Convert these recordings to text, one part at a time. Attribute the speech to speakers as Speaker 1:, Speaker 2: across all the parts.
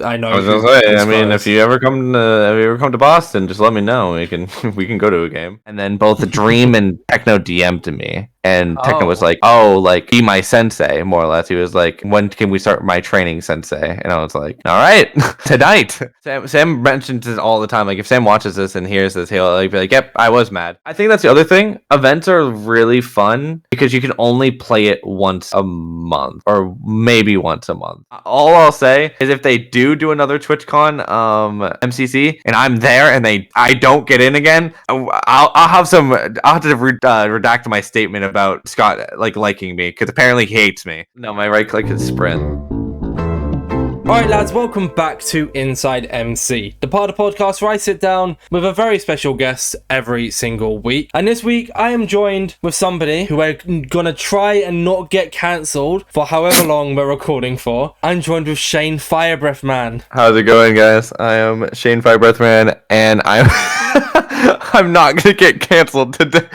Speaker 1: I know.
Speaker 2: I was gonna say, I mean, if you ever come to Boston, just let me know. We can go to a game. And then both Dream and Techno DM'd me. And Techno was like, "Oh, like be my sensei," more or less. He was like, "When can we start my training, sensei?" And I was like, "All right, tonight." Sam mentions this all the time. Like, if Sam watches this and hears this, he'll like be like, "Yep, I was mad." I think that's the other thing. Events are really fun because you can only play it once a month, or maybe once a month. All I'll say is if they do another TwitchCon MCC and I'm there and I don't get in again, I'll have to redact my statement about Scott liking me, because apparently he hates me. No, my right click is sprint.
Speaker 1: Alright lads, welcome back to InsideMC, the part of the podcast where I sit down with a very special guest every single week. And this week I am joined with somebody who we're gonna try and not get cancelled for however long we're recording for. I'm joined with Shane FireBreathMan.
Speaker 2: How's it going, guys? I am Shane FireBreathMan, and I'm not gonna get cancelled today.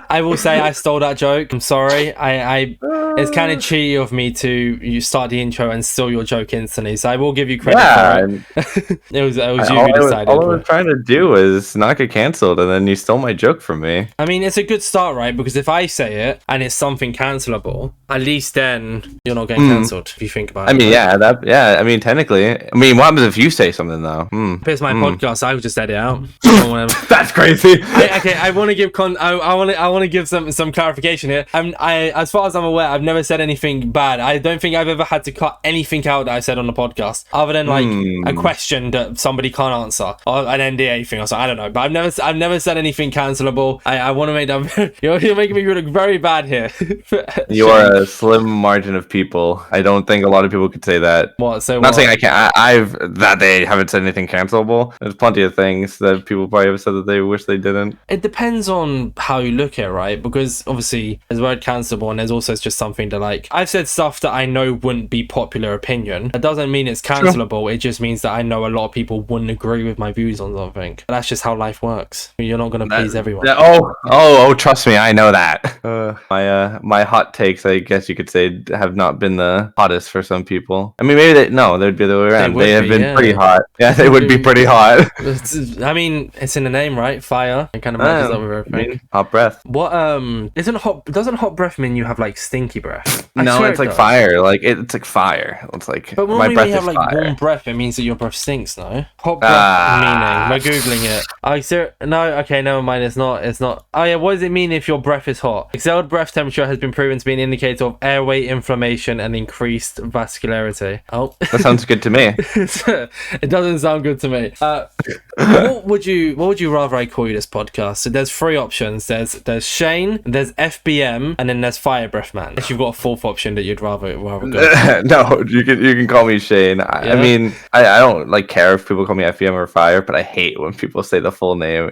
Speaker 1: I will say I stole that joke. I'm sorry. It's kind of cheeky of me to start the intro and steal your joke instantly. So I will give you credit for it. it was you who decided.
Speaker 2: All I was trying to do is not get cancelled, and then you stole my joke from me.
Speaker 1: I mean, it's a good start, right? Because if I say it and it's something cancelable, at least then you're not getting cancelled. If you think about it.
Speaker 2: I mean, right? I mean, technically. I mean, what happens if you say something though?
Speaker 1: It's my podcast. I would just edit it out.
Speaker 2: That's crazy.
Speaker 1: I want to give I want to give some clarification here. As far as I'm aware, I've never said anything bad. I don't think I've ever had to cut anything out that I said on the podcast, other than like a question that somebody can't answer or an NDA thing or something. I don't know, but I've never said anything cancelable. I want to make that. You're making me look very bad here.
Speaker 2: You are a slim margin of people. I don't think a lot of people could say that.
Speaker 1: What? So
Speaker 2: I'm not saying I can't. That they haven't said anything cancelable. There's plenty of things that people probably have said that they wish they didn't.
Speaker 1: It depends on how you look at it, right? Because obviously there's the word cancelable, and there's also just something that, like, I've said stuff that I know wouldn't be popular opinion. That doesn't mean it's cancelable. Sure. It just means that I know a lot of people wouldn't agree with my views on something. But that's just how life works. You're not going to please everyone.
Speaker 2: Trust me, I know that. My hot takes, I guess you could say, have not been the hottest for some people. I mean, maybe they'd be the other way around. They have been pretty hot. Yeah, they would be pretty hot.
Speaker 1: I mean, it's in the name, right? Fire. It kind of matches up with everything. I mean,
Speaker 2: hot breath.
Speaker 1: What doesn't hot breath mean you have like stinky breath?
Speaker 2: No, it's like fire. Like it's like fire. It's like
Speaker 1: but
Speaker 2: my breath is
Speaker 1: have like
Speaker 2: fire.
Speaker 1: Warm breath, it means that your breath stinks. No, hot breath meaning. We're googling it. No, okay, never mind. It's not. Oh yeah, what does it mean if your breath is hot? Exhaled breath temperature has been proven to be an indicator of airway inflammation and increased vascularity. Oh,
Speaker 2: that sounds good to me.
Speaker 1: It doesn't sound good to me. What would you rather I call you this podcast? So there's three options. There's Shane, there's FBM, and then there's FireBreathMan. Unless you've got a fourth option that you'd rather go.
Speaker 2: No, you can call me Shane. I mean, I don't like care if people call me FBM or Fire, but I hate when people say the full name.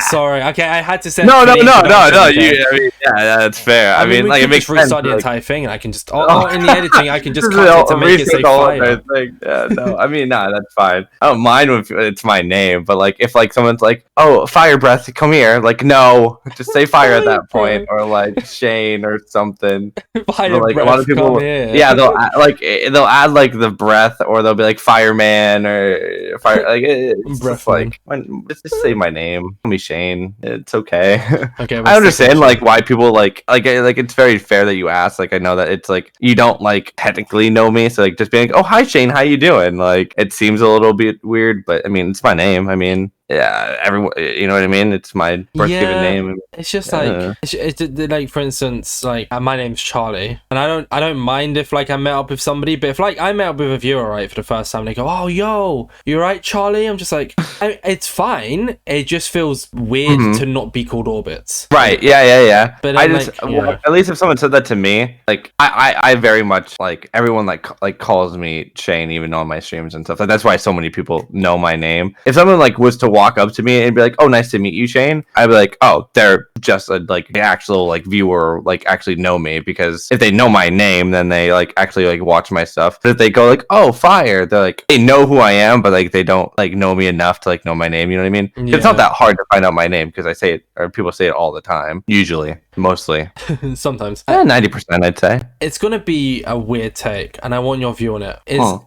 Speaker 1: Sorry. Okay, I had to say.
Speaker 2: No. That's fair. I mean, like, it makes sense.
Speaker 1: Restart the entire thing, and I can just in the editing, I can just cut it to make it say Fire.
Speaker 2: Yeah, no. I mean, that's fine. I don't mind if it's my name, but like if like someone's like, "Oh, Fire Breath, come here," like, no, just say Fire at that point, or like Shane or something.
Speaker 1: Fire
Speaker 2: like
Speaker 1: breath,
Speaker 2: a lot of people, they'll add like the breath, or they'll be like Fireman or Fire. Like it's
Speaker 1: breath,
Speaker 2: just like just say my name. Call me Shane. It's okay.
Speaker 1: Okay,
Speaker 2: I understand like why people like it's very fair that you ask. Like I know that it's like you don't like technically know me, so like just being like, "Oh, hi Shane, how you doing?" Like it seems a little bit weird, but I mean it's my name. I mean, yeah, everyone, you know what I mean? It's my birth given name.
Speaker 1: It's just like it's like, for instance, like my name's Charlie, and I don't mind if like I met up with somebody, but if like I met up with a viewer, right, for the first time, they go, "Oh, yo, you right, Charlie?" I'm just like, it's fine. It just feels weird to not be called Orbits.
Speaker 2: Right? Yeah.
Speaker 1: But
Speaker 2: I just at least if someone said that to me, like I very much like everyone like calls me Shane even on my streams and stuff. Like, that's why so many people know my name. If someone like was to walk up to me and be like, "Oh, nice to meet you, Shane," I'd be like, "Oh, they're just like the actual like viewer, like actually know me," because if they know my name, then they like actually like watch my stuff. But if they go like, "Oh, Fire," they're like, they know who I am, but like they don't like know me enough to like know my name. You know what I mean? Yeah. It's not that hard to find out my name because I say it, or people say it all the time. Usually, Mostly.
Speaker 1: Sometimes.
Speaker 2: 90%, I'd say.
Speaker 1: It's going to be a weird take, and I want your view on it.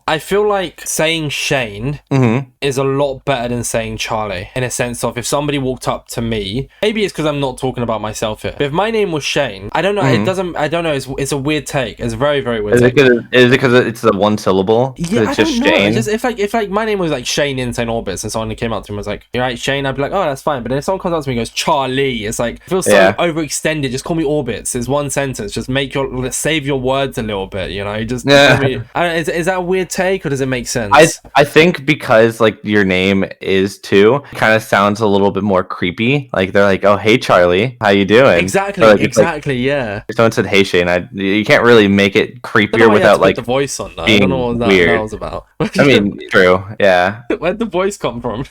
Speaker 1: I feel like saying Shane is a lot better than saying Charlie, in a sense of if somebody walked up to me, maybe it's because I'm not talking about myself here, but if my name was Shane, I don't know, it doesn't, I don't know, it's a weird take. It's a very, very weird take.
Speaker 2: Is it because it's the one syllable?
Speaker 1: Yeah,
Speaker 2: it's
Speaker 1: I
Speaker 2: just
Speaker 1: don't know.
Speaker 2: Shane?
Speaker 1: If my name was like Shane Insane Orbits and someone came up to me and was like, "You're right, Shane," I'd be like, "Oh, that's fine." But then if someone comes up to me and goes, "Charlie," it's like, it feels so overextended. Just call me Orbits. It's one sentence. Just save your words a little bit, you know? You just call me, is that a weird take, or does it make sense?
Speaker 2: I think because like your name is too, it kind of sounds a little bit more creepy. Like they're like, "Oh, hey Charlie, how you doing?"
Speaker 1: Exactly,
Speaker 2: like,
Speaker 1: exactly, yeah.
Speaker 2: If someone said, "Hey Shane," you can't really make it creepier without like
Speaker 1: the voice on that. I
Speaker 2: being
Speaker 1: don't know what that was about.
Speaker 2: I mean, true, yeah.
Speaker 1: Where'd the voice come from?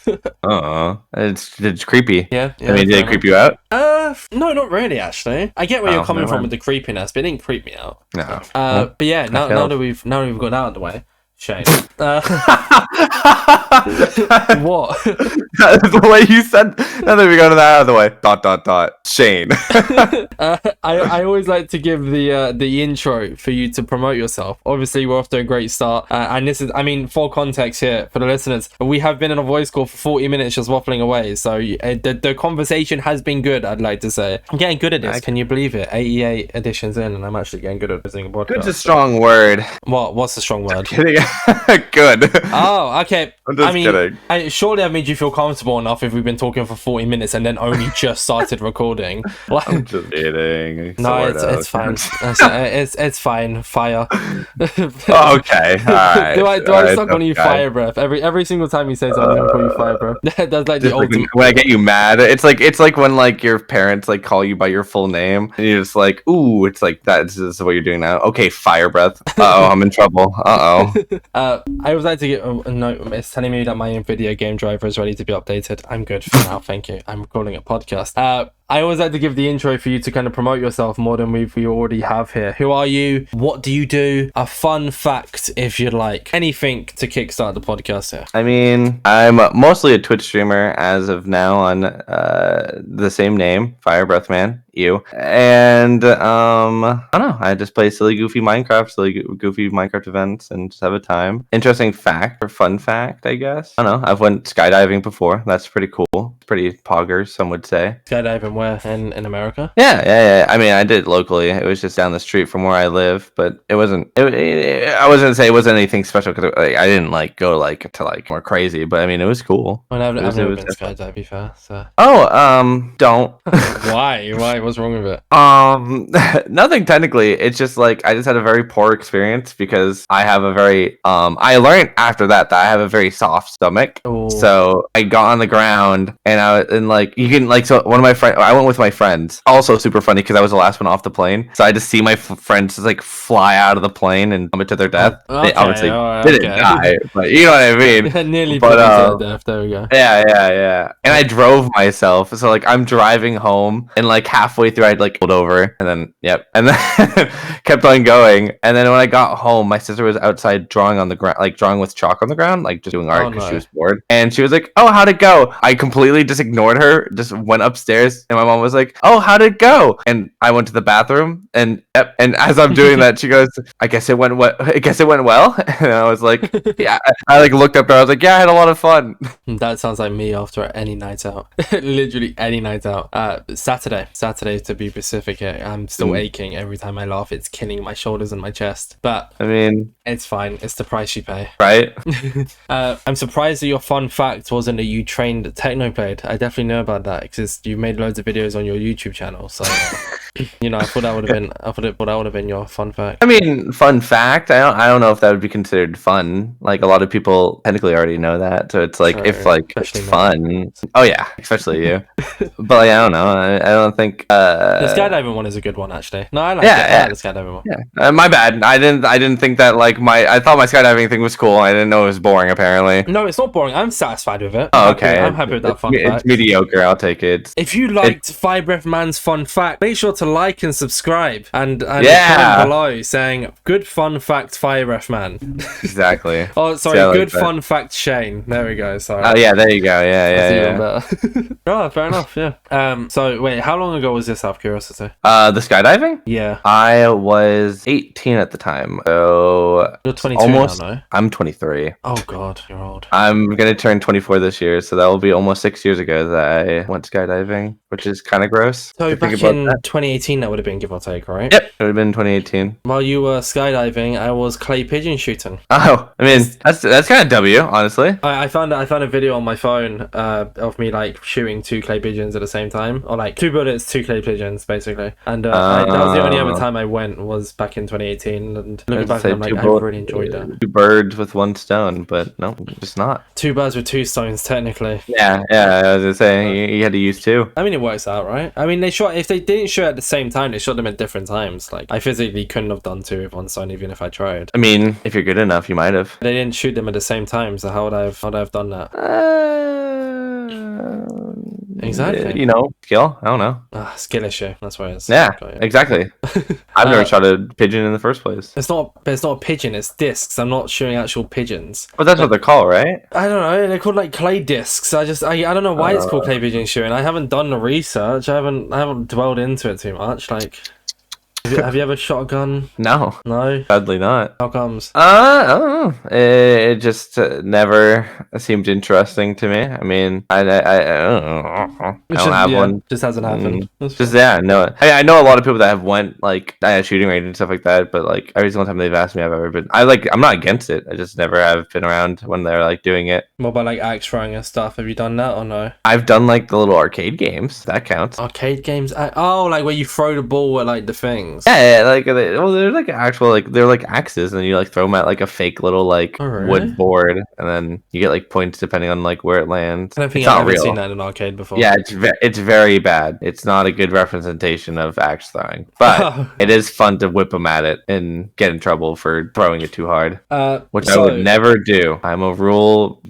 Speaker 2: It's creepy.
Speaker 1: Yeah.
Speaker 2: I mean, did it creep you out?
Speaker 1: No, not really. Actually, I get where you're coming from with the creepiness, but it didn't creep me out.
Speaker 2: No.
Speaker 1: But yeah, now that we've got out of the way, Shane. What?
Speaker 2: The way you said. Now that we got that out of the way. ... Shane.
Speaker 1: I always like to give the intro for you to promote yourself. Obviously, we're off to a great start, and this is, I mean, for context here for the listeners, we have been in a voice call for 40 minutes just waffling away. So the conversation has been good. I'd like to say I'm getting good at this. Can you believe it? 88 editions in, and I'm actually getting good at listening to podcasts.
Speaker 2: Good's a strong word.
Speaker 1: What's the strong word?
Speaker 2: Kidding. Good.
Speaker 1: Oh, okay.
Speaker 2: I'm just kidding.
Speaker 1: Surely I've made you feel comfortable enough if we've been talking for 40 minutes and then only just started recording.
Speaker 2: I'm just kidding.
Speaker 1: No, it's fine. It's fine. Fire.
Speaker 2: Okay. All right.
Speaker 1: Do I start calling you Fire Breath? Every single time you say something, I'm gonna call you Fire Breath. That's like the ultimate.
Speaker 2: When I get you mad, it's like when like your parents like call you by your full name and you're just like, ooh, it's like that. This is what you're doing now. Okay, Fire Breath. Uh-oh, I'm in trouble.
Speaker 1: I always like to get a note. It's telling me that my video game driver is ready to be updated. I'm good for now, thank you. I'm recording a podcast. I always like to give the intro for you to kind of promote yourself more than we already have here. Who are you? What do you do? A fun fact, if you'd like. Anything to kickstart the podcast here.
Speaker 2: I mean, I'm mostly a Twitch streamer as of now on the same name, FireBreathMan. And I don't know, I just play silly goofy Minecraft events and just have a time. Interesting fact or fun fact, I guess. I don't know, I've went skydiving before. That's pretty cool. Pretty poggers, some would say.
Speaker 1: Skydiving where? In America?
Speaker 2: Yeah. I mean, I did it locally. It was just down the street from where I live, but it wasn't. I wasn't gonna say it wasn't anything special because I didn't like go to more crazy. But I mean, it was cool.
Speaker 1: Well, I've never been skydiving fair. So.
Speaker 2: Don't.
Speaker 1: Why? What's wrong with it?
Speaker 2: Nothing technically. It's just like I just had a very poor experience because I have a very I learned after that I have a very soft stomach.
Speaker 1: Ooh.
Speaker 2: So I got on the ground and so one of my friends, I went with my friends. Also super funny because I was the last one off the plane. So I just see my friends just like fly out of the plane and come to their death.
Speaker 1: Okay,
Speaker 2: they obviously didn't die, but you know what I mean.
Speaker 1: Nearly put to death. There we go.
Speaker 2: Yeah. And I drove myself. So like I'm driving home and like halfway through I'd like pulled over and then and then kept on going. And then when I got home, my sister was outside drawing on the ground, like drawing with chalk on the ground, like just doing art because she was bored. And she was like, "Oh, how'd it go?" I completely just ignored her, just went upstairs, and my mom was like, "Oh, how'd it go?" And I went to the bathroom, and as I'm doing that, she goes, I guess it went well. And I was like, "Yeah." I like looked up there. I was like, "Yeah, I had a lot of fun."
Speaker 1: That sounds like me after any night out. Literally any night out. Saturday to be specific here. I'm still aching every time I laugh. It's killing my shoulders and my chest. But
Speaker 2: I mean,
Speaker 1: it's fine. It's the price you pay.
Speaker 2: Right?
Speaker 1: I'm surprised that your fun fact wasn't that you trained Technoblade. I definitely know about that because you made loads of videos on your YouTube channel. So you know, I thought that would have been your fun fact.
Speaker 2: I mean, fun fact. I don't know if that would be considered fun. Like a lot of people technically already know that. So it's like if like it's fun. Oh yeah, especially you. But like, I don't know. I don't think
Speaker 1: the skydiving one is a good one actually. No, I like the skydiving one.
Speaker 2: Yeah. My bad. I didn't think that like I thought my skydiving thing was cool. I didn't know it was boring apparently.
Speaker 1: No, it's not boring. I'm satisfied with it.
Speaker 2: Oh, okay.
Speaker 1: I'm happy with that fun fact.
Speaker 2: It's mediocre. I'll take it.
Speaker 1: If you love liked FireBreathMan's fun fact, make sure to like and subscribe and comment below saying good fun fact FireBreathMan.
Speaker 2: Exactly.
Speaker 1: Oh, sorry, good fun fact Shane. There we go. Sorry.
Speaker 2: Oh yeah, there you go. Yeah.
Speaker 1: Oh, fair enough. Yeah. So wait, how long ago was this? Out of curiosity.
Speaker 2: The skydiving?
Speaker 1: Yeah.
Speaker 2: I was 18 at the time. So
Speaker 1: you're 22 now, no?
Speaker 2: I'm 23.
Speaker 1: Oh god, you're old.
Speaker 2: I'm gonna turn 24 this year, so that will be almost 6 years ago that I went skydiving, which is kind of gross.
Speaker 1: So back in 2018, that would have been give or take, right?
Speaker 2: Yep, it would have been 2018.
Speaker 1: While you were skydiving, I was clay pigeon shooting.
Speaker 2: Oh, I mean that's kind of W, honestly.
Speaker 1: I found a video on my phone of me like shooting 2 clay pigeons at the same time, or like 2 bullets, 2 clay pigeons, basically. And that was the only other time I went was back in 2018. And looking back, I'm like, I really enjoyed that.
Speaker 2: 2 birds with 1 stone, but no, just not.
Speaker 1: 2 birds with 2 stones, technically.
Speaker 2: Yeah. I was gonna say you had to use 2.
Speaker 1: I mean, it works out, right? I mean, if they didn't shoot at the same time, they shot them at different times. Like, I physically couldn't have done 2 with 1 stone, even if I tried.
Speaker 2: I mean, if you're good enough, you might have.
Speaker 1: They didn't shoot them at the same time, so how would I have done that? Exactly.
Speaker 2: You know, skill. I don't know.
Speaker 1: Skill issue. That's why it's.
Speaker 2: Yeah, exactly. I've never shot a pigeon in the first place.
Speaker 1: It's not a pigeon. It's discs. I'm not shooting actual pigeons.
Speaker 2: But that's what they're called, right?
Speaker 1: I don't know. They're called like clay discs. I don't know why it's called clay pigeon shooting. I haven't done the research. I haven't dwelled into it too much. Like. Have you ever shot a gun?
Speaker 2: No. Sadly not.
Speaker 1: How comes?
Speaker 2: I don't know. It just never seemed interesting to me. I mean, I don't have one.
Speaker 1: Just hasn't happened.
Speaker 2: No. I know a lot of people that have went like shooting range and stuff like that, but like every single time they've asked me, I've ever been. I'm not against it. I just never have been around when they're like doing it.
Speaker 1: What about like axe throwing and stuff? Have you done that or no?
Speaker 2: I've done like the little arcade games. That counts.
Speaker 1: Arcade games? Oh, like where you throw the ball at like the things.
Speaker 2: Yeah, like they're like actual like they're like axes, and you like throw them at like a fake little like wood board, and then you get like points depending on like where it lands.
Speaker 1: I don't think I've ever seen that in an arcade before.
Speaker 2: Yeah, it's very bad. It's not a good representation of axe throwing, but it is fun to whip them at it and get in trouble for throwing it too hard, which I would never do. I'm a rule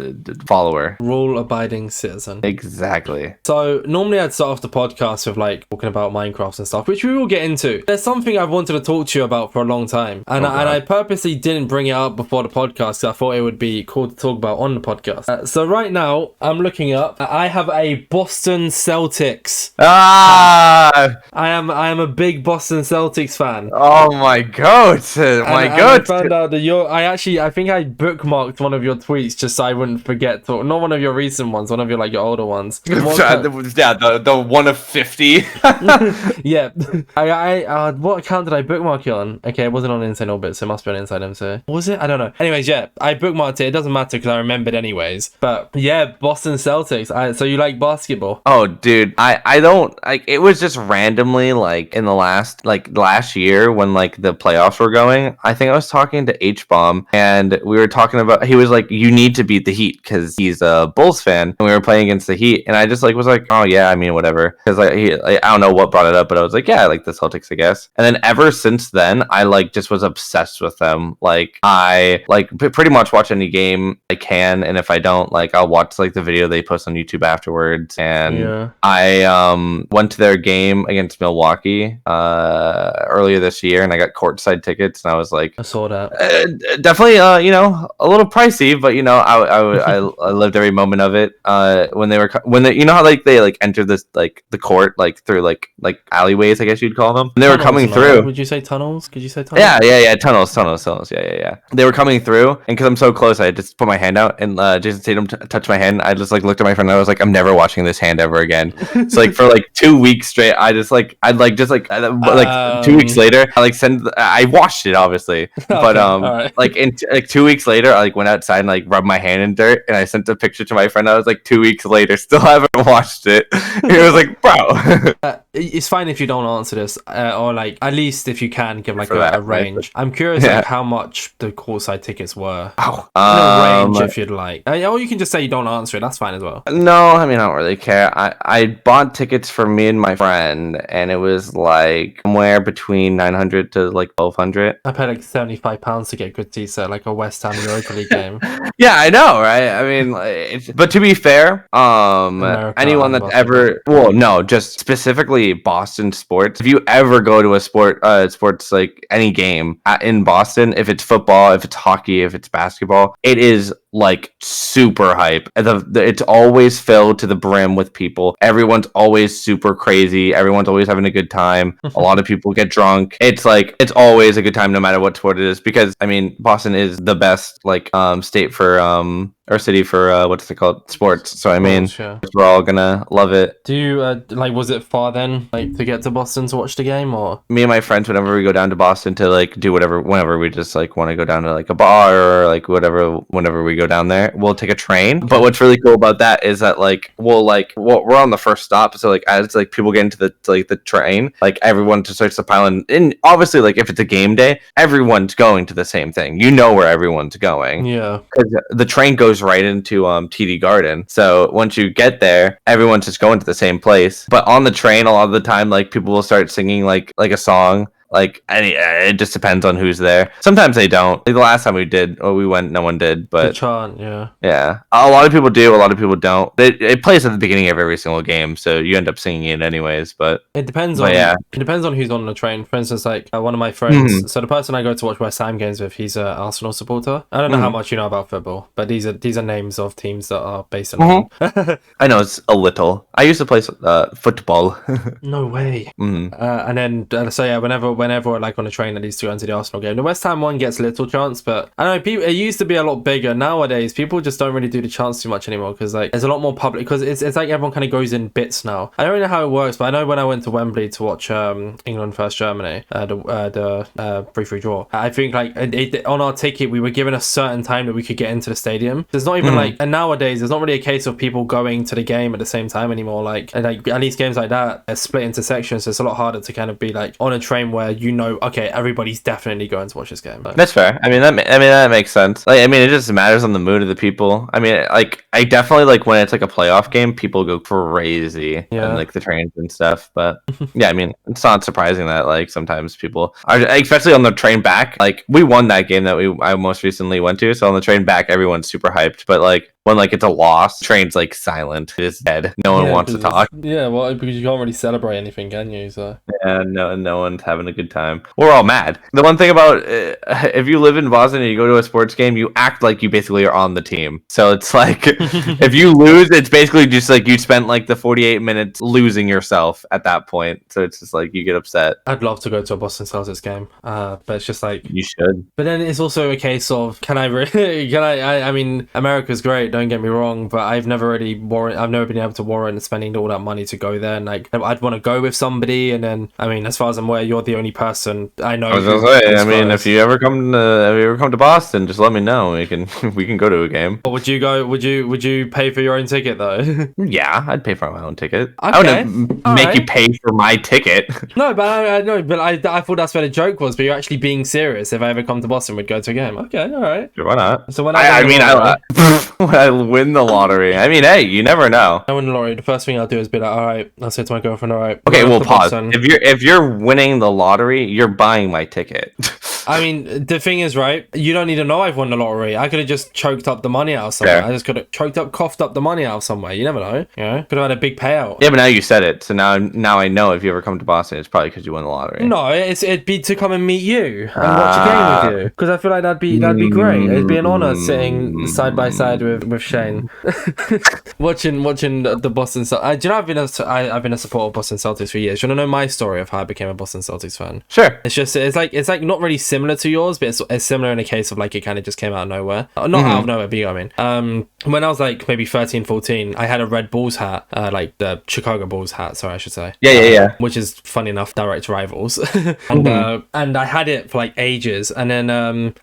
Speaker 2: follower,
Speaker 1: rule-abiding citizen.
Speaker 2: Exactly.
Speaker 1: So normally I'd start off the podcast with like talking about Minecraft and stuff, which we will get into. There's something I've wanted to talk to you about for a long time, and I purposely didn't bring it up before the podcast because I thought it would be cool to talk about on the podcast. So right now I'm looking up. I have a Boston Celtics. I am a big Boston Celtics fan.
Speaker 2: Oh my god!
Speaker 1: I found out that I think I bookmarked one of your tweets just so I wouldn't forget. Not one of your recent ones, one of your older ones.
Speaker 2: The one of 50.
Speaker 1: Yeah. What account did I bookmark it on? Okay, it wasn't on InsideMC, so it must be on InsideMC. Was it? I don't know. Anyways, yeah, I bookmarked it. It doesn't matter because I remembered anyways. But yeah, Boston Celtics. So you like basketball?
Speaker 2: Oh, dude, I don't like. It was just randomly like in the last year when like the playoffs were going. I think I was talking to H-Bomb and we were talking about. He was like, "You need to beat the Heat because he's a Bulls fan," and we were playing against the Heat. And I just like was like, "Oh yeah, I mean whatever," because I don't know what brought it up, but I was like, "Yeah, I like the Celtics, I guess." And then ever since then, I like just was obsessed with them. Like I like pretty much watch any game I can, and if I don't, like I'll watch like the video they post on YouTube afterwards. And I went to their game against Milwaukee earlier this year, and I got courtside tickets, and I was like,
Speaker 1: I saw that.
Speaker 2: Definitely, a little pricey, but I lived every moment of it. When they you know how like they like enter this like the court like through like alleyways, I guess you'd call them. And they were coming through.
Speaker 1: Would you say tunnels? Could you say tunnels?
Speaker 2: Yeah, tunnels. Yeah. They were coming through, and because I'm so close, I just put my hand out, and Jason Tatum touched my hand. I just like looked at my friend, and I was like, I'm never washing this hand ever again. So like for like 2 weeks straight, I just like 2 weeks later, I washed it obviously, but
Speaker 1: right.
Speaker 2: like in 2 weeks later, I like went outside and like rubbed my hand in dirt, and I sent a picture to my friend. I was like 2 weeks later, still haven't washed it. And it was like, bro.
Speaker 1: It's fine if you don't answer this, or like like at least if you can give like
Speaker 2: For that,
Speaker 1: a range. I'm curious like how much the courtside tickets were.
Speaker 2: Oh,
Speaker 1: a range if you'd like. Or you can just say you don't answer it. That's fine as well.
Speaker 2: No, I mean I don't really care. I bought tickets for me and my friend, and it was like somewhere between 900 to like 1200.
Speaker 1: I paid like £75 to get good seats at like a West Ham Europa League game.
Speaker 2: Yeah, I know, right? I mean, but to be fair, anyone that's ever, well, no, just specifically Boston sports. If you ever go to a sports like any game in Boston, if it's football, if it's hockey, if it's basketball, it is like super hype. It's always filled to the brim with people. Everyone's always super crazy. Everyone's always having a good time. A lot of people get drunk. It's like it's always a good time no matter what sport it is, because I mean Boston is the best like state for or city for what's it called, sports. So I mean we're all gonna love it.
Speaker 1: Do you like, was it far then, like to get to Boston to watch the game? Or
Speaker 2: me and my friends, whenever we go down to Boston to like do whatever, whenever we just like want to go down to like a bar or like whatever, whenever we go down there, we'll take a train. But what's really cool about that is that like we're on the first stop, so like as like people get into the train, like everyone just starts to pile in. And obviously like if it's a game day, everyone's going to the same thing. You know where everyone's going.
Speaker 1: Yeah,
Speaker 2: because the train goes right into TD Garden. So once you get there, everyone's just going to the same place. But on the train, a lot of the time, like people will start singing like a song. Like it just depends on who's there. Sometimes they don't. Like the last time we went, no one did. But
Speaker 1: the chant, yeah.
Speaker 2: A lot of people do. A lot of people don't. It plays at the beginning of every single game, so you end up singing it anyways. But
Speaker 1: it depends on it depends on who's on the train. For instance, like one of my friends. So the person I go to watch West Ham games with, he's an Arsenal supporter. I don't know how much you know about football, but these are names of teams that are based on.
Speaker 2: I know it's a little. I used to play football.
Speaker 1: No way. And then so yeah, whenever like on a train that leads to go into the Arsenal game, the West Ham one gets little chance, but I don't know, it used to be a lot bigger. Nowadays people just don't really do the chance too much anymore, because like there's a lot more public, because it's like everyone kind of goes in bits now. I don't really know how it works, but I know when I went to Wembley to watch England versus Germany, the 3-3 draw, I think like on our ticket we were given a certain time that we could get into the stadium. There's not even like, and nowadays there's not really a case of people going to the game at the same time anymore. Like, and like at least games like that are split into sections, so it's a lot harder to kind of be like on a train where you know, okay, everybody's definitely going to watch this game. But
Speaker 2: that's fair. I mean that makes sense. Like, I mean, it just matters on the mood of the people. I mean, like I definitely like when it's like a playoff game, people go crazy and like the trains and stuff. But yeah, I mean, it's not surprising that like sometimes people are, especially on the train back. Like we won that game that I most recently went to, so on the train back, everyone's super hyped. But like when like it's a loss, train's like silent, it's dead. No one wants to talk.
Speaker 1: Yeah, well, because you can't really celebrate anything, can you? So
Speaker 2: yeah, no one's having a good time. We're all mad. The one thing about if you live in Boston and you go to a sports game, you act like you basically are on the team. So it's like if you lose, it's basically just like you spent like the 48 minutes losing yourself at that point. So it's just like you get upset.
Speaker 1: I'd love to go to a Boston Celtics game, but it's just like
Speaker 2: you should.
Speaker 1: But then it's also a case of can I mean, America's great, don't get me wrong, but I've never been able to warrant spending all that money to go there. And like I'd want to go with somebody, and then I mean, as far as I'm aware, you're the only person I know.
Speaker 2: I was gonna say, I mean, if you ever come to Boston, just let me know. We can go to a game.
Speaker 1: But would you go? Would you pay for your own ticket though?
Speaker 2: Yeah, I'd pay for my own ticket.
Speaker 1: Okay.
Speaker 2: I wouldn't make you pay for my ticket.
Speaker 1: No, but I thought that's where the joke was. But you're actually being serious. If I ever come to Boston, we'd go to a game. Okay, all right.
Speaker 2: Sure, why not?
Speaker 1: So when
Speaker 2: when I win the lottery, I mean, hey, you never know.
Speaker 1: I win the lottery. The first thing I'll do is be like, all right. I'll say to my girlfriend, all right.
Speaker 2: Okay, well, pause. If you're winning the lottery, you're buying my ticket.
Speaker 1: I mean, the thing is, right, you don't need to know I've won the lottery. I could have just choked up the money out of somewhere. Yeah. I just could have coughed up the money out of somewhere. You never know. You know, could have had a big payout.
Speaker 2: Yeah, but now you said it, so now I know if you ever come to Boston, it's probably because you won the lottery.
Speaker 1: No, it'd be to come and meet you and watch a game with you, because I feel like that'd be great. It'd be an honor sitting side by side with Shane, watching the Boston Celtics. Do you know I've been a supporter of Boston Celtics for years. Do you want to know my story of how I became a Boston Celtics fan?
Speaker 2: Sure.
Speaker 1: It's like not really similar to yours, but it's similar in a case of like it kind of just came out of nowhere. Not out of nowhere, but you know what I mean. When I was like maybe 13, 14, I had a Red Bulls hat, like the Chicago Bulls hat, sorry, I should say.
Speaker 2: Yeah.
Speaker 1: Which is funny enough, direct rivals. And I had it for like ages. And then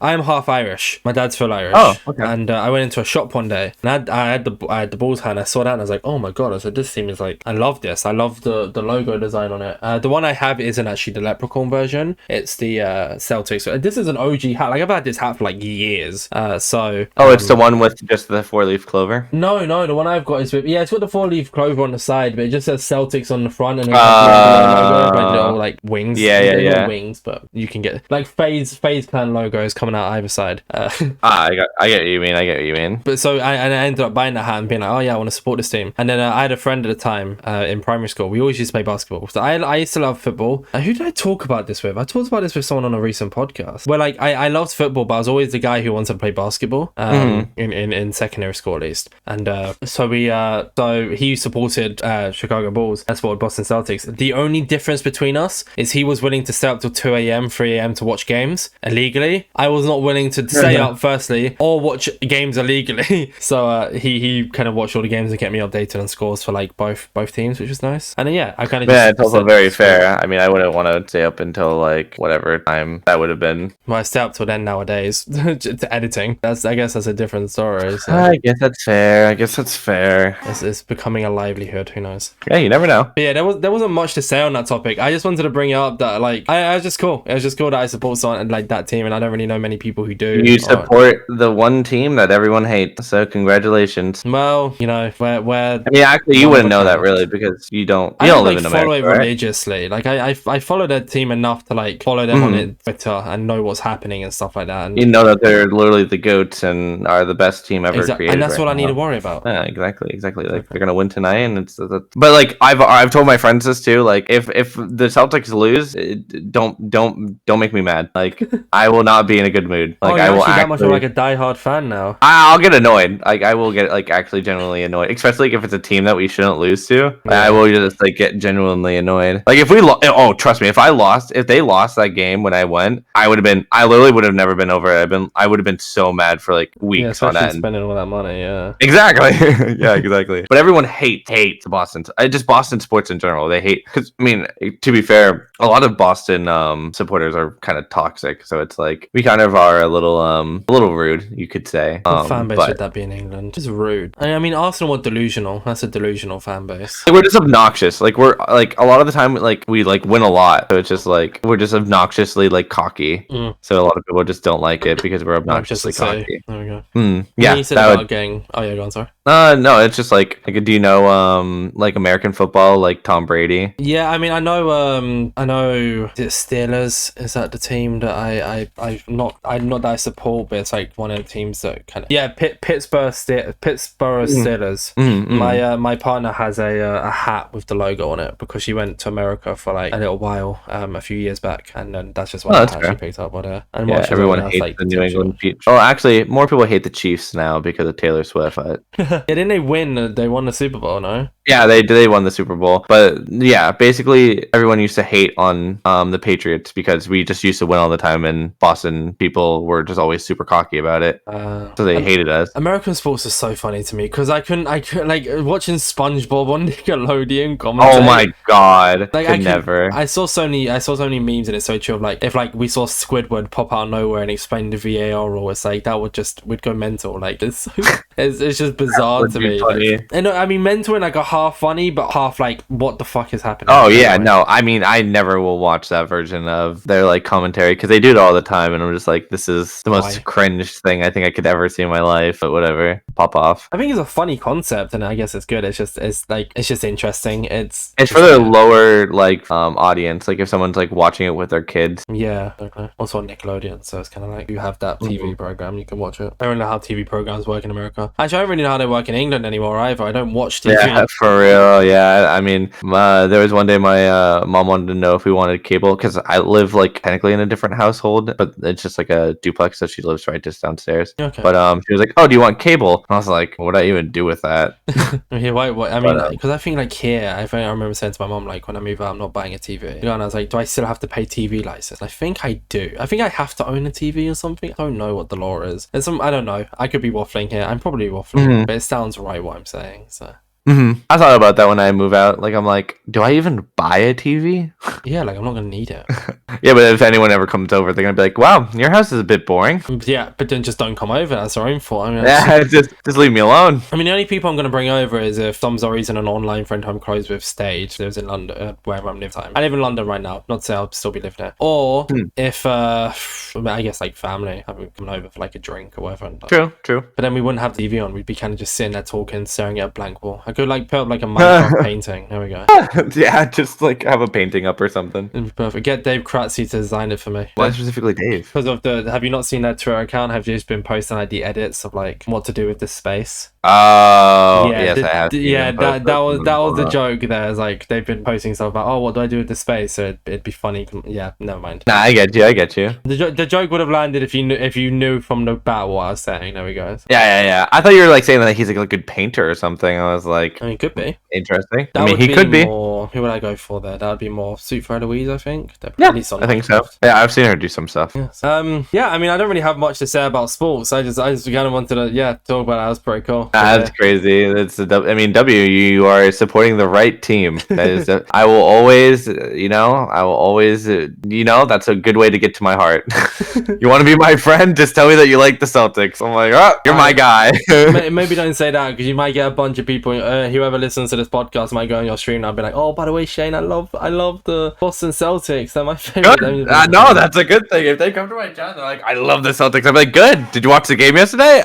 Speaker 1: I am half Irish. My dad's full Irish.
Speaker 2: Oh, okay.
Speaker 1: And I went into a shop one day, and I had the Bulls hat, and I saw that, and I was like, oh my god! I said, this team is like, I love this. I love the logo design on it. The one I have isn't actually the leprechaun version. It's the Celtics. This is an OG hat. Like I've had this hat for like years. It's
Speaker 2: the one with just the 4-leaf clover.
Speaker 1: No, the one I've got is it's got the 4-leaf clover on the side, but it just says Celtics on the front, and it has like little like wings.
Speaker 2: Yeah.
Speaker 1: Wings, but you can get like FaZe Clan logos coming out either side.
Speaker 2: I get what you mean.
Speaker 1: But so I ended up buying that hat and being like, oh yeah, I want to support this team. And then I had a friend at the time in primary school. We always used to play basketball. So I used to love football. Who did I talk about this with? I talked about this with someone on a recent podcast. Where like I loved football, but I was always the guy who wanted to play basketball in secondary school at least. And so he supported Chicago Bulls. I supported Boston Celtics. The only difference between us is he was willing to stay up till 2 a.m., 3 a.m. to watch games illegally. I was not willing to stay up firstly or watch games illegally. So he kind of watched all the games and kept me updated on scores for like both teams, which was nice. And then I kind of
Speaker 2: it's also very fair. I mean, I wouldn't want to stay up until like whatever time that would have been.
Speaker 1: Well, I stay up till then nowadays to editing. I guess that's a different story. So.
Speaker 2: I guess that's fair.
Speaker 1: It's becoming a livelihood. Who knows?
Speaker 2: Yeah, you never know.
Speaker 1: But yeah, there wasn't much to say on that topic. I just wanted to bring it up that like I was just cool. It was just cool that I support someone like that team, and I don't really know many people who do.
Speaker 2: You support the one team that everyone hates, so congratulations.
Speaker 1: Well, you know, where
Speaker 2: I mean, actually, you wouldn't know that really because you don't live in America.
Speaker 1: Follow it religiously. Like I follow their team enough to like follow them on Twitter and know what's happening and stuff like that. And
Speaker 2: you know that they're literally the GOATs and are the best team ever created.
Speaker 1: And that's what I need to worry about.
Speaker 2: Yeah, exactly. Like they're gonna win tonight, and but like I've told my friends this too. Like if the Celtics lose, don't make me mad. Like I will not be in a good mood. Like I will actually
Speaker 1: that much of like a diehard fan now.
Speaker 2: I'll get annoyed. Like I will get like actually genuinely annoyed, especially if it's a team that we shouldn't lose to. Yeah. I will just like get genuinely annoyed. Like if we trust me, if they lost that game when I went, I literally would have never been over it. I would have been so mad for like weeks on that.
Speaker 1: Spending all that money, yeah.
Speaker 2: Exactly. Yeah, exactly. But everyone hates Boston. Just Boston sports in general. They hate because I mean, to be fair, a lot of Boston supporters are kind of toxic. So it's like we kind of are a little rude, you could say.
Speaker 1: Fan base would that be in England? It's rude. I mean, Arsenal were delusional. That's a delusional fan base.
Speaker 2: We're just obnoxious. Like we're like a lot of the time, like we like win a lot. So it's just like we're just obnoxiously like cocky. So a lot of people just don't like it because we're obnoxiously cocky.
Speaker 1: There we go.
Speaker 2: Yeah.
Speaker 1: You said about getting. Oh yeah, go on. Sorry.
Speaker 2: No, it's just like do you know like American football, like Tom Brady?
Speaker 1: Yeah, I mean, I know the Steelers. Is that the team that I not that I support, but it's like one of the teams that kind of Pittsburgh Steelers. My partner has a hat with the logo on it because she went to America for like a little while a few years back, and then that's just what she picked up. And
Speaker 2: everyone hates like, the New England Chiefs. Oh, actually, more people hate the Chiefs now because of Taylor Swift.
Speaker 1: Yeah, didn't they win? They won the Super Bowl, no?
Speaker 2: Yeah, they won the Super Bowl. But yeah, basically everyone used to hate on the Patriots because we just used to win all the time, and Boston people were just always super cocky about it. So they hated us.
Speaker 1: American sports is so funny to me because I couldn't like watching SpongeBob on Nickelodeon commentate.
Speaker 2: Oh my god! Like I
Speaker 1: saw so many memes, and it's so true. Of like if like we saw Squidward pop out of nowhere and explain the VAR rule, it's like that we'd go mental. Like it's just bizarre to me. Like, and I mean mental in like a half funny but half like what the fuck is happening.
Speaker 2: Oh yeah, no, I mean I never will watch that version of their like commentary because they do it all the time, and I'm just like, this is the most cringe thing I think I could ever see in my life. But whatever, pop off.
Speaker 1: I think it's a funny concept, and I guess it's good. It's just interesting. It's
Speaker 2: for the lower like audience. Like if someone's like watching it with their kids.
Speaker 1: Yeah, okay. Also on Nickelodeon, so it's kind of like you have that TV program, you can watch it. I don't know how TV programs work in America. Actually, I don't really know how they work in England anymore either. I don't watch TV.
Speaker 2: Yeah, for For real, yeah. I mean, there was one day my mom wanted to know if we wanted cable because I live like technically in a different household, but it's just like a duplex, so she lives right just downstairs.
Speaker 1: Okay.
Speaker 2: But she was like, "Oh, do you want cable?" And I was like, "What do I even do with that?"
Speaker 1: Yeah, what? I mean, because I think like here, I remember saying to my mom like when I move out, I'm not buying a TV. You know, and I was like, do I still have to pay TV license? I think I do. I think I have to own a TV or something. I don't know what the law is. I don't know. I could be waffling here. I'm probably waffling, but it sounds right what I'm saying. So.
Speaker 2: I thought about that when I move out. Like, I'm like, do I even buy a TV?
Speaker 1: Yeah, like I'm not gonna need it.
Speaker 2: Yeah, but if anyone ever comes over, they're gonna be like, "Wow, your house is a bit boring."
Speaker 1: Yeah, but then just don't come over. That's our own fault. I mean,
Speaker 2: Yeah, just leave me alone.
Speaker 1: I mean, the only people I'm gonna bring over is if some reason an online friend I'm close with stayed lives in London, wherever I'm living. I live in London right now. Not to say I'll still be living there. Or if I guess like family having come over for like a drink or whatever.
Speaker 2: True.
Speaker 1: But then we wouldn't have the TV on. We'd be kind of just sitting there talking, staring at a blank wall. I could like put up like a Minecraft painting. There we go.
Speaker 2: Yeah, just like have a painting up or something.
Speaker 1: It'd be perfect. Get Dave Kratzy to design it for me.
Speaker 2: Why specifically Dave?
Speaker 1: Because of have you not seen that Twitter account? Have you just been posting like the edits of like what to do with this space?
Speaker 2: Oh, yeah, yes, I have.
Speaker 1: Yeah, that was the joke there. It's like they've been posting stuff about, oh, what do I do with this space? So it'd be funny. Yeah, never mind.
Speaker 2: Nah, I get you.
Speaker 1: The joke would have landed if you knew from the bat what I was saying. There we go.
Speaker 2: Yeah. I thought you were like saying that he's like a good painter or something. I was like,
Speaker 1: I mean, could be
Speaker 2: interesting. I mean, he could be.
Speaker 1: Who would I go for there? That would be more suit for Eloise, I think.
Speaker 2: Yeah, I think so. Yeah, I've seen her do some stuff.
Speaker 1: Yes. Yeah, I mean, I don't really have much to say about sports. I just kind of wanted to talk about it. That was pretty cool.
Speaker 2: That's crazy. It's I mean, you are supporting the right team. That is, I will always, that's a good way to get to my heart. You want to be my friend? Just tell me that you like the Celtics. I'm like, oh, you're my guy.
Speaker 1: Maybe don't say that because you might get a bunch of people. Whoever listens to this podcast might go on your stream and I'll be like, oh, by the way, Shane, I love the Boston Celtics. They're my favorite.
Speaker 2: No, that's a good thing. If they come to my channel, they're like, I love the Celtics. I'm like, good. Did you watch the game yesterday?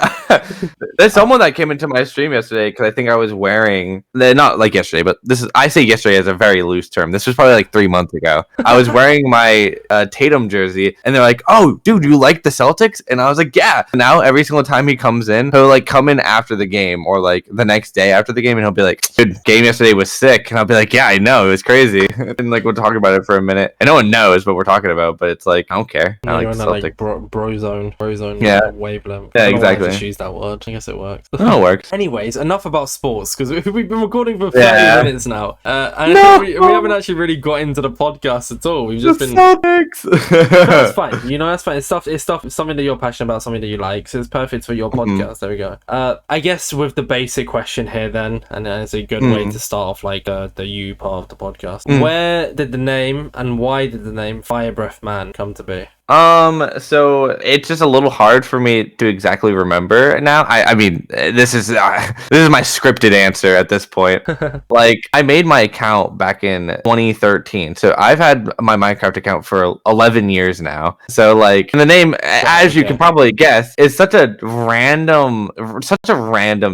Speaker 2: There's someone that came into my stream yesterday because I think I was wearing, not like yesterday, but I say yesterday as a very loose term. This was probably like 3 months ago. I was wearing my Tatum jersey and they're like, oh, dude, you like the Celtics? And I was like, yeah. Now every single time he comes in, he'll like come in after the game or like the next day after the game and he'll be like, dude, game yesterday was sick. And I'll be like, yeah, I know. It was crazy. And like we'll talk about it for a minute. And no one knows what we're talking about, but it's like, I don't care. I like the Celtics.
Speaker 1: Like bro zone
Speaker 2: yeah.
Speaker 1: Wavelength.
Speaker 2: Yeah, exactly.
Speaker 1: Just use that word. I guess it works.
Speaker 2: No, it works.
Speaker 1: Anyways, enough about sports because we've been recording for 30 minutes now. And we haven't actually really got into the podcast at all. We've just been
Speaker 2: Celtics.
Speaker 1: That's fine. You know, that's fine. It's something that you're passionate about, something that you like. So it's perfect for your podcast. There we go. I guess with the basic question here then, and it's a good way to start off like the you part of the podcast. Where did the name and why did the name FireBreathMan come to be?
Speaker 2: So it's just a little hard for me to exactly remember now. I mean, this is my scripted answer at this point. Like, I made my account back in 2013, so I've had my Minecraft account for 11 years now. So like, and the name, as you can probably guess, is such a random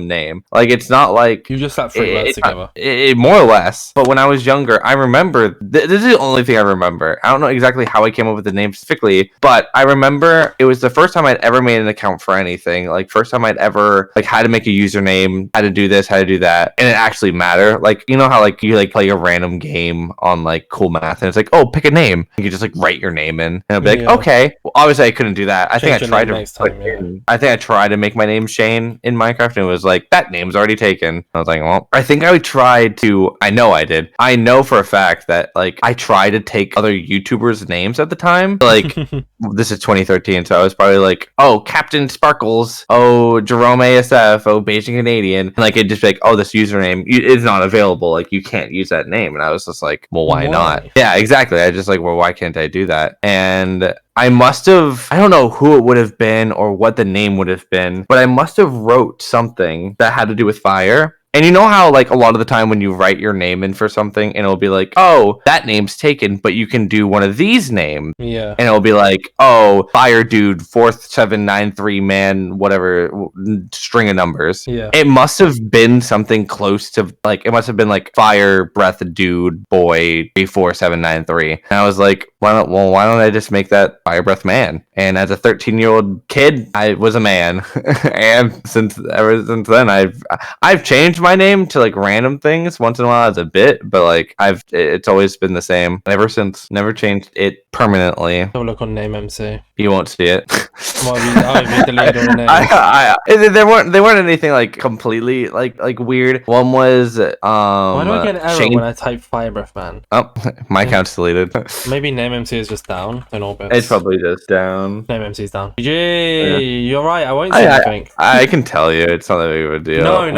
Speaker 2: name. Like, it's not like
Speaker 1: you just slapped 3 words together.
Speaker 2: More or less. But when I was younger, I remember this is the only thing I remember. I don't know exactly how I came up with the name specifically. But I remember it was the first time I'd ever made an account for anything. Like, first time I'd ever like had to make a username, had to do this, had to do that, and it actually mattered. Like, you know how like you like play a random game on like Cool Math, and it's like, oh, pick a name. You can just like write your name in, and I'd be like, okay. Well, obviously I couldn't do that. I think I tried to make my name Shane in Minecraft, and it was like that name's already taken. I was like, well, I think I tried to. I know I did. I know for a fact that like I tried to take other YouTubers' names at the time, like. This is 2013, so I was probably like, oh, Captain Sparkles, oh, Jerome ASF, oh, Beijing Canadian. And like, it'd just be like, oh, this username is not available. Like, you can't use that name. And I was just like, well, why not? Yeah, exactly. I just like, well, why can't I do that? And I must have, I don't know who it would have been or what the name would have been, but I must have wrote something that had to do with fire. And you know how, like, a lot of the time when you write your name in for something, and it'll be like, oh, that name's taken, but you can do one of these names.
Speaker 1: Yeah.
Speaker 2: And it'll be like, oh, Fire Dude, 4793 man, whatever, string of numbers.
Speaker 1: Yeah.
Speaker 2: It must have been something close to, like, it must have been like Fire Breath Dude Boy 4793. And I was like, why don't I just make that FireBreathMan? And as a 13-year-old kid, I was a man, and ever since then, I've changed my name to like random things once in a while as a bit, but like it's always been the same ever since. Never changed it permanently.
Speaker 1: Have a look on NameMC.
Speaker 2: You won't see it.
Speaker 1: You deleted all the names.
Speaker 2: They weren't anything like completely like weird. One was
Speaker 1: Why do I get an error when I type FireBreathMan?
Speaker 2: Oh, my account's deleted.
Speaker 1: Maybe NameMC is just down in orbits.
Speaker 2: It's probably just down.
Speaker 1: NameMC is down. You're right. I won't say anything.
Speaker 2: I can tell you, it's not that big of a deal.
Speaker 1: No, it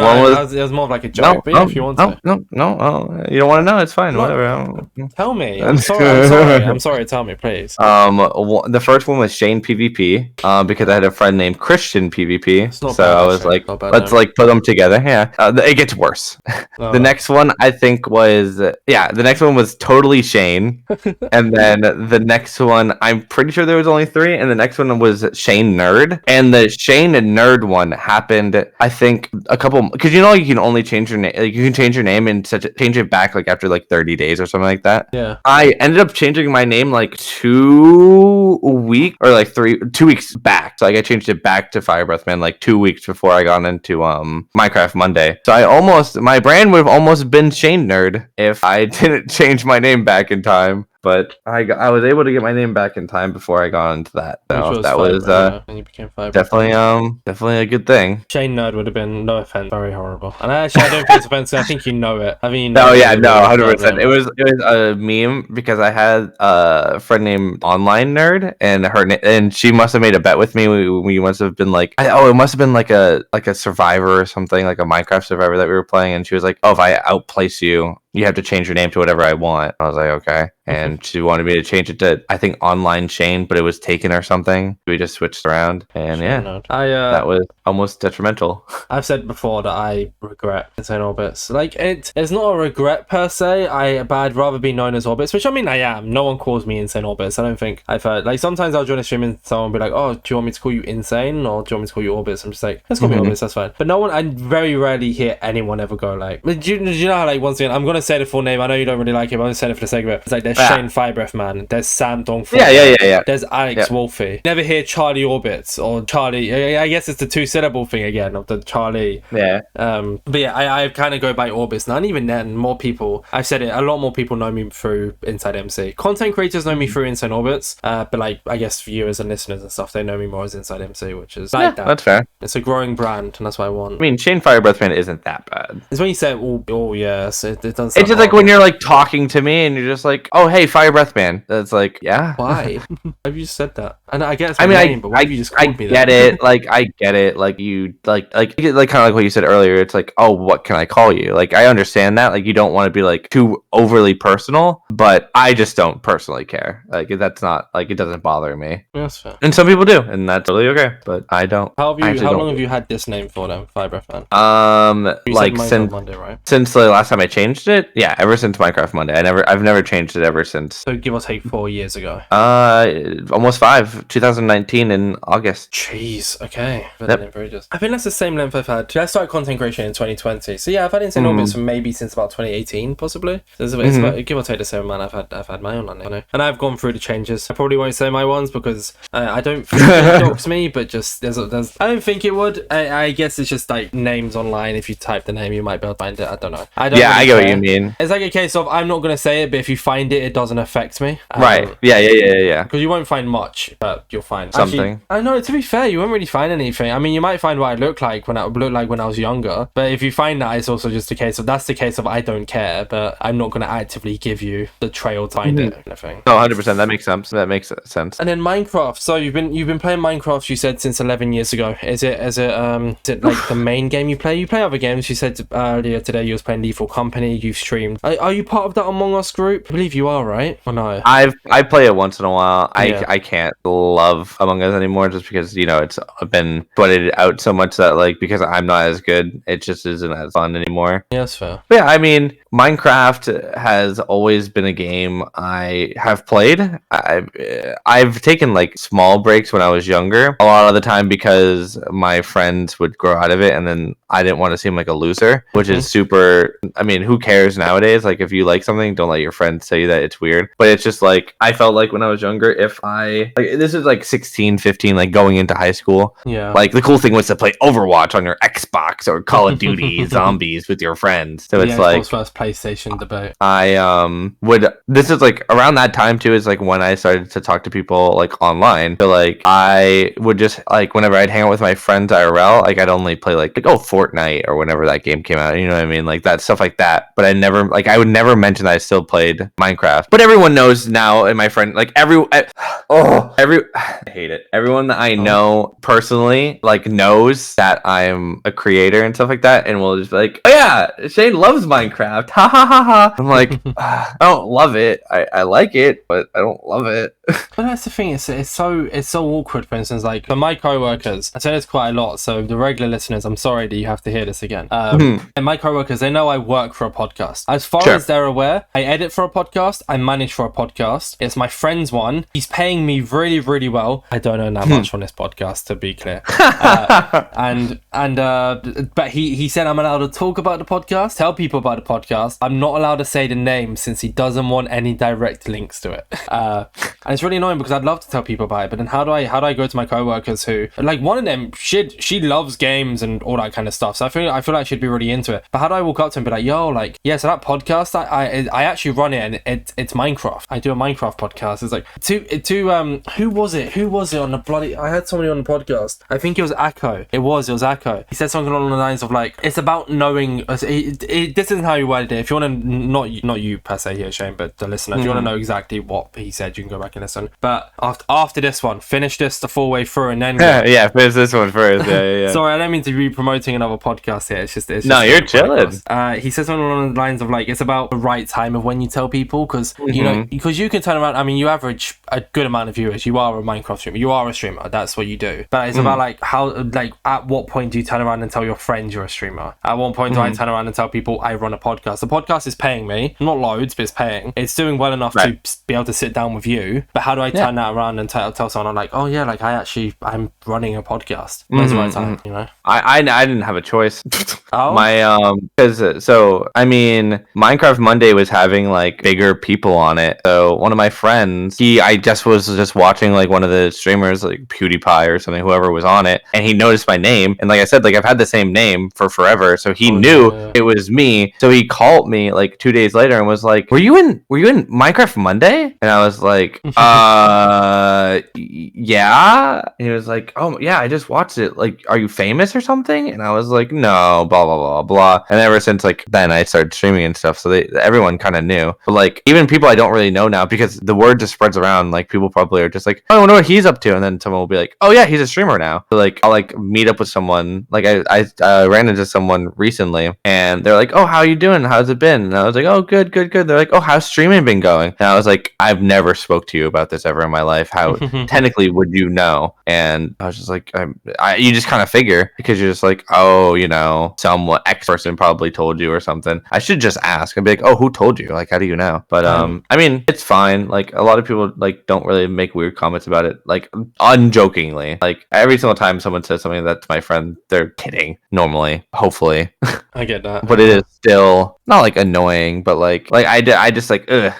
Speaker 1: was more of like a joke. But yeah, if you want to.
Speaker 2: No. You don't want to know? It's fine. Whatever.
Speaker 1: Tell me. I'm sorry. I'm sorry. Tell me, please.
Speaker 2: The first one was Shane PvP. Because I had a friend named Christian PvP. So I was like, let's like put them together. Yeah. It gets worse. The next one I think was the next one was totally Shane, and then the next one I'm pretty sure there was only 3, and the next one was Shane Nerd, and the Shane and Nerd one happened I think a couple because you can only change your name, like you can change your name and change it back like after like 30 days or something like that.
Speaker 1: Yeah,
Speaker 2: I ended up changing my name like 2 weeks or like 2 weeks back, so like I changed it back to FireBreathMan like 2 weeks before I got into Minecraft Monday. So my brand would have almost been Shane Nerd if I didn't change my name back in time. But I was able to get my name back in time before I got into that. So that was
Speaker 1: and you became
Speaker 2: definitely a good thing.
Speaker 1: Shane Nerd would have been, no offense, very horrible. And I don't think it's offensive. I think you know it. I mean,
Speaker 2: 100%. It was a meme because I had a friend named Online Nerd, and she must have made a bet with me. We must have been like, it must have been like a Survivor or something, like a Minecraft Survivor that we were playing, and she was like, oh, if I outplace you, you have to change your name to whatever I want. I was like, okay. And she wanted me to change it to, I think, Online Shane, but it was taken or something. We just switched around. And that was almost detrimental.
Speaker 1: I've said before that I regret Insane Orbits. Like, it's not a regret per se, but I'd rather be known as Orbits, which I mean, I am. No one calls me Insane Orbits. I don't think I've heard. Like, sometimes I'll join a stream and someone will be like, oh, do you want me to call you Insane? Or do you want me to call you Orbits? I'm just like, let's call me Orbits, that's fine. But I very rarely hear anyone ever go like, do you know how, like, once again, I'm going to say the full name. I know you don't really like it, but I'm going to say it for the sake of it. It's like, there's Shane FireBreathMan, there's Sam Dongful.
Speaker 2: Yeah.
Speaker 1: There's Alex Wolfie. Never hear Charlie Orbits or Charlie. I guess it's the 2-syllable thing again of the Charlie.
Speaker 2: Yeah.
Speaker 1: But yeah, I kind of go by Orbits now. And even then, more people, I've said it, a lot more people know me through InsideMC. Content creators know me through Insane Orbits, but like, I guess viewers and listeners and stuff, they know me more as InsideMC, which is like that.
Speaker 2: That's fair.
Speaker 1: It's a growing brand, and that's what I want.
Speaker 2: I mean, Shane FireBreathMan isn't that bad.
Speaker 1: It's when you say, oh yes, it does.
Speaker 2: It's just like when you're like talking to me and you're just like, oh hey, FireBreathMan. That's like, yeah.
Speaker 1: Why? Have you said that? And I guess
Speaker 2: I
Speaker 1: get
Speaker 2: it. Like I get it. Like you like kind of like what you said earlier. It's like, oh, what can I call you? Like I understand that. Like you don't want to be like too overly personal, but I just don't personally care. Like that's not like it doesn't bother me.
Speaker 1: That's fair.
Speaker 2: And some people do, and that's totally okay. But I don't.
Speaker 1: How long have you had this name for then, FireBreathMan?
Speaker 2: Like since
Speaker 1: Monday, right?
Speaker 2: Since the last time I changed it, yeah, ever since Minecraft Monday. I've never changed it ever since.
Speaker 1: So give or take 4 years ago.
Speaker 2: Almost 5. 2019 in August.
Speaker 1: Jeez. Okay. I think that's the same length I've had. I started content creation in 2020. So yeah, I've had Insane Orbits for maybe since about 2018, possibly. It's about, give or take the same amount I've had my own on it. And I've gone through the changes. I probably won't say my ones because I don't think it dogs me, but just there's I don't think it would. I guess it's just like names online. If you type the name, you might be able to find it. I don't know. I get what you mean. It's like a case of I'm not going to say it, but if you find it, it doesn't affect me.
Speaker 2: Right. Yeah.
Speaker 1: Because you won't find much, but you'll find
Speaker 2: something.
Speaker 1: Actually, I know, to be fair, you won't really find anything. I mean, you might find what I look like when I was younger, but if you find that, it's also just a case of I don't care, but I'm not going to actively give you the trail to find it. Anything.
Speaker 2: No, 100%. That makes sense.
Speaker 1: And then Minecraft. So you've been playing Minecraft. You said since 11 years ago. Is it like the main game you play? You play other games. You said earlier today you was playing Lethal Company. You've streamed. Are you part of that Among Us group? I believe you are, right? Or no?
Speaker 2: I play it once in a while.
Speaker 1: Yeah.
Speaker 2: I can't love Among Us anymore just because it's been sweated out so much that like because I'm not as good, it just isn't as fun anymore.
Speaker 1: Yeah, that's fair.
Speaker 2: But yeah, I mean, Minecraft has always been a game I have played. I've taken like small breaks when I was younger, a lot of the time because my friends would grow out of it, and then I didn't want to seem like a loser, which is super. I mean, who cares nowadays? Like, if you like something, don't let your friends tell you that it's weird. But it's just like, I felt like when I was younger, if I, like, this is like 16, 15, like going into high school.
Speaker 1: Yeah.
Speaker 2: Like, the cool thing was to play Overwatch on your Xbox or Call of Duty Zombies with your friends. So it's like,
Speaker 1: first PlayStation debate.
Speaker 2: This is like around that time too, is like when I started to talk to people like online. So like, I would just like, whenever I'd hang out with my friends IRL, like I'd only play like Fortnite or whenever that game came out, you know what I mean, like that stuff like that. But I would never mention that I still played Minecraft. But everyone knows now, and my friend, like I hate it. Everyone that I know personally like knows that I'm a creator and stuff like that, and will just be like, oh yeah, Shane loves Minecraft, ha ha ha ha. I'm like, I don't love it. I like it, but I don't love it.
Speaker 1: But that's the thing. It's so awkward. For instance, like for my coworkers, I say this quite a lot. So the regular listeners, I'm sorry that you have to hear this again. And my coworkers, they know I work for a podcast. As far as they're aware, I edit for a podcast. I manage for a podcast. It's my friend's one. He's paying me really, really well. I don't earn that much on this podcast, to be clear. But he said I'm allowed to talk about the podcast, tell people about the podcast. I'm not allowed to say the name since he doesn't want any direct links to it. And it's really annoying because I'd love to tell people about it, but then how do I go to my coworkers who, like, one of them, she loves games and all that kind of stuff, so I feel like she'd be really into it. But how do I walk up to him and be like, yo, like, yeah, so that podcast, I actually run it, and it's Minecraft. I do a Minecraft podcast. It's like who was it on the bloody, I had somebody on the podcast, I think it was Akko. It was Akko. He said something along the lines of like, it's about knowing, this isn't how he worded it. If you want to, not you per se here, Shane, but the listener, if you want to know exactly what he said, you can go back and listen. But after this one, finish this the full way through, and then
Speaker 2: finish this one first. Yeah.
Speaker 1: Sorry, I don't mean to be promoting another podcast here. It's just
Speaker 2: no, you're chilling.
Speaker 1: He says something along the lines of like, it's about the right time of when you tell people, because you know, because you can turn around. I mean, you average a good amount of viewers. You are a Minecraft streamer. You are a streamer. That's what you do. But it's about like how, like, at what point do you turn around and tell your friends you're a streamer? At what point do I turn around and tell people I run a podcast? The podcast is paying me, not loads, but it's paying. It's doing well enough to be able to sit down with you. But how do I turn that around and tell someone, I'm like, oh yeah, like I'm running a podcast? Where's the right time? You know,
Speaker 2: I didn't have a choice. My because so I mean, Minecraft Monday was having like bigger people on it. So one of my friends, I just was watching like one of the streamers, like PewDiePie or something, whoever was on it, and he noticed my name, and like I said, like I've had the same name for forever, so he knew it was me. So he called me like 2 days later and was like, were you in Minecraft Monday? And I was like, yeah. And he was like, oh yeah, I just watched it. Like, are you famous or something? And I was like, no, blah blah blah blah. And ever since like then, I started streaming and stuff, so everyone kind of knew. But like even people I don't really know now, because the word just spreads around. Like people probably are just like, oh, I wonder what he's up to, and then someone will be like, oh yeah, he's a streamer now. So like I'll like meet up with someone. Like I ran into someone recently, and they're like, oh, how you doing? How's it been? And I was like, oh, good. They're like, oh, how's streaming been going? And I was like, I've never spoke to you about this ever in my life. How technically would you know? And I was just like, you just kind of figure, because you're just like, oh, you know, some X person probably told you or something. I should just ask and be like, oh, who told you? Like, how do you know? But I mean, it's fine. Like a lot of people like don't really make weird comments about it, like unjokingly. Like every single time someone says something that's my friend, they're kidding normally, hopefully.
Speaker 1: I get that.
Speaker 2: But it is still not like annoying, but like I just like ugh.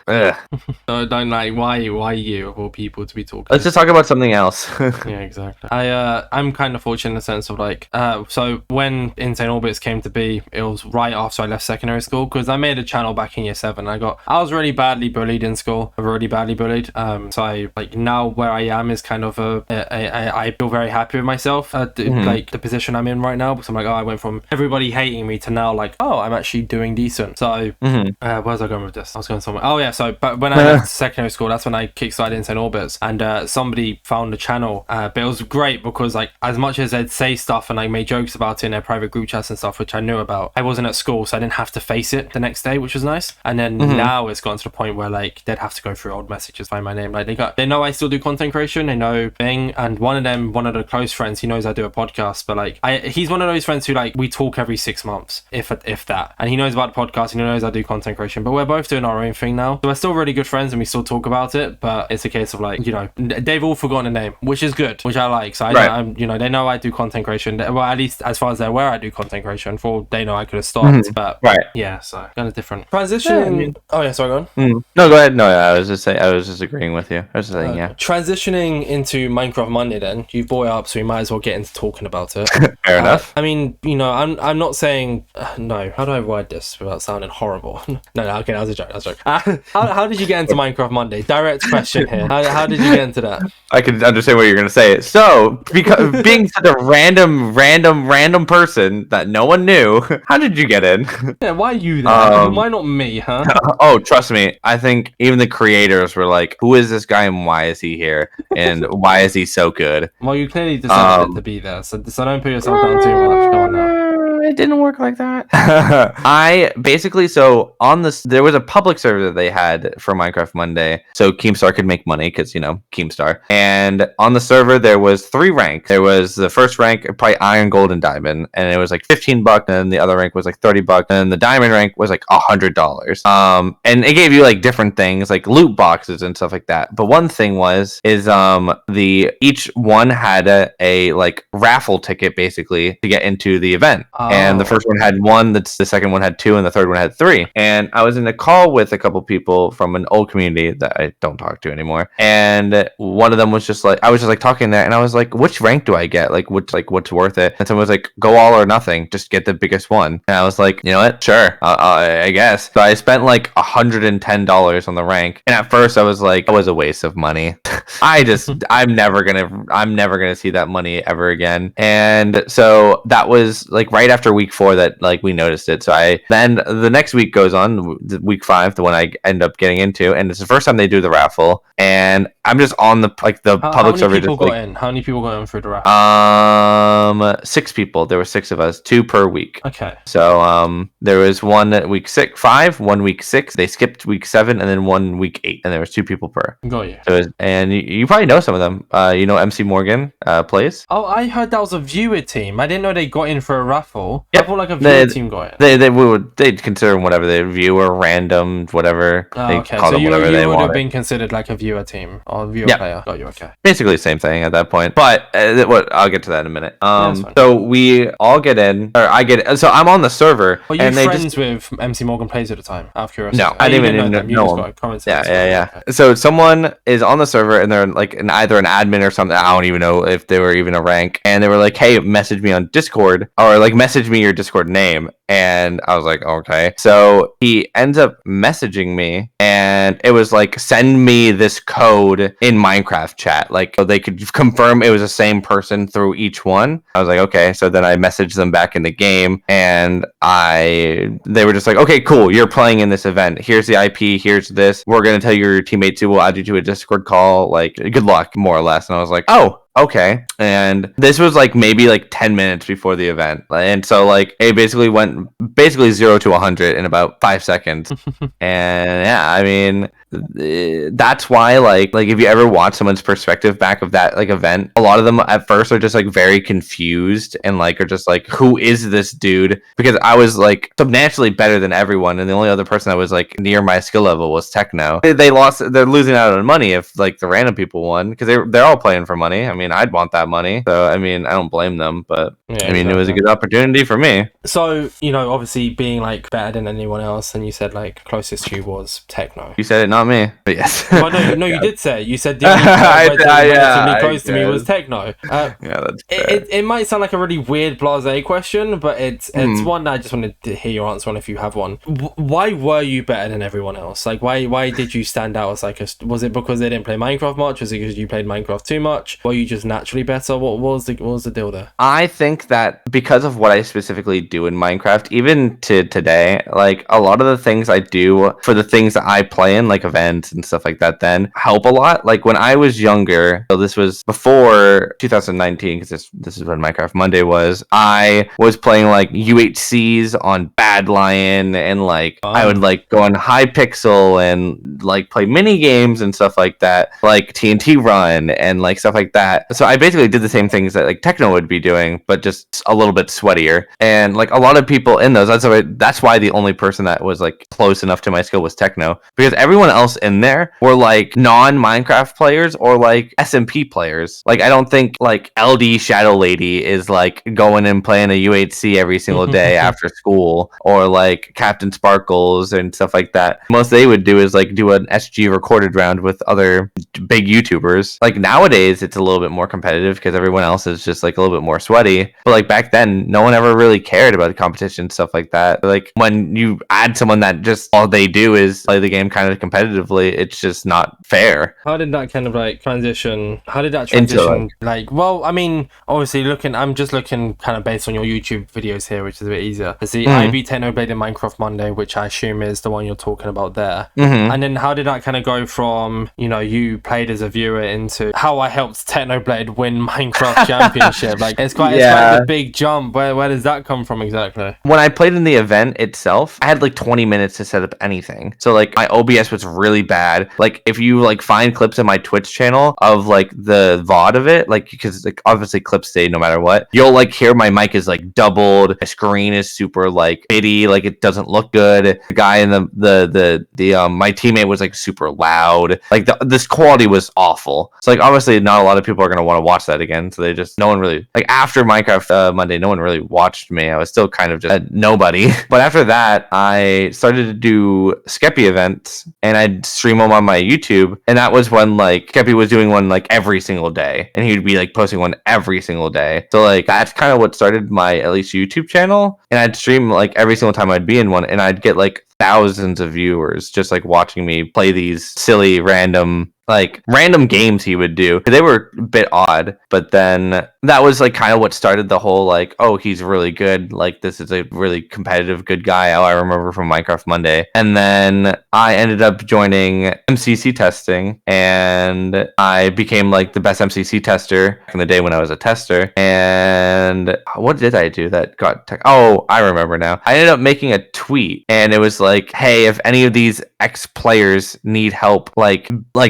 Speaker 1: So don't like, why you of all people to be talking?
Speaker 2: Let's just talk about something else.
Speaker 1: Yeah, exactly. I'm kind of fortunate in the sense of like, so when Insane Orbits came to be, it was right after I left secondary school, because I made a channel back in year 7. I was really badly bullied in school, really badly bullied. So I like, now where I am is kind of I feel very happy with myself at like the position I'm in right now, because I'm like, oh, I went from everybody hating me to now like, oh, I'm actually doing decent. So where was I going with this? I was going somewhere. Oh yeah, so but when I left secondary school, that's when I kickstarted Insane Orbits, and somebody found the channel, but it was great because like, as much as they'd say stuff and like made jokes about it in their private group chats and stuff, which I knew about, I wasn't at school, so I didn't have to face it the next day, which was nice. And then now it's gotten to the point where like they'd have to go through old messages, find my name same. Like they know I still do content creation. They know thing, and one of the close friends, he knows I do a podcast. But like he's one of those friends who like we talk every 6 months, if that, and he knows about the podcast and he knows I do content creation. But we're both doing our own thing now, so we're still really good friends and we still talk about it. But it's a case of like, you know, they've all forgotten a name, which is good, which I like. So I'm, you know, they know I do content creation. Well, at least as far as they're aware, I do content creation. For all they know, I could have stopped. But yeah, so kind of different transition.
Speaker 2: Yeah, I mean,
Speaker 1: oh yeah, sorry, go on.
Speaker 2: No, go ahead. No, I was just agreeing with you. I was just saying, yeah.
Speaker 1: Transitioning into Minecraft Monday, then you brought it up, so we might as well get into talking about it.
Speaker 2: Fair enough.
Speaker 1: I mean, you know, I'm not saying no. How do I word this without sounding horrible? no, okay, that was a joke. How did you get into Minecraft Monday? Direct question here. How did you get into that?
Speaker 2: I can understand what you're gonna say. So, because being such a random person that no one knew, how did you get in?
Speaker 1: Yeah, why you there? Why not me, huh?
Speaker 2: Oh, trust me. I think even the creators were like, "Who is this guy and why is he here? And why is he so good?"
Speaker 1: Well, you clearly decided to be there, so don't put yourself down too much. Go on now.
Speaker 2: It didn't work like that. I basically, so on this, there was a public server that they had for Minecraft Monday, so Keemstar could make money because, you know, Keemstar. And on the server, there was 3 ranks. There was the first rank, probably Iron, Gold, and Diamond, and it was like $15, and the other rank was like $30, and the Diamond rank was like $100. And it gave you like different things, like loot boxes and stuff like that. But one thing each one had a like raffle ticket basically to get into the event. And the first one had 1, the second one had 2, and the third one had 3. And I was in a call with a couple people from an old community that I don't talk to anymore. And one of them was just like, I was just like talking there, and I was like, which rank do I get? What's worth it? And someone was like, go all or nothing, just get the biggest one. And I was like, you know what? Sure, I guess. So I spent like $110 on the rank. And at first I was like, it was a waste of money. I'm never gonna see that money ever again. And so that was like right after week 4 that like we noticed it. So then the next week goes on, week 5, the one I end up getting into, and it's the first time they do the raffle, and I'm just on the public server.
Speaker 1: How many people got in through the raffle?
Speaker 2: 6 people. There were 6 of us, 2 per week.
Speaker 1: Okay.
Speaker 2: So there was one at week 5, 1 week 6. They skipped week 7, and then 1 week 8, and there was 2 people per.
Speaker 1: Got you.
Speaker 2: So and you probably know some of them. You know MC Morgan plays.
Speaker 1: Oh, I heard that was a viewer team. I didn't know they got in for a raffle.
Speaker 2: Yep.
Speaker 1: I thought like a viewer team got in.
Speaker 2: They'd consider them whatever they viewer, random, whatever.
Speaker 1: Okay, so you would have been considered like a viewer team or viewer player. Got you. Okay.
Speaker 2: Basically the same thing at that point. But I'll get to that in a minute. So we all get in, or I get. So I'm on the server.
Speaker 1: Were you friends with MC Morgan Plays at the time? Out of curiosity.
Speaker 2: No, I didn't even know them. Yeah. Okay. So someone is on the server and they're like either an admin or something. I don't even know if they were even a rank. And they were like, "Hey, message me on Discord," or like message me your Discord name. And I was like, okay. So he ends up messaging me, and it was like, send me this code in Minecraft chat. Like, so they could confirm it was the same person through each one. I was like, okay. So then I messaged them back in the game, and they were just like, okay, cool. You're playing in this event. Here's the IP. Here's this. We're going to tell your teammates who will add you to a Discord call. Like, good luck, more or less. And I was like, oh, okay. And this was like maybe like 10 minutes before the event, and so like it basically went 0 to 100 in about 5 seconds. And yeah, I mean, that's why like if you ever watch someone's perspective back of that like event, a lot of them at first are just like very confused and like are just like, who is this dude? Because I was like substantially better than everyone, and the only other person that was like near my skill level was Techno. They're losing out on money if like the random people won, because they're all playing for money. I mean, I'd want that money, so I mean, I don't blame them, but yeah, I mean, exactly. It was a good opportunity for me.
Speaker 1: So, you know, obviously being like better than anyone else, and you said like closest to you was Techno.
Speaker 2: You said it, not me, but yes.
Speaker 1: Well, no, you did say it. You said the only relatively close to me was Techno. Yeah, that's fair. It might sound like a really weird blasé question, but it's one that I just wanted to hear your answer on if you have one. Why were you better than everyone else? Like, why did you stand out as like was it because they didn't play Minecraft much? Was it because you played Minecraft too much? Were you just naturally better? What was the deal there?
Speaker 2: I think that because of what I specifically do in Minecraft, even to today, like a lot of the things I do for the things that I play in, like events and stuff like that then help a lot. Like when I was younger, so this was before 2019, because this is when Minecraft Monday was, I was playing like UHCs on Bad Lion, and like I would like go on Hypixel and like play mini games and stuff like that, like TNT Run and like stuff like that. So I basically did the same things that like Techno would be doing, but just a little bit sweatier. And like a lot of people in those, that's why the only person that was like close enough to my skill was Techno, because everyone else in there were like non-Minecraft players or like SMP players. Like I don't think like LD Shadow Lady is like going and playing a UHC every single day after school, or like Captain Sparkles and stuff like that. Most they would do is like do an SG recorded round with other big YouTubers. Like nowadays it's a little bit more competitive because everyone else is just like a little bit more sweaty, but like back then no one ever really cared about the competition, stuff like that. Like when you add someone that just all they do is play the game kind of competitively, it's just not fair.
Speaker 1: How did that kind of like transition? How did that transition? Like, well, I mean, obviously I'm just looking kind of based on your YouTube videos here, which is a bit easier. I see IB Technoblade in Minecraft Monday, which I assume is the one you're talking about there. And then how did that kind of go from, you know, you played as a viewer into how I helped Technoblade win Minecraft Championship? Like it's quite a big jump. Where does that come from exactly?
Speaker 2: When I played in the event itself, I had like 20 minutes to set up anything. So like my OBS was really bad. Like if you like find clips in my Twitch channel of like the VOD of it, like because like obviously clips stay no matter what, you'll like hear my mic is like doubled, my screen is super like bitty, like it doesn't look good. The guy in the my teammate was like super loud. Like this quality was awful. So like obviously not a lot of people are gonna want to watch that again. So no one really, like after Minecraft Monday, no one really watched me. I was still kind of just a nobody. But after that, I started to do Skeppy events, and I'd stream them on my YouTube. And that was when like Skeppy was doing one like every single day, and he'd be like posting one every single day. So like that's kind of what started my at least YouTube channel. And I'd stream like every single time I'd be in one, and I'd get like thousands of viewers just like watching me play these silly random games he would do. They were a bit odd, but then that was like kind of what started the whole like, oh, he's really good, like this is a really competitive good guy. I remember from Minecraft Monday. And then I ended up joining MCC testing, and I became like the best MCC tester back in the day when I was a tester. And what did I do that got oh, I remember now. I ended up making a tweet, and it was like, hey, if any of these ex players need help like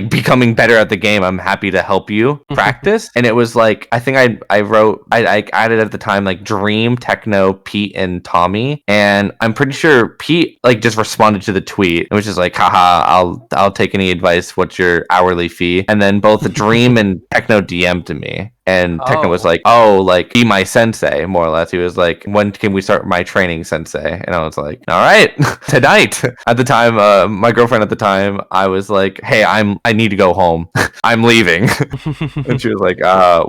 Speaker 2: becoming better at the game, I'm happy to help you practice. And it was like, I think I added at the time like Dream, Techno, Pete, and Tommy. And I'm pretty sure Pete like just responded to the tweet. It was just like, haha, I'll take any advice. What's your hourly fee? And then both Dream and Techno DM'd to me. And Techno was like, oh, like, be my sensei, more or less. He was like, when can we start my training, sensei? And I was like, all right, tonight. At the time, my girlfriend at the time, I was like, hey, I need to go home. I'm leaving. And she was like,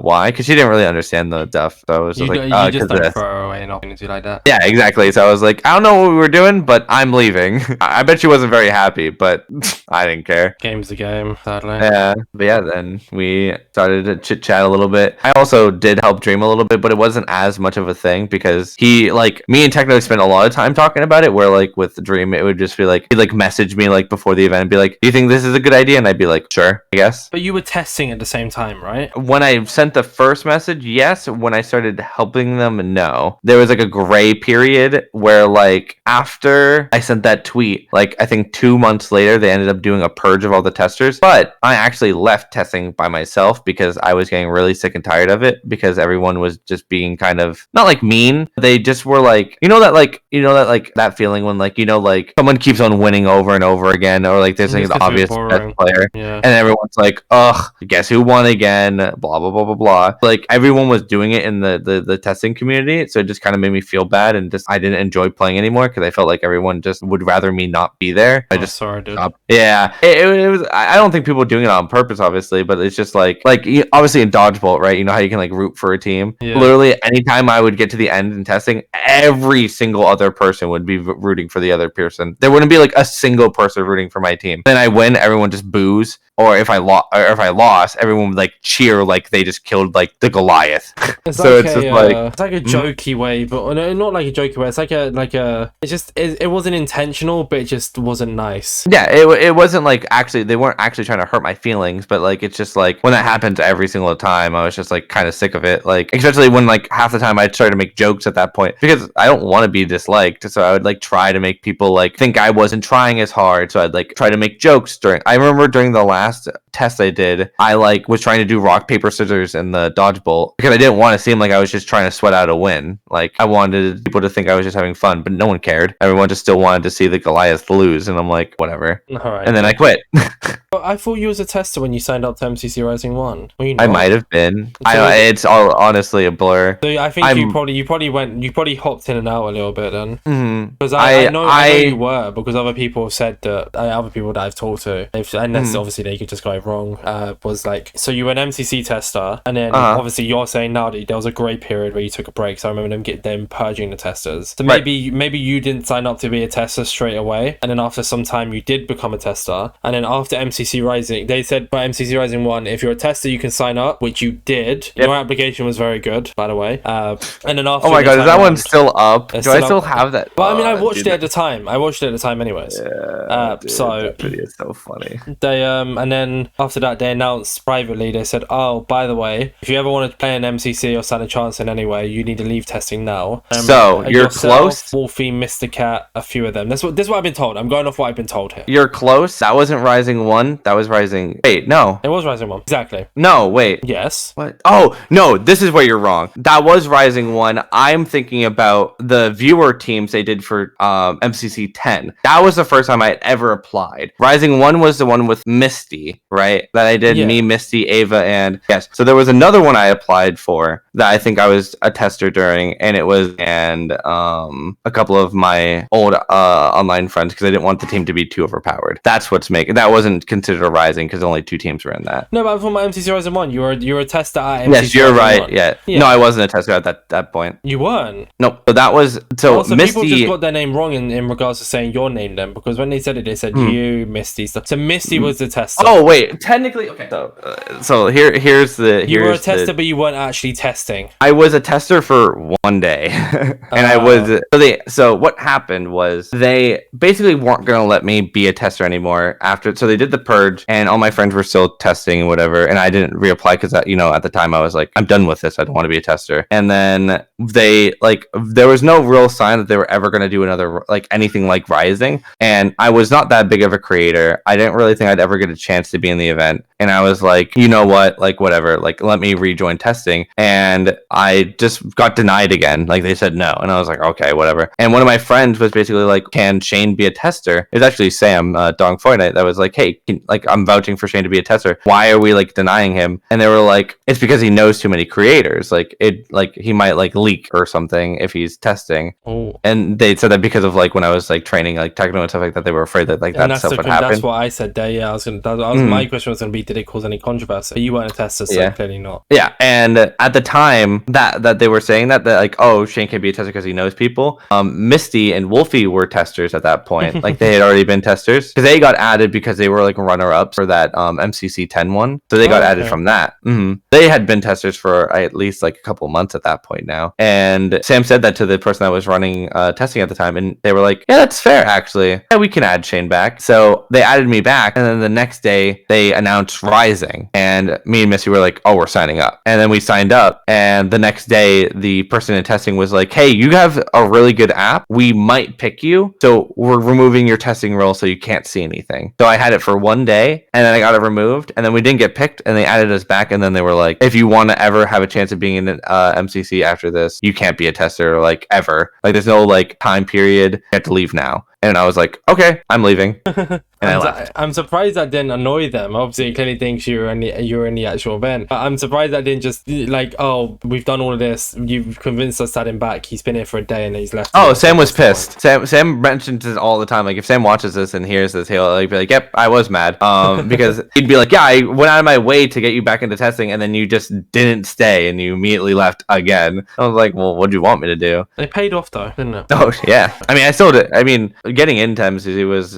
Speaker 2: why? Because she didn't really understand the stuff. So I was just like,
Speaker 1: you just don't throw her away and anything like that.
Speaker 2: Yeah, exactly. So I was like, I don't know what we were doing, but I'm leaving. I bet she wasn't very happy, but I didn't care.
Speaker 1: Game's the game, sadly.
Speaker 2: Yeah, but yeah, then we started to chit chat a little bit. I also did help Dream a little bit, but it wasn't as much of a thing because he, like, me and Techno spent a lot of time talking about it, where like with Dream, it would just be like, he'd like message me like before the event and be like, do you think this is a good idea? And I'd be like, sure, I guess.
Speaker 1: But you were testing at the same time, right?
Speaker 2: When I sent the first message, yes. When I started helping them, no. There was like a gray period where like after I sent that tweet, like I think 2 months later, they ended up doing a purge of all the testers. But I actually left testing by myself because I was getting really sick and tired of it, because everyone was just being kind of not like mean. They just were like, that feeling when like, like someone keeps on winning over and over again, or like there's like the obvious best player, and everyone's like, ugh, guess who won again, blah blah blah blah blah. Like everyone was doing it in the testing community, so it just kind of made me feel bad, and just I didn't enjoy playing anymore because I felt like everyone just would rather me not be there. I just
Speaker 1: sorry, dude.
Speaker 2: Yeah, it was. I don't think people were doing it on purpose, obviously, but it's just like obviously in dodgeball, right? You know how you can like root for a team?
Speaker 1: Yeah.
Speaker 2: Literally, anytime I would get to the end in testing, every single other person would be rooting for the other person. There wouldn't be like a single person rooting for my team. Then I win, everyone just boos. Or if I lost, everyone would like cheer like they just killed like the Goliath.
Speaker 1: It's
Speaker 2: So
Speaker 1: like
Speaker 2: it's
Speaker 1: a,
Speaker 2: just like
Speaker 1: it's like a jokey way, but not like a jokey way. It's like a. It's just it wasn't intentional, but it just wasn't nice.
Speaker 2: Yeah, it wasn't like actually they weren't actually trying to hurt my feelings, but like it's just like when that happens every single time, I was just like kind of sick of it. Like especially when like half the time I'd try to make jokes at that point because I don't want to be disliked, so I would like try to make people like think I wasn't trying as hard. So I'd like try to make jokes during. I remember during the last test I did, I like was trying to do rock paper scissors in the dodgeball because I didn't want to seem like I was just trying to sweat out a win. Like I wanted people to think I was just having fun, but no one cared. Everyone just still wanted to see the Goliath lose, and I'm like, whatever.
Speaker 1: All right.
Speaker 2: And then I quit.
Speaker 1: But I thought you was a tester when you signed up to MCC Rising 1. Were you
Speaker 2: I
Speaker 1: not?
Speaker 2: might have been.
Speaker 1: So
Speaker 2: it's all honestly a blur.
Speaker 1: So I think you probably hopped in and out a little bit then. Because
Speaker 2: I
Speaker 1: know you were, because other people have said that other people that I've talked to, unless obviously they could just go wrong, was like, so you were an MCC tester, and then obviously you're saying now that there was a grey period where you took a break, so I remember them purging the testers. So maybe you didn't sign up to be a tester straight away, and then after some time you did become a tester, and then after MCC Rising, they said by MCC Rising 1, if you're a tester you can sign up, which you did. Your application was very good, by the way. And then after,
Speaker 2: oh my god, is that one still up? Do I still have that?
Speaker 1: But I mean, I watched it at the time. Anyways.
Speaker 2: Yeah,
Speaker 1: so
Speaker 2: that video is so funny.
Speaker 1: They and then after that they announced privately, they said, oh, by the way, if you ever want to play an MCC or stand a chance in any way, you need to leave testing now.
Speaker 2: So you're close.
Speaker 1: Wolfie, Mr. Cat, a few of them. This is what I've been told. I'm going off what I've been told here.
Speaker 2: You're close. That wasn't Rising 1. That was Rising. Wait, no.
Speaker 1: It was Rising 1. Exactly.
Speaker 2: No, wait.
Speaker 1: Yes.
Speaker 2: What? Oh, no, this is where you're wrong. That was Rising 1. I'm thinking about the viewer teams they did for MCC 10. That was the first time I had ever applied. Rising 1 was the one with Misty, right? That I did, me, Misty, Ava, and yes. So there was another one I applied for that I think I was a tester during, and it was, and a couple of my old online friends, because I didn't want the team to be too overpowered. That's what's making, that wasn't considered a Rising because only 2 teams were in that.
Speaker 1: No, but from my MCC Rising 1, you were a tester at MCC
Speaker 2: Yes, you're
Speaker 1: Rising
Speaker 2: right.
Speaker 1: 1.
Speaker 2: Yeah. No, I wasn't a tester at that point.
Speaker 1: You weren't?
Speaker 2: No, but that was, so Misty...
Speaker 1: people just got their name wrong in regards to saying your name then, because when they said it, they said you, Misty, stuff. So Misty was the tester.
Speaker 2: Oh, wait, technically, okay. So here's the...
Speaker 1: You were a tester, but you weren't actually testing.
Speaker 2: I was a tester for one day. And I was... So what happened was they basically weren't going to let me be a tester anymore after... So they did the purge, and all my friends were still testing and whatever, and I didn't reapply because, at the time I was like, I'm done with this. I don't want to be a tester. And then they, there was no real sign that they were ever going to do another, anything like Rising. And I was not that big of a creator. I didn't really think I'd ever get a chance to be in the event. And I was like, you know what? Whatever. Let me rejoin testing. And I just got denied again. They said no. And I was like, okay, whatever. And one of my friends was basically like, can Shane be a tester? It was actually Sam, Dong Fortnite, that was like, hey, I'm vouching for Shane to be a tester. Why are we denying him? And they were like, it's because he knows too many creators. He might leak or something if he's testing.
Speaker 1: Oh.
Speaker 2: And they said that because of when I was training Techno and stuff like that, they were afraid that that stuff would happen.
Speaker 1: That's what I said there. Yeah, my question was going to be, did it cause any controversy? You weren't a tester, so clearly not.
Speaker 2: Yeah, and at the time that they were saying that oh, Shane can be a tester because he knows people. Misty and Wolfie were testers at that point. They had already been testers because they got added because they were runner-ups for that MCC 10 one. So they got added from that. They had been testers for at least a couple months at that point now. And Sam said that to the person that was running testing at the time, and they were like, yeah, that's fair actually. Yeah, we can add Shane back. So they added me back, and then the next day they announced Rising, and me and Missy were like, oh, we're signing up. And then we signed up, and the next day the person in testing was like, hey, you have a really good app. We might pick you. So we're removing your testing role so you can't see anything. So I had it for one day, and then I got it removed, and then we didn't get picked, and they added us back, and then they were like, if you want to ever have a chance of being in MCC after this, you can't be a tester ever. There's no time period. You have to leave now. And I was like, okay, I'm leaving. And I left.
Speaker 1: I'm surprised that didn't annoy them. Obviously, it clearly thinks you're in the actual event. But I'm surprised that didn't just like, oh, we've done all of this. You've convinced us to add him back. He's been here for a day and he's left.
Speaker 2: Oh, Sam was pissed. Sam mentions this all the time. Like if Sam watches this and hears this, he'll like be like, "Yep, I was mad." Because he'd be like, "Yeah, I went out of my way to get you back into testing, and then you just didn't stay, and you immediately left again." I was like, "Well, what do you want me to do?"
Speaker 1: It paid off though, didn't it?
Speaker 2: Oh yeah. I mean, I still did. I mean, getting into MCC was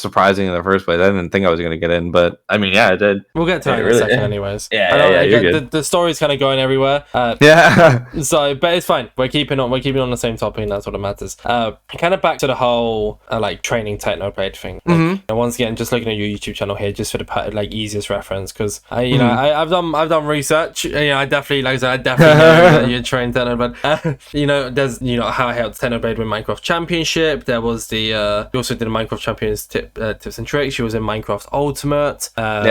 Speaker 2: surprising in the first place. I didn't think I was going to get in, but I mean, yeah, I did.
Speaker 1: We'll get to that in a second, anyways.
Speaker 2: Yeah, you're good.
Speaker 1: The story's kind of going everywhere.
Speaker 2: Yeah.
Speaker 1: So, but it's fine. We're keeping on the same topic, and that's what it matters. Kind of back to the whole like training Technoblade thing. Like, and once again, just looking at your YouTube channel here, just for the like easiest reference, because I've done research. I definitely know that you train Technoblade. There's how I helped Technoblade win Minecraft Championship. There was the you also did a Minecraft Champions tips and tricks. She was in Minecraft Ultimate. How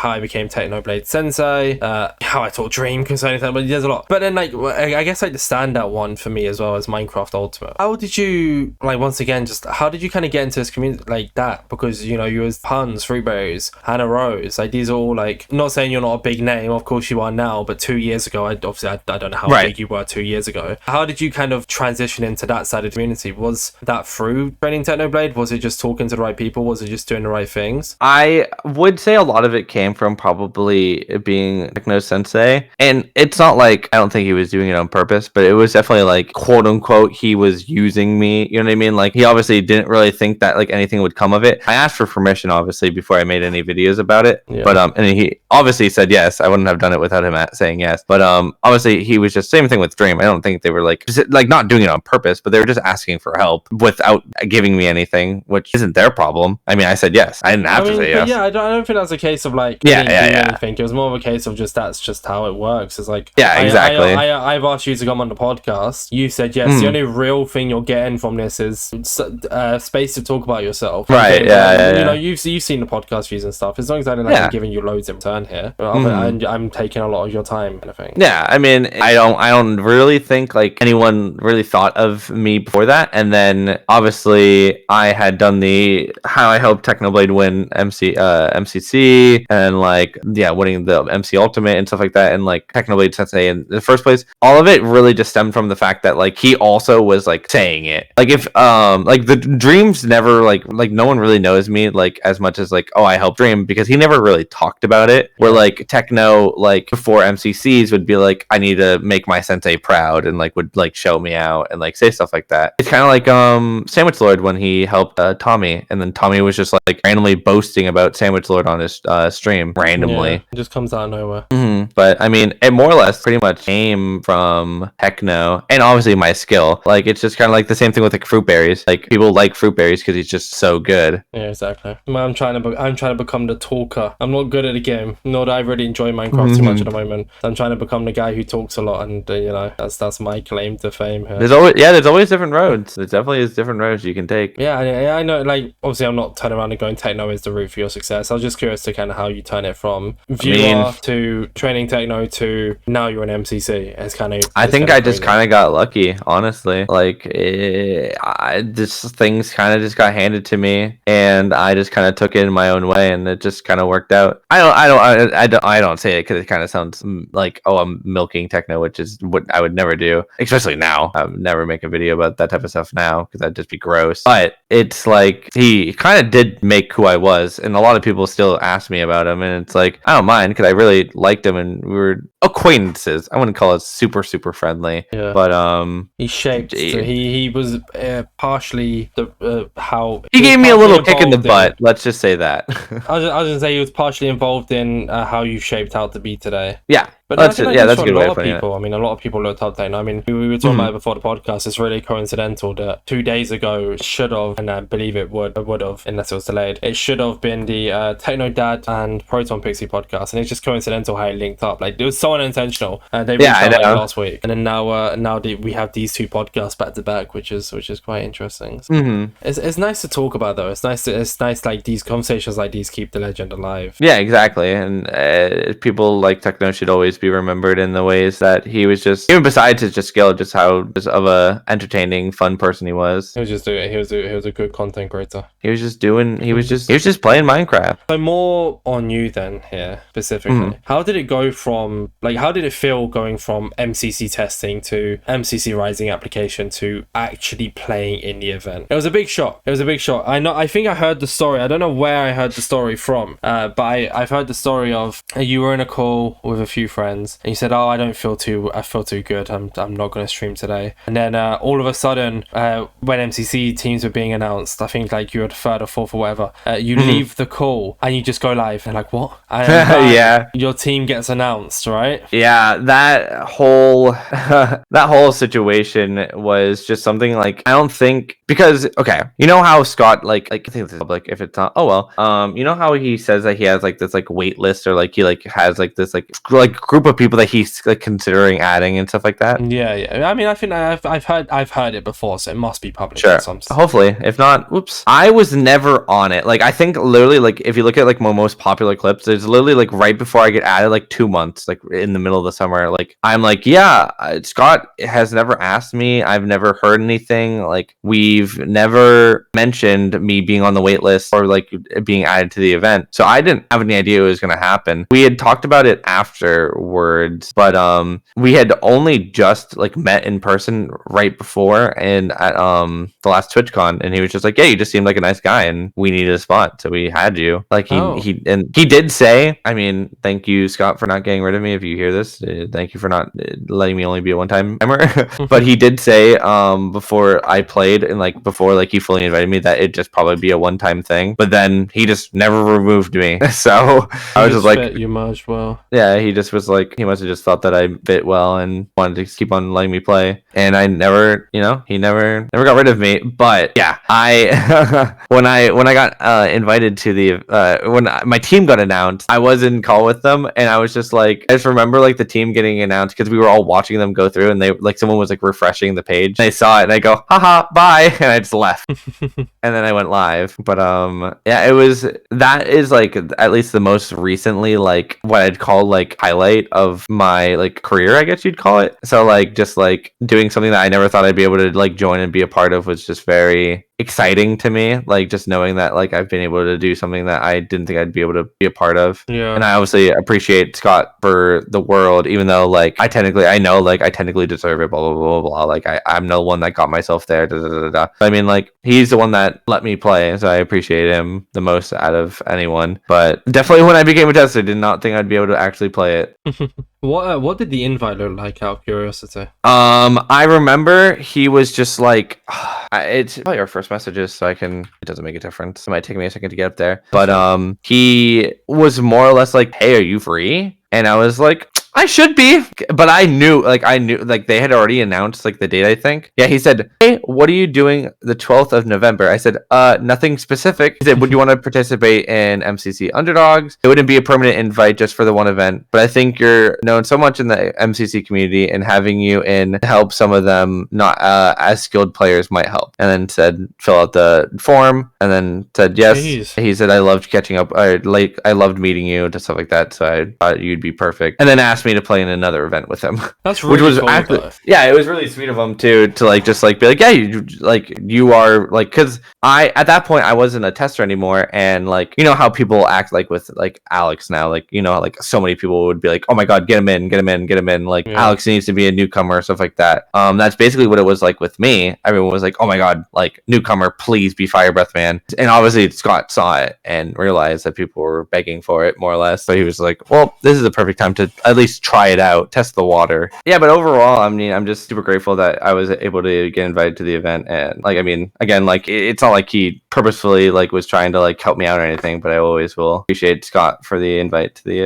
Speaker 1: I became Technoblade Sensei. How I taught Dream concerning Technoblade. There's a lot, but then like I guess like the standout one for me as well as Minecraft Ultimate. How did you how did you kind of get into this community like that? Because you was puns, fruitberries, Hannah Rose. Like these are all like, not saying you're not a big name, of course you are now, but 2 years ago, I don't know how big you were 2 years ago. How did you kind of transition into that side of the community? Was that through training Technoblade? Was it just talking to the right people? Was it just doing the right things?
Speaker 2: I would say a lot of it came from probably being Techno Sensei, and it's not like I don't think he was doing it on purpose, but it was definitely like quote unquote he was using me. You know what I mean? Like he obviously didn't really think that like anything would come of it. I asked for permission obviously before I made any videos about it, but and he obviously said yes. I wouldn't have done it without him saying yes. But obviously he was just same thing with Dream. I don't think they were like not doing it on purpose, but they were just asking for help without giving me anything, which isn't their problem. I mean, I said yes. I didn't have to say yes.
Speaker 1: Yeah, I don't think that's a case of like anything. It was more of a case of just that's just how it works. It's like
Speaker 2: exactly.
Speaker 1: I've asked you to come on the podcast. You said yes. The only real thing you're getting from this is space to talk about yourself.
Speaker 2: Right.
Speaker 1: You've seen the podcast views and stuff. As long as I don't giving you loads in return here, I'm taking a lot of your time, kind of thing.
Speaker 2: Yeah, I mean, I don't really think like anyone really thought of me before that, and then obviously I had done the how I helped Technoblade win MCC and like winning the MC Ultimate and stuff like that, and like Technoblade Sensei in the first place. All of it really just stemmed from the fact that like he also was like saying it. Like if like the Dreams never like no one really knows me like as much as like, oh, I helped Dream, because he never really talked about it. Where like Techno like before MCCs would be like, I need to make my sensei proud, and like would like show me out and like say stuff like that. It's kind of like Sandwich Lord when he helped Tommy, and then Tommy was just like randomly boasting about Sandwich Lord on his stream randomly.
Speaker 1: It just comes out of nowhere.
Speaker 2: But I mean, it more or less pretty much came from Techno, and obviously my skill. Like it's just kind of like the same thing with like fruitberries. Like people like fruitberries because he's just so good.
Speaker 1: Yeah, exactly. I'm trying to become the talker. I'm not good at the game, nor do I really enjoy Minecraft too much at the moment. I'm trying to become the guy who talks a lot, and that's my claim to fame here.
Speaker 2: There's always different roads. There definitely is different roads you can take.
Speaker 1: Yeah, I know. Like obviously, I'm not turning around and going Techno is the route for your success. I was just curious to kind of how you turn it from viewer to training Techno to now you're an MCC. It's kind of.
Speaker 2: I think I just kind of got lucky, honestly. Like this things kind of just got handed to me, and I just kind of took it in my own way, and it just kind of worked out. I don't say it because it kind of sounds like, oh, I'm milking Techno, which is what I would never do, especially now. I would never make a video about that type of stuff now because that'd just be gross. But it's like he kind of did make who I was, and a lot of people still ask me about him, and it's like I don't mind because I really liked him, and we were acquaintances. I wouldn't call it super friendly, but
Speaker 1: he shaped. So he was partially the how
Speaker 2: he gave me a little kick in the butt. Let's just say that.
Speaker 1: I was gonna say he was partially involved in how you shaped out to be today.
Speaker 2: Yeah.
Speaker 1: But that's a good way of putting it. I mean, a lot of people looked up there. I mean, we were talking about it before the podcast. It's really coincidental that 2 days ago should have, and I believe it would have, unless it was delayed. It should have been the Techno Dad and Proton Pixie podcast, and it's just coincidental how it linked up. Like it was so unintentional. They reached out like last week, and then now we have these two podcasts back to back, which is quite interesting. So it's nice to talk about though. It's nice like these conversations like these keep the legend alive.
Speaker 2: Yeah, exactly. And people like Techno should always be remembered in the ways that he was just, even besides his just skill, just how just of a entertaining, fun person he was.
Speaker 1: He was a a good content creator.
Speaker 2: He was just playing Minecraft.
Speaker 1: So more on you then here specifically. How did it go from how did it feel going from MCC testing to MCC Rising application to actually playing in the event? It was a big shock. I think I heard the story. I don't know where I heard the story from, but I've heard the story of you were in a call with a few friends and you said, "Oh, I feel too good. I'm not going to stream today." And then all of a sudden, when MCC teams were being announced, I think like you were third or fourth or whatever, you leave the call and you just go live and like, what? And
Speaker 2: yeah,
Speaker 1: your team gets announced, right?
Speaker 2: Yeah, that whole situation was just something like, I don't think, because okay, you know how Scott like I think it's public if it's not, oh well, you know how he says that he has like this like wait list, or like he like has like this like group of people that he's like considering adding and stuff like that.
Speaker 1: Yeah. I mean, I think I've heard it before, so it must be public.
Speaker 2: Sure. Hopefully, if not, whoops. I was never on it. Like I think literally like if you look at like my most popular clips, it's literally like right before I get added, like 2 months, like in the middle of the summer. Like I'm like, yeah, Scott has never asked me. I've never heard anything. Like we've never mentioned me being on the wait list or like being added to the event. So I didn't have any idea it was going to happen. We had talked about it afterwards, but we had only just like met in person right before and at the last TwitchCon, and he was just like, yeah, you just seemed like a nice guy and we needed a spot, so we had you. Like he did say, I mean, thank you, Scott, for not getting rid of me. If you hear this, thank you for not letting me only be a one-time timer. But he did say before I played and like before like he fully invited me that it'd just probably be a one-time thing, but then he just never removed me. So I was just like,
Speaker 1: you merged well.
Speaker 2: Yeah, he just was like, he must have just thought that I fit well and wanted to keep on letting me play, and I never, you know, he never got rid of me. But yeah, I when I got invited to the when my team got announced, I was in call with them, and I was just like, I just remember like the team getting announced because we were all watching them go through, and they like someone was like refreshing the page, and I saw it, and I go, haha, bye, and I just left, and then I went live. But yeah, that is like at least the most recently like what I'd call like highlight of my like career, I guess you'd call it. So like just like doing something that I never thought I'd be able to like join and be a part of was just very exciting to me, like just knowing that like I've been able to do something that I didn't think I'd be able to be a part of.
Speaker 1: Yeah.
Speaker 2: And I obviously appreciate Scott for the world, even though like I technically deserve it, blah blah blah blah. Like I'm the one that got myself there. Da, da, da, da. I mean, like he's the one that let me play, so I appreciate him the most out of anyone. But definitely when I became a tester, I did not think I'd be able to actually play it.
Speaker 1: What did the invite look like, out of curiosity?
Speaker 2: I remember he was just like, it's probably our first messages, so it doesn't make a difference. It might take me a second to get up there, but he was more or less like, hey, are you free? And I was like, I should be, but I knew like they had already announced like the date, I think. Yeah, he said, hey, what are you doing the 12th of November? I said, nothing specific. He said, would you want to participate in MCC Underdogs? It wouldn't be a permanent invite just for the one event, but I think you're known so much in the MCC community, and having you in to help some of them not as skilled players might help. And then said, fill out the form, and then said yes. Jeez. He said, I loved catching up. I loved meeting you and stuff like that, so I thought you'd be perfect. And then asked me to play in another event with him.
Speaker 1: That's really
Speaker 2: which was
Speaker 1: cool,
Speaker 2: actually, yeah, it was really sweet of him to like just like be like, yeah, you are like, because I at that point I wasn't a tester anymore, and like you know how people act like with like Alex now, like you know like so many people would be like, oh my god, get him in, like yeah. Alex needs to be a newcomer, stuff like that. That's basically what it was like with me. Everyone was like, oh my god, like newcomer, please be FireBreathMan. And obviously Scott saw it and realized that people were begging for it more or less, so he was like, well, this is the perfect time to at least try it out, test the water. Yeah, but overall, I mean, I'm just super grateful that I was able to get invited to the event. And like, I mean, again, like it's not like he purposefully like was trying to like help me out or anything, but I always will appreciate Scott for the invite to the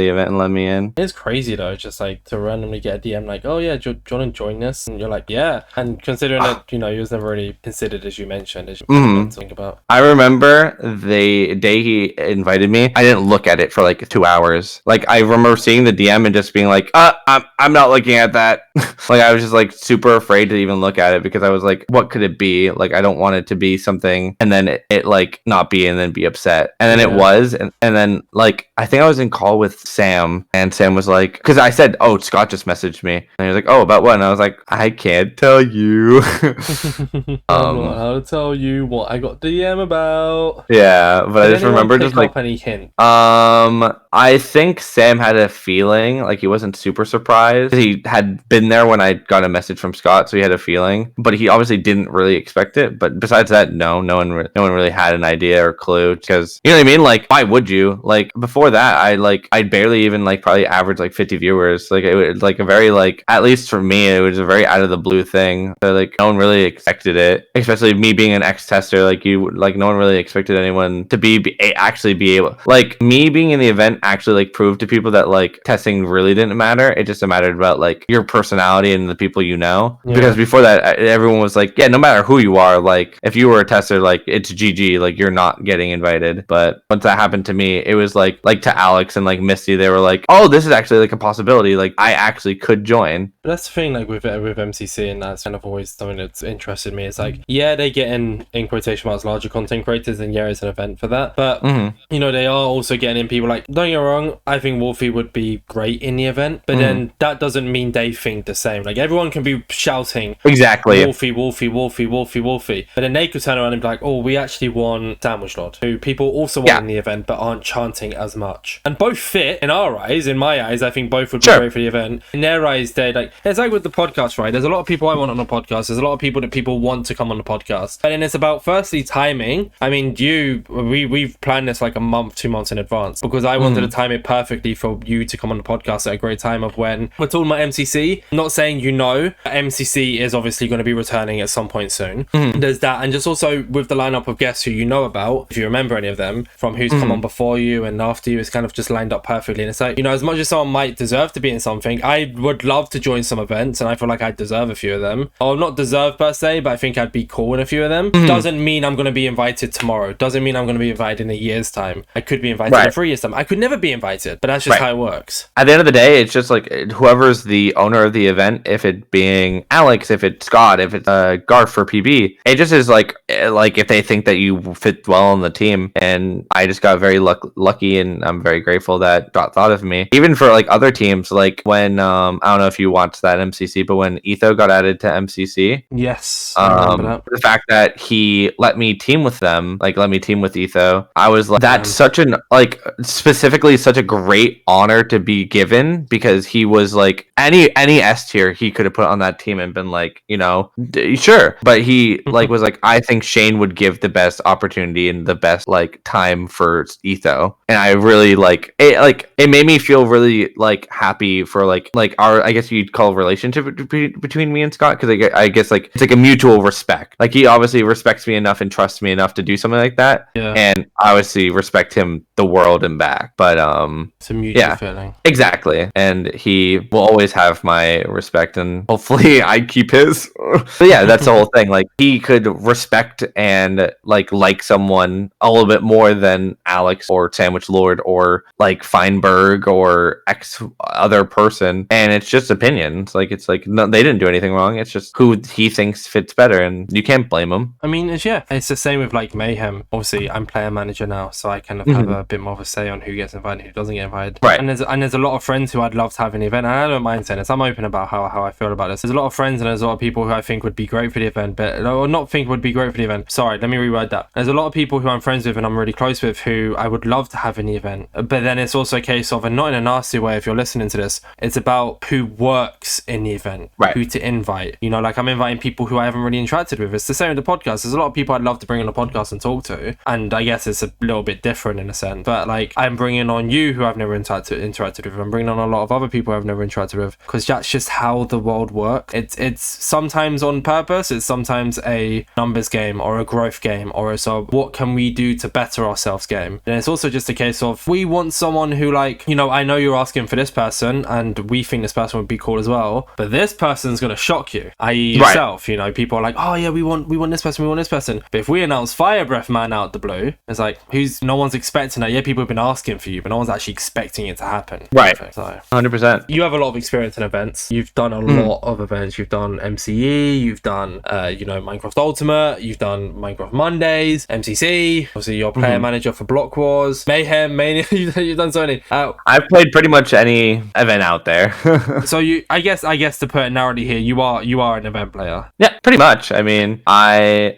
Speaker 2: event and let me in.
Speaker 1: It's crazy though, just like to randomly get a DM like, oh yeah, do you want to join this? And you're like, yeah. And considering that, you know, he was never really considered, as you mentioned, as you think about.
Speaker 2: I remember the day he invited me, I didn't look at it for like 2 hours. Like I remember seeing the DM and just being like, I'm not looking at that. Like I was just like super afraid to even look at it because I was like, what could it be? Like I don't want it to be something and then it like not be and then be upset. And then it was, and then like I think I was in call with Sam, and Sam was like, because I said, oh, Scott just messaged me, and he was like, oh, about what? And I was like, I can't tell you.
Speaker 1: I'm not allowed to tell you what I got DM about.
Speaker 2: Yeah, but I just remember just like
Speaker 1: any hint.
Speaker 2: I think Sam had a feeling, like he wasn't super surprised. He had been there when I got a message from Scott, so he had a feeling, but he obviously didn't really expect it. But besides that, no one really had an idea or clue, because you know what I mean. Like, why would you? Like before that, I barely even like probably average like 50 viewers. Like it was like a very like, at least for me, it was a very out of the blue thing. So like no one really expected it, especially me being an ex-tester. Like no one really expected anyone to actually be able, like me being in the event actually like proved to people that like testing really didn't matter. It just mattered about like your personality and the people you know. Yeah. Because before that, everyone was like, yeah, no matter who you are, like if you were a tester, like it's GG, like you're not getting invited. But once that happened to me, it was like to Alex and like Misty, they were like, oh, this is actually like a possibility. Like I actually could join.
Speaker 1: But that's the thing, like with MCC, and that's kind of always something that's interested me. It's like, yeah, they get in quotation marks larger content creators, and yeah, it's an event for that. But you know, they are also getting in people like, don't get me wrong, I think Wolfie would be great in the event, but then that doesn't mean they think the same. Like everyone can be shouting
Speaker 2: exactly
Speaker 1: Wolfie, Wolfie, Wolfie, Wolfie, Wolfie, but then they could turn around and be like, oh, we actually want Sandwich Lord, who people also want in the event but aren't chanting as much. And both fit in our eyes. In my eyes, I think both would be great for the event. In their eyes, they're like, it's like with the podcast, right? There's a lot of people I want on the podcast. There's a lot of people that people want to come on the podcast. And then it's about firstly timing. I mean, we've planned this like a month, 2 months in advance, because I wanted to time it perfectly for you to come on the podcast at a great time of when we're talking about MCC. I'm not saying MCC is obviously going to be returning at some point soon. There's that, and just also with the lineup of guests who you know about, if you remember any of them from who's come on before you and after you, it's kind of just lined up perfectly. And it's like, you know, as much as someone might deserve to be in something, I would love to join some events, and I feel like I deserve a few of them. Or not deserve per se, but I think I'd be cool in a few of them. Doesn't mean I'm going to be invited tomorrow. Doesn't mean I'm going to be invited in a year's time. I could be invited in 3 years time. I could never be invited, but that's just how it works.
Speaker 2: At the end of the day, it's just like whoever's the owner of the event, if it being Alex, if it's Scott, if it's Garth for PB, it just is like if they think that you fit well on the team. And I just got very lucky, and I'm very grateful that Scott thought of me. Even for like other teams, like when I don't know if you watched that MCC, but when Etho got added to MCC,
Speaker 1: yes, the
Speaker 2: fact that he let me team with them, like let me team with Etho, I was like, that's such an like specifically such a great honor to be given, because he was like any S tier he could have put on that team and been like, you know, sure, but he like was like, I think Shane would give the best opportunity and the best like time for Etho, and I really like it made me feel really like happy for like our, I guess you'd call, relationship between me and Scott, because I guess like it's like a mutual respect. Like he obviously respects me enough and trusts me enough to do something like that, and I obviously respect him the world and back. But
Speaker 1: it's a mutual feeling.
Speaker 2: Exactly, and he will always have my respect, and hopefully I keep his. But yeah, that's the whole thing. Like he could respect and like someone a little bit more than Alex or Sandwich Lord or like Feinberg or X other person, and it's just opinions. Like it's like, no, they didn't do anything wrong. It's just who he thinks fits better, and you can't blame him.
Speaker 1: I mean, it's the same with like Mayhem. Obviously, I'm player manager now, so I kind of have a bit more of a say on who gets invited, who doesn't get invited.
Speaker 2: Right.
Speaker 1: And there's a lot of friends who I'd love to have an event, and I don't mind saying this. I'm open about how I feel about this. There's a lot of friends and there's a lot of people who I think would be great for the event, or not think would be great for the event. Sorry, let me reword that. There's a lot of people who I'm friends with and I'm really close with who I would love to have in the event. But then it's also a case of, and not in a nasty way if you're listening to this, it's about who works in the event, who to invite. You know, like I'm inviting people who I haven't really interacted with. It's the same with the podcast. There's a lot of people I'd love to bring on the podcast and talk to, and I guess it's a little bit different in a sense. But like I'm bringing on you who I've never interacted with. I'm bringing on a lot of other people I've never interacted with, because that's just how the world works. It's sometimes on purpose. It's sometimes a numbers game or a growth game, or it's a what can we do to better ourselves game. And it's also just a case of we want someone who, like, you know, I know you're asking for this person and we think this person would be cool as well. well, but this person's gonna shock you, i.e. yourself. You know, people are like, oh yeah, we want this person. But if we announce FireBreathMan out the blue, it's like, no one's expecting that. Yeah, people have been asking for you, but no one's actually expecting it to happen.
Speaker 2: Right.
Speaker 1: So
Speaker 2: 100%.
Speaker 1: you have a lot of experience in events. You've done a lot of events. You've done MCE, you've done Minecraft Ultimate, you've done Minecraft Mondays, MCC, obviously you're player manager for Block Wars, Mayhem, Mania. You've done so many.
Speaker 2: I've played pretty much any event out there.
Speaker 1: So I guess to put it narrowly here, you are an event player.
Speaker 2: Yeah, pretty much. I mean, I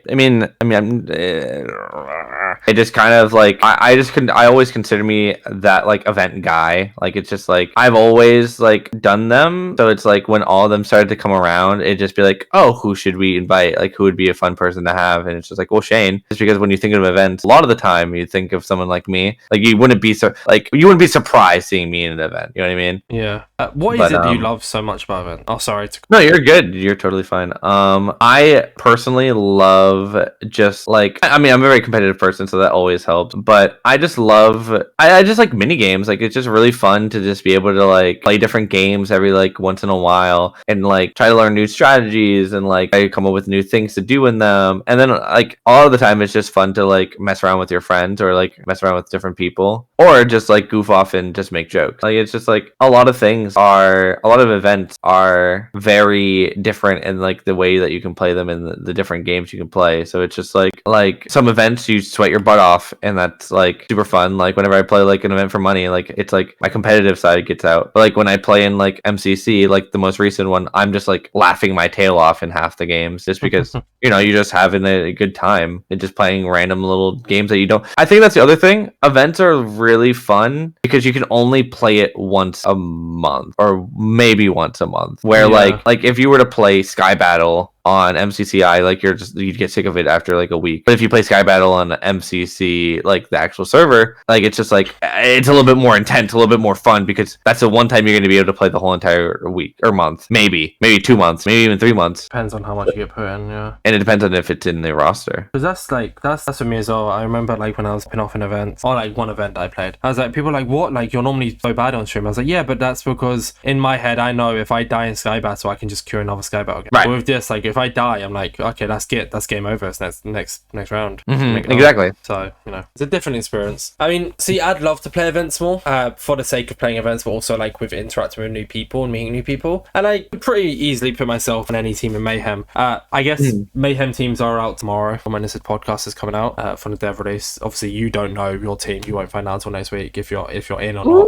Speaker 2: just kind of like I always consider me that like event guy. Like it's just like I've always like done them. So it's like when all of them started to come around, it'd just be like, oh, who should we invite? Like who would be a fun person to have? And it's just like, well, Shane. Just because when you think of events, a lot of the time you think of someone like me. Like you wouldn't be surprised seeing me in an event. You know what I mean?
Speaker 1: Yeah. What is it that you love so much about events? Oh, sorry.
Speaker 2: No, you're good. You're totally fine. I personally love just like, I mean, I'm a very competitive person, so that always helps. But I just love, I just like mini games. Like it's just really fun to just be able to like play different games every like once in a while and like try to learn new strategies and like I come up with new things to do in them. And then like all of the time, it's just fun to like mess around with your friends or like mess around with different people or just like goof off and just make jokes. Like it's just like a lot of events are very different in like the way that you can play them and the different games you can play. So it's just like some events you sweat your butt off and that's like super fun. Like whenever I play like an event for money, like it's like my competitive side gets out. But like when I play in like MCC, like the most recent one, I'm just like laughing my tail off in half the games just because you know, you're just having a good time and just playing random little games that you don't. I think that's the other thing. Events are really fun because you can only play it once a month or maybe once a month. Where like if you were to play Sky Battle on MCCI, like you'd get sick of it after like a week. But if you play Sky Battle on MCC, like the actual server, like it's just like it's a little bit more intense, a little bit more fun because that's the one time you're going to be able to play the whole entire week or month, maybe 2 months, maybe even 3 months.
Speaker 1: Depends on how much you get put in, yeah.
Speaker 2: And it depends on if it's in the roster.
Speaker 1: Because that's for me as well. I remember like when I was picking off an event or like one event I played, I was like, people were like, what? Like you're normally so bad on stream. I was like, yeah, but that's because in my head I know if I die in Sky Battle, I can just queue another Sky Battle game. Right. But with this, like if I die, I'm like, okay, that's game over. It's next round.
Speaker 2: Exactly.
Speaker 1: So you know, it's a different experience. I mean, see, I'd love to play events more for the sake of playing events, but also like with interacting with new people and meeting new people. And I could pretty easily put myself on any team in Mayhem. I guess Mayhem teams are out tomorrow when this podcast is coming out from the dev release. Obviously, you don't know your team. You won't find out until next week if you're in or not.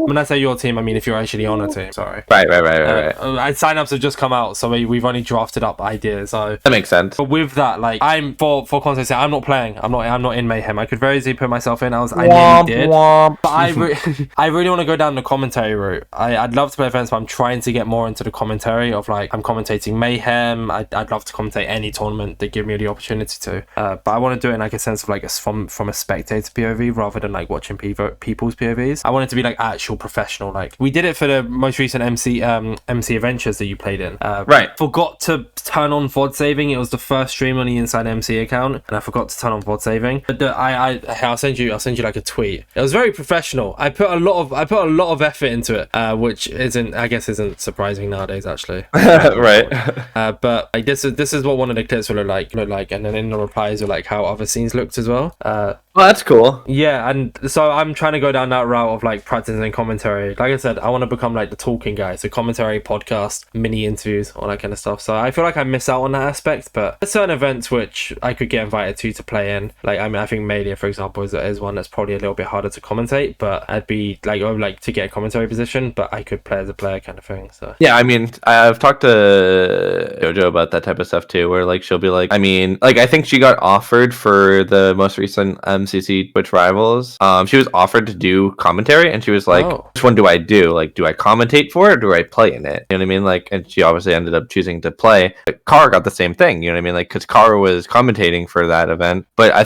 Speaker 1: When I say your team, I mean if you're actually on a team. Sorry. Right. Sign-ups have just come out, so we've only drafted up ideas. So
Speaker 2: that makes sense.
Speaker 1: But with that, like I'm for context, I'm not playing. I'm not in Mayhem. I could very easily put myself in. I nearly did. But I really want to go down the commentary route. I'd love to play events, but I'm trying to get more into the commentary of like I'm commentating Mayhem. I'd love to commentate any tournament they give me the opportunity to. But I want to do it in like a sense of like from a spectator POV rather than like watching people's POVs. I want it to be like actual professional. Like we did it for the most recent MC Adventures that you played in.
Speaker 2: Right.
Speaker 1: Forgot to turn on VOD saving. It was the first stream on the InsideMC account, and I forgot to turn on VOD saving. But I'll send you like a tweet. It was very professional. I put a lot of effort into it, which isn't surprising nowadays actually.
Speaker 2: Right.
Speaker 1: But like this is what one of the clips will look like, and then in the replies are like how other scenes looked as well.
Speaker 2: Well, that's cool.
Speaker 1: Yeah, and so I'm trying to go down that route of like practicing commentary. Like I said, I want to become like the talking guy, so commentary, podcast, mini interviews, all that kind of stuff. So I feel like I miss out on that aspect, but there's certain events which I could get invited to play in. Like I mean, I think Mania, for example, is one that's probably a little bit harder to commentate, but I'd be like, I would like to get a commentary position, but I could play as a player kind of thing. So
Speaker 2: yeah, I mean, I've talked to Jojo about that type of stuff too, where like she'll be like, I mean, like I think she got offered for the most recent MCC Twitch Rivals. She was offered to do commentary, and she was like, which one do I do? Like, do I commentate for it, or do I play in it? You know what I mean? Like, and she obviously ended up choosing to play. But Kara got the same thing. You know what I mean? Like, because Kara was commentating for that event. But I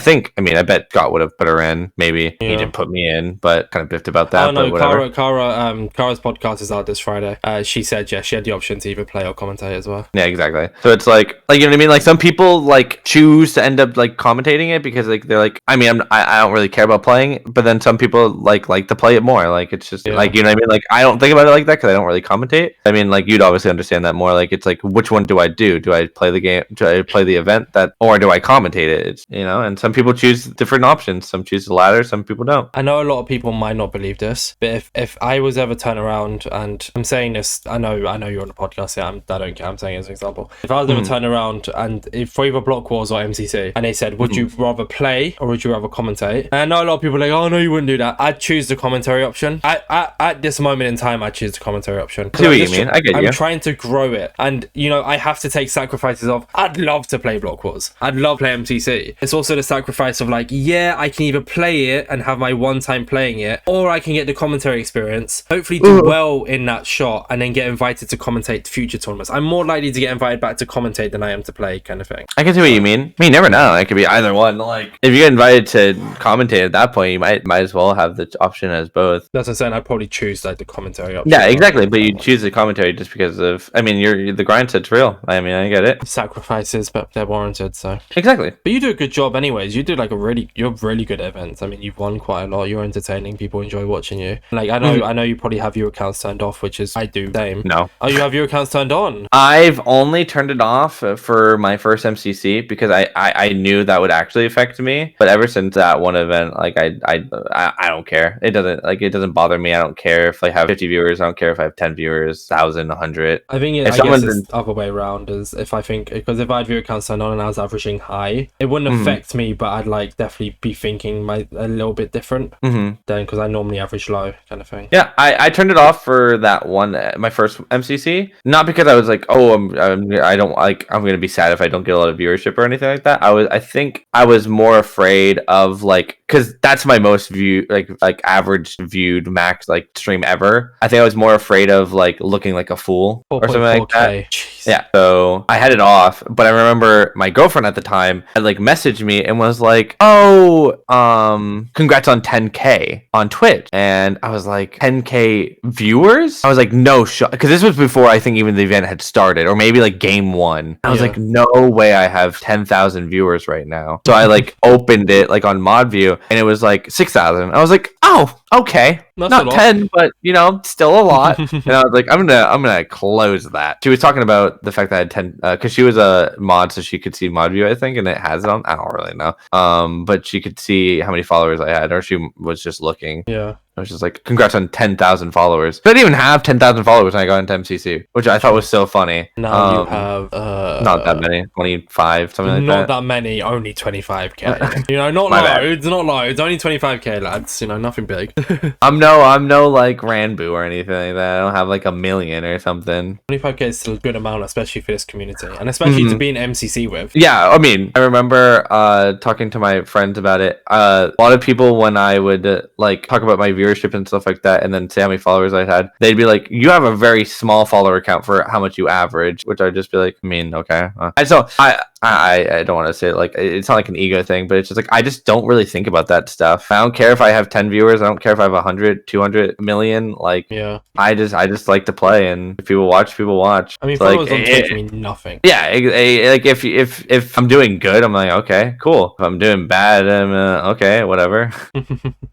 Speaker 2: bet Scott would have put her in. Maybe he didn't put me in, but kind of biffed about that.
Speaker 1: Oh no, Kara's podcast is out this Friday. She said she had the option to either play or commentate as well.
Speaker 2: Yeah, exactly. So it's like you know what I mean? Like some people like choose to end up like commentating it because like they're like, I mean, I don't really care about playing, but then some people like to play it more. Like it's just like, you know what I mean? Like, I don't think about it like that because I don't really commentate. I mean, like, you'd obviously understand that more. Like, it's like, which one do I do? Do I play the game? Do I play the event or do I commentate it? It's, you know, and some people choose different options. Some choose the latter, some people don't.
Speaker 1: I know a lot of people might not believe this, but if I was ever turn around, and I'm saying this, I know you're on the podcast, I don't care, I'm saying it as an example. If I was ever turn around and if for either Block Wars or MCC, and they said, would you rather play or would you rather commentate? And I know a lot of people are like, oh no, you wouldn't do that. I'd choose the commentary option. At this moment in time, I'd choose the commentary option.
Speaker 2: I see what you mean. I get you.
Speaker 1: I'm trying to grow it, and you know, I have to take sacrifices of, I'd love to play Block Wars, I'd love to play MCC. It's also the sacrifice of like, yeah, I can either play it and have my one time playing it, or I can get the commentary experience, hopefully do well in that shot, and then get invited to commentate future tournaments. I'm more likely to get invited back to commentate than I am to play, kind of thing.
Speaker 2: I can see what you mean. I mean, you never know. It could be either one. Like, if you get invited to commentate at that point, you might as well have the option as both.
Speaker 1: That's what I'm saying. I'd probably choose like the commentary option.
Speaker 2: Yeah, exactly. But you choose the commentary just because of, I mean, the grind set's real. I mean, I get it.
Speaker 1: Sacrifices, but they're warranted. So
Speaker 2: exactly.
Speaker 1: But you do a good job, anyways. You do like you're really good at events. I mean, you've won quite a lot. You're entertaining. People enjoy watching you. Like, I know you probably have your accounts turned off, which is I do same.
Speaker 2: No.
Speaker 1: Oh, you have your accounts turned on?
Speaker 2: I've only turned it off for my first MCC because I knew that would actually affect me. But ever since that one event, like I don't care. It doesn't bother me. I don't care if I have 50 viewers. I don't care if I have 10 viewers, 1,000, 100.
Speaker 1: I think I guess it's the other way around. Is if I think, because if I had viewer accounts turned on and I was averaging high, it wouldn't affect me, but I'd like definitely be thinking a little bit different then, because I normally average low, kind of thing.
Speaker 2: Yeah, I turned it off for that one, my first MCC, not because I was like, oh, I'm gonna be sad if I don't get a lot of viewership or anything like that. I think I was more afraid of like, because that's my most viewed, like average viewed max like stream ever. I think I was more afraid of like looking like a fool or something like that. Jeez. Yeah, so I had it off, but I remember my girlfriend at the time had like messaged me and was like, oh, congrats on 10K on Twitch. And I was like, 10K viewers? I was like, no shot, because this was before I think even the event had started, or maybe like game one. I was like, no way I have 10,000 viewers right now. So I like opened it like on mod view and it was like 6,000. I was like, oh, okay.
Speaker 1: That's
Speaker 2: not 10, but you know, still a lot. And I was like, I'm gonna close that. She was talking about the fact that I had 10, because she was a mod, so she could see mod view, I think, and it has it on. I don't really know. But she could see how many followers I had, or she was just looking.
Speaker 1: Yeah.
Speaker 2: I was just like, congrats on 10,000 followers. But I didn't even have 10,000 followers when I got into MCC, which I thought was so funny.
Speaker 1: Now you have
Speaker 2: not that many, 25, something like that.
Speaker 1: Not that many, only 25k. You know, not loads, only 25k, lads. You know, nothing big.
Speaker 2: I'm no like Ranboo or anything like that. I don't have like 1 million or something.
Speaker 1: 25k is still a good amount, especially for this community, and especially to be in MCC with.
Speaker 2: Yeah, I mean, I remember talking to my friends about it. A lot of people, when I would like talk about my viewership and stuff like that, and then say how many followers I had, they'd be like, you have a very small follower count for how much you average, which I'd just be like, I mean, okay. So I don't want to say it like, it's not like an ego thing, but it's just like, I just don't really think about that stuff. I don't care if I have 10 viewers. I don't care if I have 100, 200 million. Like, yeah, I just like to play, and if people watch, people watch.
Speaker 1: I mean, followers on Twitch mean nothing.
Speaker 2: Yeah, like if I'm doing good, I'm like, okay, cool. If I'm doing bad, I'm okay, whatever.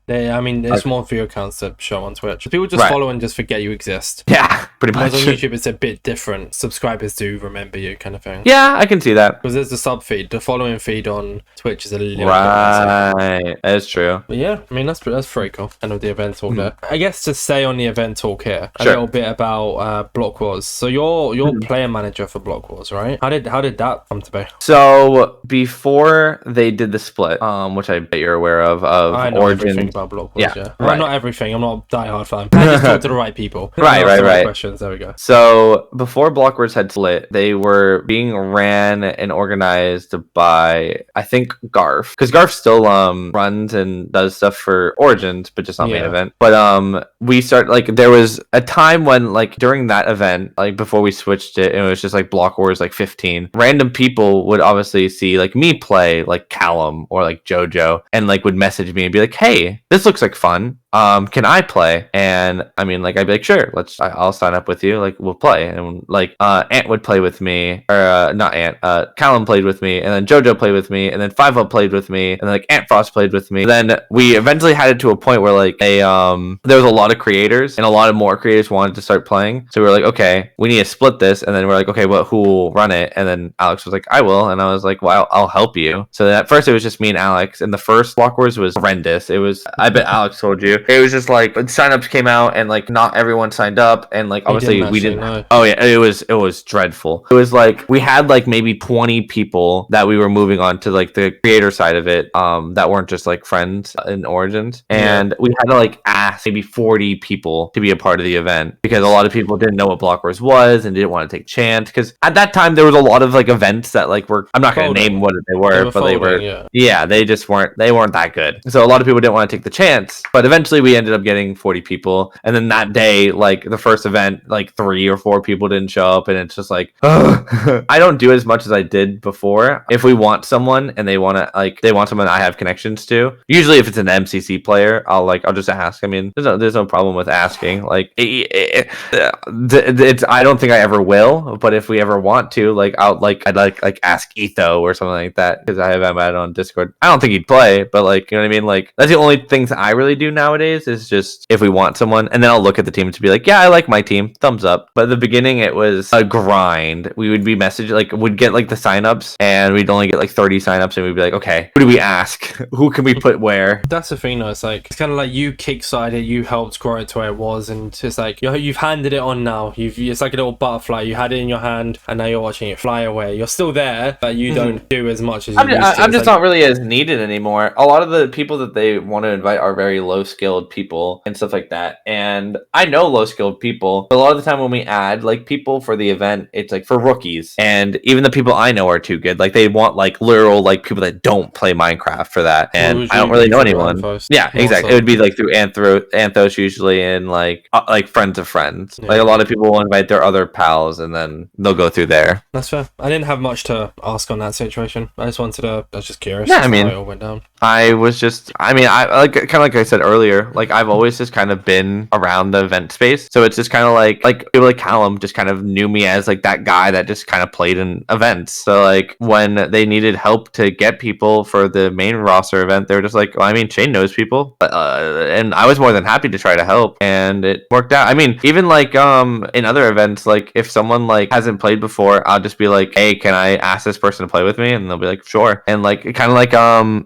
Speaker 1: I mean, there's more view accounts that show on Twitch. People just follow and just forget you exist.
Speaker 2: Yeah, pretty much.
Speaker 1: Whereas on YouTube, it's a bit different. Subscribers do remember you, kind of thing.
Speaker 2: Yeah, I can see that.
Speaker 1: Because there's the sub feed. The following feed on Twitch is a little bit
Speaker 2: right. That's true.
Speaker 1: But yeah, I mean, that's very cool. End of the event talk there. I guess to stay on the event talk here, a little bit about Block Wars. So you're player manager for Block Wars, right? How did that come to be?
Speaker 2: So before they did the split, which I bet you're aware of
Speaker 1: I know
Speaker 2: Origin.
Speaker 1: everything about Block Wars. Yeah.
Speaker 2: Right.
Speaker 1: Not everything. I'm not a diehard fan. I just talk to the right people.
Speaker 2: Right.
Speaker 1: Questions. There we go.
Speaker 2: So before Block Wars had split, they were being ran and organized by, I think, Garf, because Garf still runs and does stuff for Origins, but just not main event. But we start, like, there was a time when, like, during that event, like before we switched it, and it was just like Block Wars like 15, random people would obviously see like me play like Callum or like Jojo, and like would message me and be like, hey, this looks like fun. can I play? And I mean, like, I'd be like, sure, I'll sign up with you. Like, we'll play. And like, Ant would play with me, or not Ant. Callum played with me, and then JoJo played with me, and then 5 played with me, and then like Ant Frost played with me. Then we eventually had it to a point where like there was a lot of creators, and a lot of more creators wanted to start playing. So we were like, okay, we need to split this. And then we're like, okay, well, who will run it? And then Alex was like, I will. And I was like, well, I'll help you. So at first it was just me and Alex, and the first Block Wars was horrendous. It was, I bet Alex told you, it was just like signups came out and like not everyone signed up, and like obviously we didn't know. Oh yeah, it was dreadful. It was like we had like maybe 20 people that we were moving on to like the creator side of it, that weren't just like friends in Origins, and we had to like ask maybe 40 people to be a part of the event because a lot of people didn't know what Block Wars was and didn't want to take chance, because at that time there was a lot of like events that like were, I'm not going to name what they were, but they were they just weren't that good. So a lot of people didn't want to take the chance, but eventually we ended up getting 40 people, and then that day, like the first event, like 3 or 4 people didn't show up, and it's just like I don't do as much as I did before. If we want someone and they want someone I have connections to, usually if it's an MCC player, I'll just ask. I mean, there's no problem with asking. Like it's I don't think I ever will, but if we ever want to, like I'd ask Etho or something like that, because I have him on Discord. I don't think he'd play, but like, you know what I mean? Like that's the only things I really do nowadays, is just if we want someone, and then I'll look at the team to be like, yeah, I like my team, thumbs up. But at the beginning it was a grind. We would be messaged, like would get like the signups, and we'd only get like 30 signups, and we'd be like, okay, who do we ask? Who can we put where?
Speaker 1: That's the thing though, it's like, it's kind of like you kickstarted it, you helped grow it to where it was, and it's like you've handed it on now. It's like a little butterfly. You had it in your hand, and now you're watching it fly away. You're still there, but you don't do as much as you used to.
Speaker 2: I'm just not really as needed anymore. A lot of the people that they want to invite are very low skilled people and stuff like that, and I know low skilled people, but a lot of the time when we add like people for the event, it's like for rookies, and even the people I know are too good. Like they want like literal like people that don't play Minecraft for that, and I don't really know anyone. Yeah, exactly. It would be like through Anthos usually, and like friends of friends. Yeah. Like a lot of people will invite their other pals, and then they'll go through there.
Speaker 1: That's fair. I didn't have much to ask on that situation. I was just curious.
Speaker 2: Yeah, I mean,
Speaker 1: how it all went down.
Speaker 2: I like kind of like I said earlier, like I've always just kind of been around the event space, so it's just kind of like people like Callum just kind of knew me as like that guy that just kind of played in events. So like when they needed help to get people for the main roster event, they were just like, well, I mean, Shane knows people, and I was more than happy to try to help, and it worked out. I mean, even like in other events, like if someone like hasn't played before, I'll just be like, hey, can I ask this person to play with me? And they'll be like, sure. And like kind of like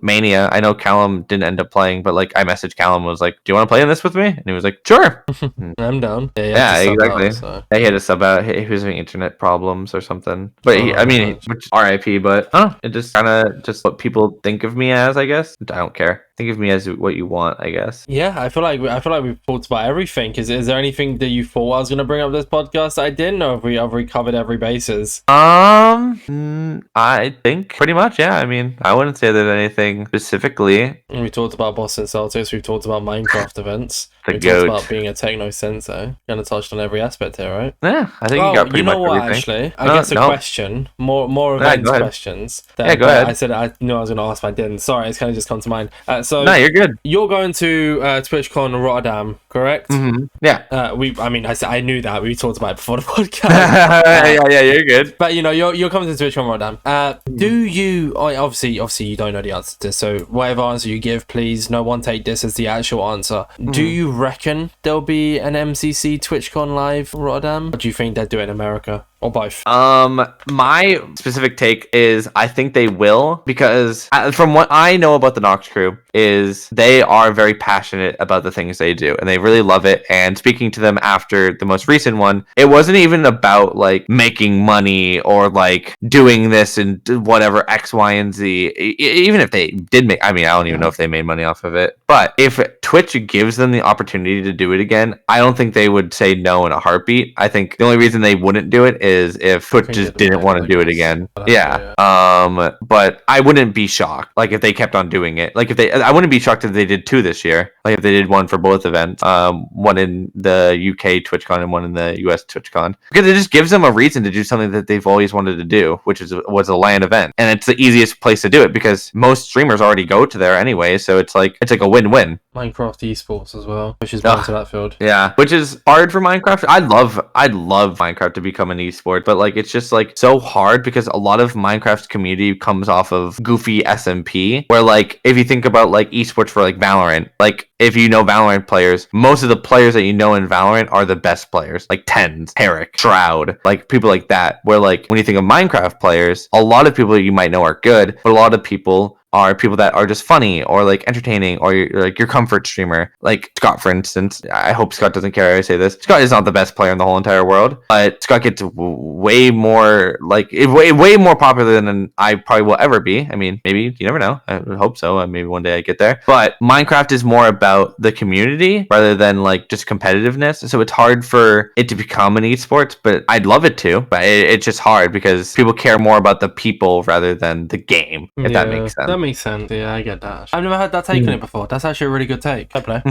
Speaker 2: Mania, I know Callum didn't end up playing, but like I messaged Callum, was like, do you want to play in this with me? And he was like, sure.
Speaker 1: I'm down.
Speaker 2: Yeah, exactly. He had to sub out. He was having internet problems or something, but which RIP, but it just kind of just what people think of me as, I guess. I don't care. Think of me as what you want, I guess.
Speaker 1: Yeah, I feel like we've talked about everything. Is there anything that you thought I was going to bring up this podcast that I didn't know? Have we covered every bases?
Speaker 2: I think pretty much, yeah. I mean, I wouldn't say there's anything specifically.
Speaker 1: We talked about Boston Celtics. We've talked about Minecraft events. We
Speaker 2: talked
Speaker 1: about being a techno sensei. Kind of touched on every aspect here, right?
Speaker 2: Yeah, I think you got pretty much everything.
Speaker 1: Actually, I guess a question, more events questions.
Speaker 2: Go ahead.
Speaker 1: I said I knew I was going to ask, but I didn't. Sorry, it's kind of just come to mind. So
Speaker 2: no, you're good.
Speaker 1: You're going to TwitchCon Rotterdam, correct?
Speaker 2: Mm-hmm. Yeah.
Speaker 1: I knew that. We talked about it before the podcast.
Speaker 2: Yeah, you're good.
Speaker 1: But you're coming to TwitchCon Rotterdam. Do you? Obviously, you don't know the answer to this. So whatever answer you give, please, no one take this as the actual answer. Mm-hmm. Do you reckon there'll be an MCC TwitchCon live in Rotterdam? Or do you think they'd do it in America? Or both?
Speaker 2: My specific take is I think they will, because from what I know about the Nox crew is they are very passionate about the things they do, and they really love it. And speaking to them after the most recent one, it wasn't even about like making money or like doing this and whatever X, Y, and Z. Even if they did make, I mean, I don't even know if they made money off of it. But if Twitch gives them the opportunity to do it again, I don't think they would say no in a heartbeat. I think the only reason they wouldn't do it is if Twitch just didn't want to do it again. Yeah. But I wouldn't be shocked, like if they kept on doing it. Like I wouldn't be shocked if they did 2 this year. Like if they did one for both events, one in the UK TwitchCon and one in the US TwitchCon, because it just gives them a reason to do something that they've always wanted to do, which was a LAN event, and it's the easiest place to do it because most streamers already go to there anyway. So it's like a win-win.
Speaker 1: Minecraft esports as well, which is more into that field.
Speaker 2: Yeah, which is hard for Minecraft. I'd love Minecraft to become an esport, but like it's just like so hard because a lot of Minecraft's community comes off of goofy SMP, where like if you think about like esports for like Valorant, like if you know Valorant players, most of the players that you know in Valorant are the best players, like Tens, Herrick, Shroud, like people like that. Where like when you think of Minecraft players, a lot of people you might know are good, but a lot of people are people that are just funny or like entertaining, or you're like your comfort streamer, like Scott, for instance. I hope Scott doesn't care I say this. Scott is not the best player in the whole entire world, but Scott gets way more like way more popular than I probably will ever be. I mean, maybe, you never know. I would hope so. Maybe one day I get there. But Minecraft is more about the community rather than like just competitiveness. So it's hard for it to become an esports, but I'd love it to. But it's just hard because people care more about the people rather than the game. If that makes sense.
Speaker 1: That makes sense. Yeah, I get that. I've never had that take on it before. That's actually a really good take. I play.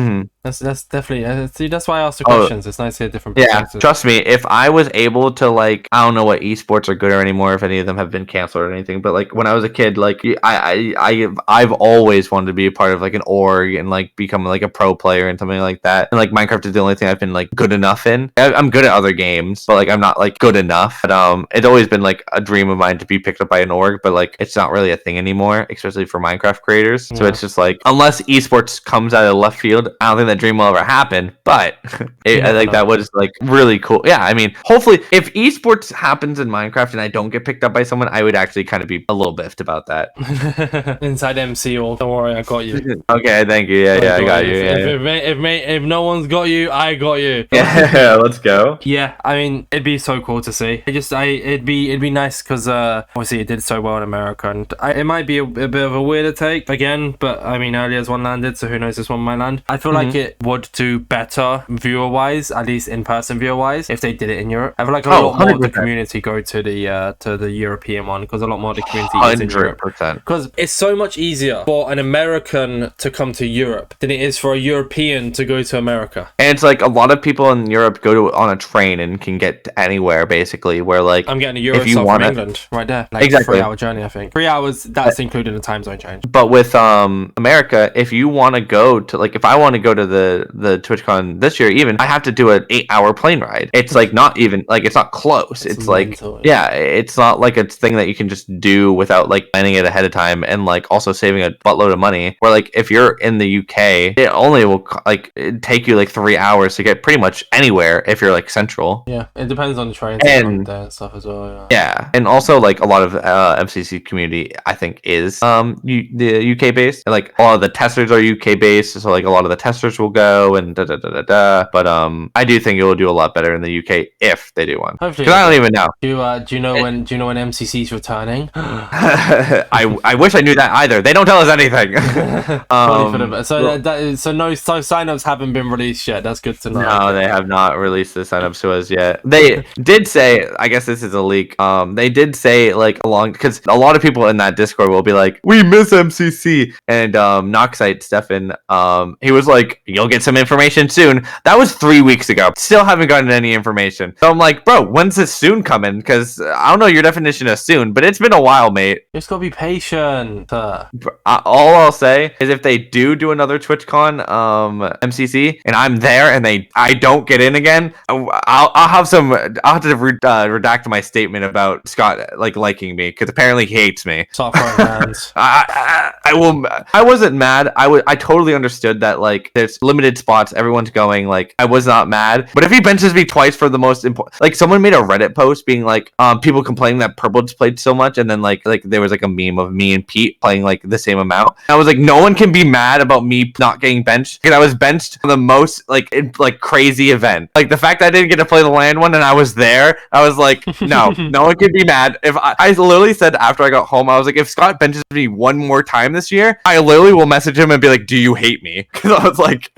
Speaker 1: That's definitely. See, that's why I asked the questions. It's nice to hear different perspectives.
Speaker 2: Yeah, trust me. If I was able to like, I don't know what esports are good or anymore. If any of them have been canceled or anything, but like when I was a kid, like I've always wanted to be a part of like an org and like become like a pro player and something like that. And like Minecraft is the only thing I've been like good enough in. I'm good at other games, but like I'm not like good enough. But it's always been like a dream of mine to be picked up by an org, but like it's not really a thing anymore, especially for Minecraft creators. So it's just like, unless esports comes out of left field, I don't think that dream will ever happen. But I think that was like really cool. Yeah, I mean, hopefully if esports happens in Minecraft and I don't get picked up by someone, I would actually kind of be a little biffed about that.
Speaker 1: InsideMC, or don't worry, I got you.
Speaker 2: Okay, thank you. Yeah, I got you.
Speaker 1: If no one's got you, I got you.
Speaker 2: Yeah, let's go.
Speaker 1: Yeah, I mean, it'd be so cool to see. It'd be nice because obviously it did so well in America, and it might be a bit of a weirder take again, but I mean, earlier as one landed, so who knows, this one might land. I feel like it would do better viewer wise, at least in person viewer wise, if they did it in Europe. I feel like a lot more of the community go to the European one, because a lot more of the community is in Europe. 100%. Because it's so much easier for an American to come to Europe than it is for a European to go to America.
Speaker 2: And it's like a lot of people in Europe go on a train and can get to anywhere basically, where like
Speaker 1: I'm getting a Eurostar from England right there, like exactly. 3-hour journey. I think 3 hours, that's including the time zone change.
Speaker 2: But with America, if you want to go to like, if I want to go to the TwitchCon this year, even I have to do an 8-hour plane ride. It's like not even like, it's not close. It's like, yeah, it's not like a thing that you can just do without like planning it ahead of time and like also saving a buttload of money. Where like if you're in the UK, it only will like take you like 3 hours to get pretty much anywhere if you're like central.
Speaker 1: Yeah, it depends on the train and stuff as well.
Speaker 2: Yeah, and also like a lot of MCC community I think is the UK based, and like a lot of the testers are UK based, so like a lot of the testers will go and but I do think it will do a lot better in the UK if they do one. Because I don't even know.
Speaker 1: Do you know when MCC's returning?
Speaker 2: I wish I knew that either. They don't tell us anything.
Speaker 1: So signups haven't been released yet. That's good to know.
Speaker 2: No, they have not released the signups to us yet. They did say, I guess this is a leak. They did say like because a lot of people in that Discord will be like, we miss MCC, and Noxite Stefan, he was like, you'll get some information soon. That was 3 weeks ago. Still haven't gotten any information. So I'm like, bro, when's this soon coming? Because I don't know your definition of soon, but it's been a while, mate.
Speaker 1: You just gotta be patient.
Speaker 2: All I'll say is if they do another TwitchCon MCC and I'm there and I don't get in again, I'll have to redact my statement about Scott like liking me, because apparently he hates me. I wasn't mad. I totally understood that like there's limited spots, everyone's going, like I was not mad. But if he benches me twice for the most important, like someone made a Reddit post being like people complaining that Purple's played so much, and then like there was like a meme of me and Pete playing like the same amount. I was like, no one can be mad about me not getting benched, because I was benched for the most like crazy event. Like the fact that I didn't get to play the land one and I was there, I was like, no one can be mad. If I literally said after I got home, I was like, if Scott benches me one more time this year, I literally will message him and be like, do you hate me? Because I was like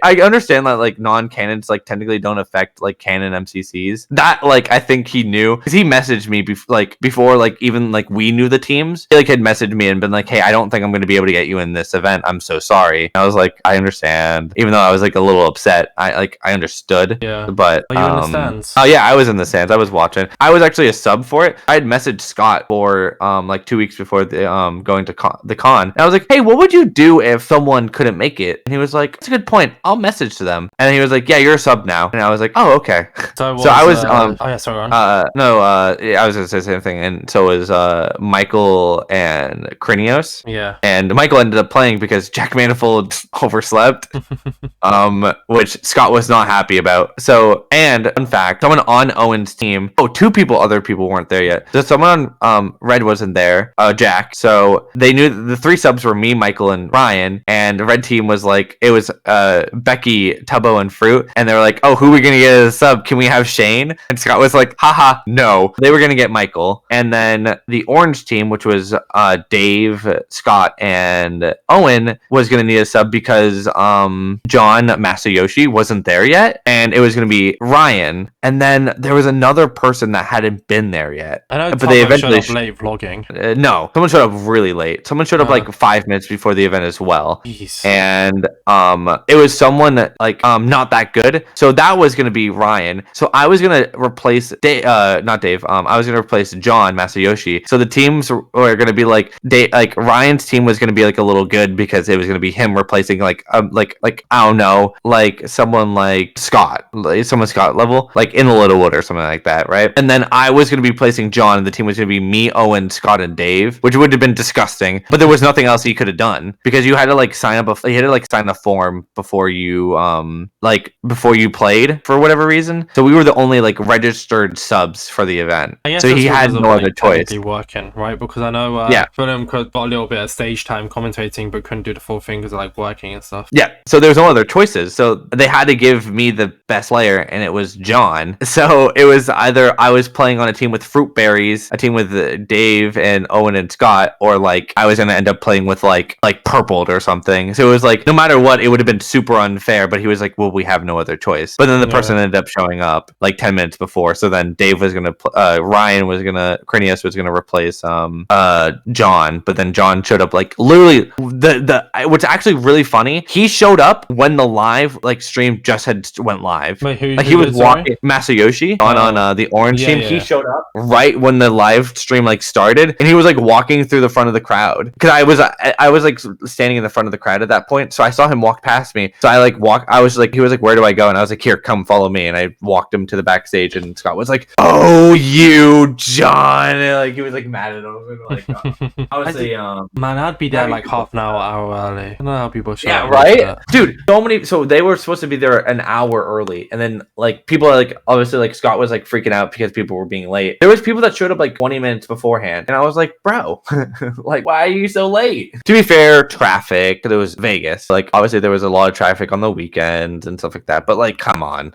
Speaker 2: I understand that like non-canons like technically don't affect like canon MCCs. That like I think he knew, because he messaged me before like even like we knew the teams. He like had messaged me and been like, hey, I don't think I'm going to be able to get you in this event. I'm so sorry. And I was like, I understand. Even though I was like a little upset, I understood.
Speaker 1: Yeah.
Speaker 2: But
Speaker 1: you in the stands?
Speaker 2: Oh yeah, I was in the stands. I was watching. I was actually a sub for it. I had messaged Scott for like 2 weeks before the going to the con. And I was like, hey, what would you do if someone couldn't make it? And he was like, that's a good point. I'll message to them. And he was like, yeah, you're a sub now. And I was like, oh, okay.
Speaker 1: So
Speaker 2: I was
Speaker 1: oh yeah, sorry.
Speaker 2: I was gonna say the same thing. And so was Michael and Krinios.
Speaker 1: Yeah.
Speaker 2: And Michael ended up playing because Jack Manifold overslept. Which Scott was not happy about. So, and in fact, someone on Owen's team, other people weren't there yet. So someone on Red wasn't there, Jack. So they knew the 3 subs were me, Michael, and Ryan. And the Red team was like, it was Becky, Tubbo, and Fruit. And they were like, oh, who are we gonna get as a sub? Can we have Shane? And Scott was like, haha, no. They were gonna get Michael. And then the Orange team, which was Dave, Scott, and Owen, was gonna need a sub because John Masayoshi wasn't there yet, and it was going to be Ryan, and then there was another person that hadn't been there yet.
Speaker 1: I know,
Speaker 2: but they eventually
Speaker 1: showed up late vlogging.
Speaker 2: No, someone showed up really late. Someone showed up like 5 minutes before the event as well.
Speaker 1: Jeez.
Speaker 2: And it was someone that not that good. So that was going to be Ryan. So I was going to replace not Dave. I was going to replace John Masayoshi. So the teams were going to be like Ryan's team was going to be like a little good because it was going to be him replacing like I don't know, like someone like Scott level, like in the Littlewood or something like that, right? And then I was going to be placing John, and the team was going to be me, Owen, Scott, and Dave, which would have been disgusting. But there was nothing else he could have done because you had to sign a form before you before you played for whatever reason. So we were the only registered subs for the event. So he had no other choice.
Speaker 1: Working, right? Because I know Fulham got a little bit of stage time commentating, but couldn't do the full thing because of working and stuff.
Speaker 2: Yeah. So there was no other choices. So they had to give me the best player, and it was John. So it was either I was playing on a team with fruitberries, a team with Dave and Owen and Scott, or I was gonna end up playing with like purpled or something. So it was no matter what, it would have been super unfair. But he was like, well, we have no other choice. But then the person ended up showing up 10 minutes before. So then Dave was gonna Krinios was gonna replace John. But then John showed up literally what's actually really funny. He showed up when the live stream just went live.
Speaker 1: Wait,
Speaker 2: he was walking Masayoshi on the Orange team. He showed up right when the live stream started, and he was walking through the front of the crowd because I was standing in the front of the crowd at that point. So I saw him walk past me. So I he was like, where do I go? And I was like, here, come follow me. And I walked him to the backstage, and Scott was like, oh, you John, and, he was mad at him. I was
Speaker 1: man, I'd be there half an hour early. I don't know how people show up.
Speaker 2: Right, dude. So they were supposed to be there an hour early, and then people are obviously Scott was freaking out because people were being late. There was people that showed up 20 minutes beforehand, and I was like, bro, why are you so late? To be fair, traffic. There was Vegas. Obviously there was a lot of traffic on the weekends and stuff like that. But come on,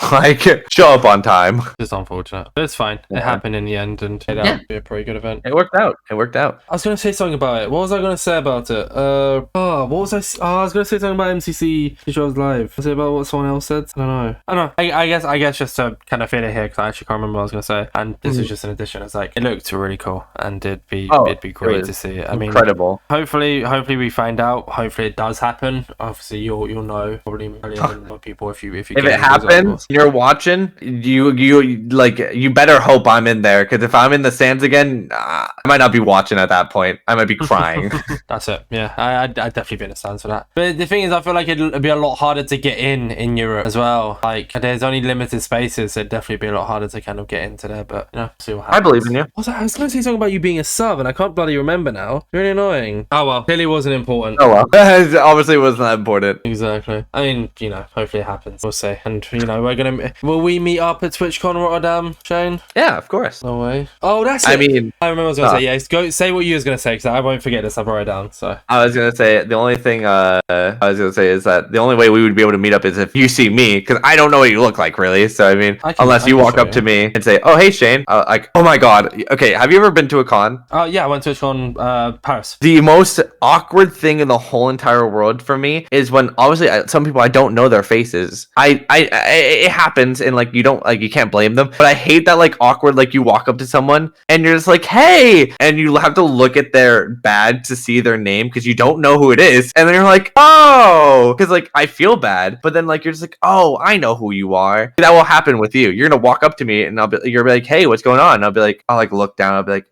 Speaker 2: show up on time.
Speaker 1: It's unfortunate, but it's fine. It happened in the end, and it'll be a pretty good event.
Speaker 2: It worked out. I
Speaker 1: was gonna say something about it. What was I gonna say about it? What was I? I was gonna say something about MCC Twitch Rivals live. Was it about what someone else said? I don't know. I guess just to kind of fit it here, because I actually can't remember what I was gonna say. And this is just an addition. It's it looked really cool, and it'd be great to see it. I mean,
Speaker 2: incredible.
Speaker 1: Hopefully we find out. Hopefully it does happen. Obviously you'll know probably more people if it
Speaker 2: happens. You're watching. You better hope I'm in there, because if I'm in the stands again, I might not be watching at that point. I might be crying.
Speaker 1: That's it. Yeah, I'd definitely be in the stands for that. But the thing is, I feel like it'd be a lot harder to get in Europe as well. There's only limited spaces, so it'd definitely be a lot harder to kind of get into there. But see what happens.
Speaker 2: I believe in you.
Speaker 1: I was going to say something about you being a sub, and I can't bloody remember now. Really annoying. Oh well, clearly wasn't important.
Speaker 2: Oh well, obviously wasn't that important.
Speaker 1: Exactly. I mean, hopefully it happens. We'll see. And will we meet up at TwitchCon Rotterdam, Shane?
Speaker 2: Yeah, of course.
Speaker 1: No way. Oh, that's it.
Speaker 2: I mean,
Speaker 1: I remember I was going to say, yes. Go say what you was going to say, because I won't forget this. I've wrote it down. So
Speaker 2: I was going to say the only thing I was going to say is that the only way we would be able to meet up is if you see me, because I don't know what you look like really. So I mean, unless you walk up to me and say, "Oh, hey, Shane," oh my god. Okay, have you ever been to a con?
Speaker 1: Yeah, I went to a con, Paris.
Speaker 2: The most awkward thing in the whole entire world for me is when obviously some people I don't know their faces. It happens, and you don't you can't blame them. But I hate that awkward you walk up to someone and you're just hey, and you have to look at their badge to see their name because you don't know who it is, and then you're like, oh, because I feel bad, but then you're just oh, I know who you are. That will happen with you. You're gonna walk up to me and you're like, hey, what's going on? And I'll be I'll look down. I'll be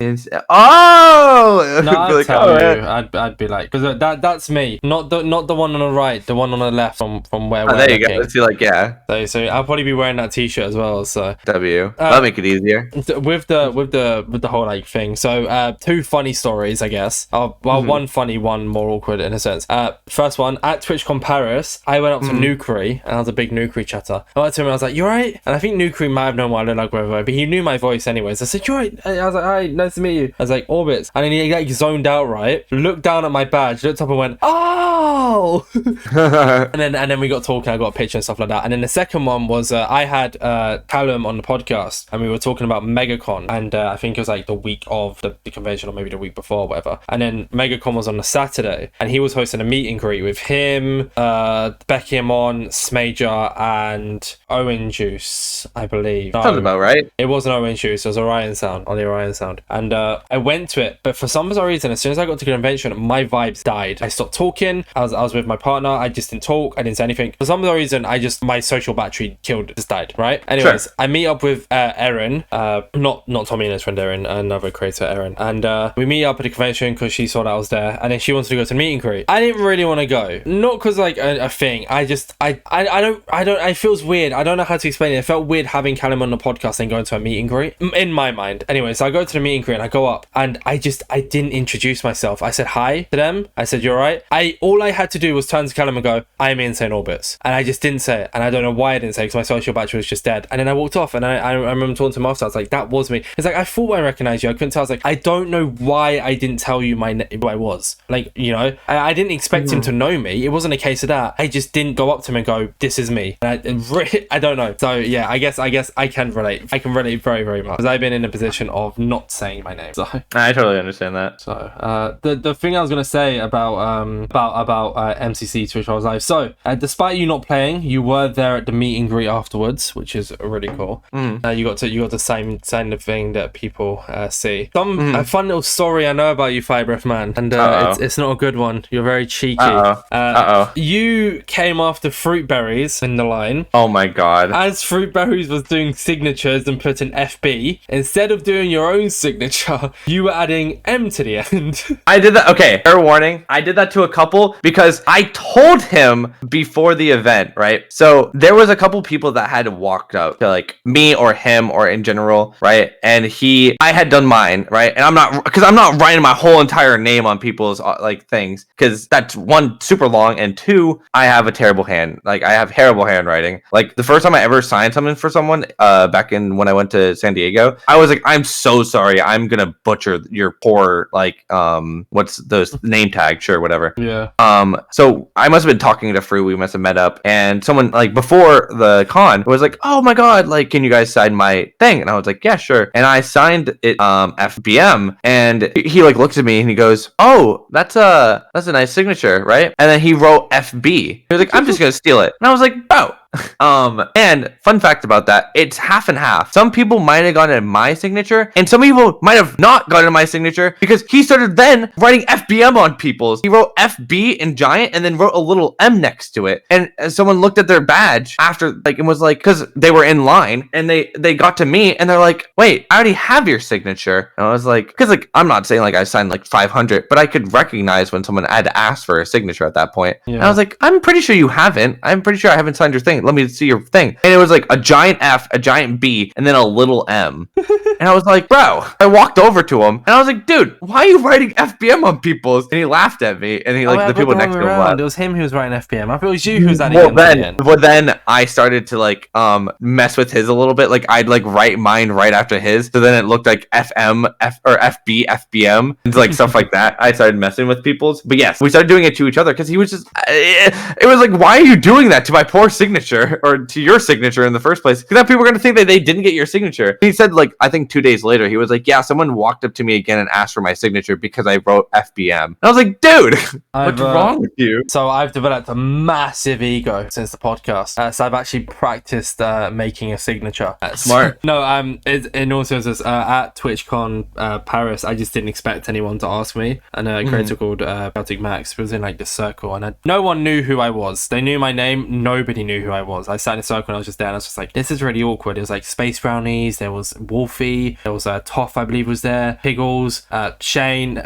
Speaker 2: oh,
Speaker 1: no, I'd
Speaker 2: like,
Speaker 1: tell
Speaker 2: oh,
Speaker 1: you.
Speaker 2: yeah.
Speaker 1: I'd be like, because that's me, not the one on the right, the one on the left from where we're
Speaker 2: There you
Speaker 1: looking.
Speaker 2: go. See, like, yeah.
Speaker 1: So I'll probably be wearing that T-shirt as well. So
Speaker 2: That'll make it easier.
Speaker 1: with the whole like thing. So 2 funny stories, I guess. One funny, one more awkward in a sense. First one, at TwitchCon Paris, I went up to Nukri, and I was a big Nukri chatter. I went to him and I was like, "You alright?" And I think Nukri might have known what I look like, whatever, but he knew my voice anyways. I said, "You alright?" I was like, "Alright, nice to meet you." I was like, "Orbits," and then he like zoned out, right? Looked down at my badge, looked up and went, "Oh!" and then we got talking. I got a picture and stuff like that. And then the second one was I had Callum on the podcast, and we were talking about MegaCon, and I think it was like the week of the convention, or maybe the week before, or whatever. And then MegaCon was on the Saturday, and he was hosting a meet and greet with him, Becky Amon, Smager, and Owen Juice, I believe. No,
Speaker 2: Sounds about right.
Speaker 1: it wasn't Owen Juice, it was Orion Sound, on the Orion Sound. And I went to it, but for some bizarre reason, as soon as I got to the convention, my vibes died. I stopped talking. I was with my partner. I just didn't talk. I didn't say anything. For some bizarre reason, my social battery just died, right? Anyways,
Speaker 2: Sure.
Speaker 1: I meet up with Erin, not Tommy and his friend Erin, another creator, Erin. And we meet up at the convention because she saw that I was there, and then she wanted to go to the meet and greet. I didn't really want to go. Not because like a thing. I don't, it feels weird. I don't know how to explain it. It felt weird having Callum on the podcast and going to a meet and greet in my mind. Anyway, so I go to the meet and greet and I go up and I didn't introduce myself. I said hi to them. I said, "You're right." All I had to do was turn to Callum and go, "I'm Insane Orbits." And I just didn't say it. And I don't know why I didn't say it because my social battery was just dead. And then I walked off and I remember talking to him after. I was like, "That was me." It's like, I thought I recognized you. I couldn't tell. I was like, I don't know why I didn't tell you who I was. Like, you know, I didn't expect him to know me. It wasn't a case of that. I just didn't go up to him and go, "This is me." And I don't know. So yeah, I guess I can relate. I can relate very, very much because I've been in a position of not saying my name. So
Speaker 2: I totally understand that.
Speaker 1: So the thing I was gonna say about MCC Twitch Rivals Live. So despite you not playing, you were there at the meet and greet afterwards, which is really cool. You got to sign the thing that people see. A fun little story I know about you, FireBreathMan, and it's not a good one. You're very cheeky. You came after fruitberries in the line.
Speaker 2: Oh my god.
Speaker 1: As fruitberries was doing signatures and put an FB, instead of doing your own signature, you were adding M to the end.
Speaker 2: I did that. Okay, fair warning. I did that to a couple because I told him before the event, right? So there was a couple people that had walked up to like me or him or in general, right? And I had done mine, right? And I'm not writing my whole entire name on people's like things because that's one, super long, and two, I have a terrible hand. Like I have terrible handwriting. Like the first time I ever signed something for someone, back in when I went to San Diego, I was like, "I'm so sorry. I'm gonna butcher your poor like what's those name tag? Sure, whatever."
Speaker 1: Yeah.
Speaker 2: So I must have been talking to Fruit. We must have met up, and someone like before the con was like, "Oh my god, like can you guys sign my thing?" And I was like, "Yeah, sure." And I signed it FBM, and he like looked at me and he goes, "Oh, that's a nice signature, right?" And then he wrote FB. He was like, "I'm just gonna steal it." And I was like, "Bro." And fun fact about that, it's half and half. Some people might have gotten my signature, and some people might have not gotten my signature because he started then writing FBM on people's. He wrote FB in giant and then wrote a little M next to it. And someone looked at their badge after, like, and was like, because they were in line, and they got to me and they're like, "Wait, I already have your signature." And I was like, because like I'm not saying like I signed like 500, but I could recognize when someone had asked for a signature at that point. Yeah. And I was like, "I'm pretty sure you haven't. I'm pretty sure I haven't signed your thing. Let me see your thing." And it was like a giant F, a giant B, and then a little M. And I was like, "Bro," I walked over to him and I was like, "Dude, why are you writing FBM on people's?" And he laughed at me, and he like the people next to him laughed.
Speaker 1: It was him who was writing FBM. I thought it was you who was adding
Speaker 2: then I started to like mess with his a little bit. Like I'd like write mine right after his, so then it looked like FM or FB FBM and like stuff like that. I started messing with people's, but yes, we started doing it to each other because he was just it was like, "Why are you doing that to my poor signature or to your signature in the first place?" Because now people are gonna think that they didn't get your signature. He said like I think 2 days later he was like, "Yeah, someone walked up to me again and asked for my signature because I wrote FBM." And I was like, "Dude, what's wrong with you?"
Speaker 1: So I've developed a massive ego since the podcast. So I've actually practiced making a signature.
Speaker 2: Smart.
Speaker 1: No, in all seriousness, at TwitchCon Paris, I just didn't expect anyone to ask me. And a creator called Celtic Max was in like the circle, and no one knew who I was. They knew my name. Nobody knew who I was. I sat in a circle and I was just there, and I was just like, this is really awkward. It was like Space Brownies, there was Wolfie, there was Toff, I believe was there, Piggles, Sam,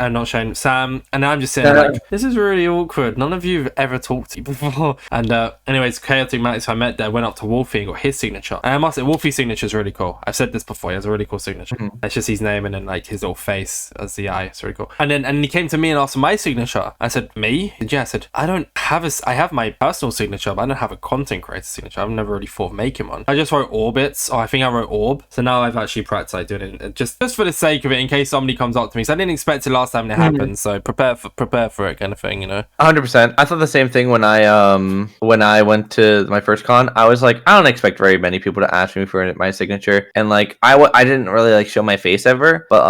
Speaker 1: and I'm just sitting there like, this is really awkward. None of you have ever talked to me before. And anyways, Chaotic Max, who I met there, went up to Wolfie and got his signature. And I must say, Wolfie's signature is really cool. I've said this before. He has a really cool signature. It's just his name and then like his little face as the eye. It's really cool. And he came to me and asked for my signature. I said, me? Yeah, I said, I have my personal signature, but I don't have a content creator signature. I've never really thought of making one. I just wrote Orbits. I think I wrote Orb. So now I've actually practiced like doing it just for the sake of it, in case somebody comes up to me. So I didn't expect it last time it happened. So prepare for it, kind of thing,
Speaker 2: 100%. I thought the same thing when I went to my first con. I was like, I don't expect very many people to ask me for my signature, and like I didn't really like show my face ever, but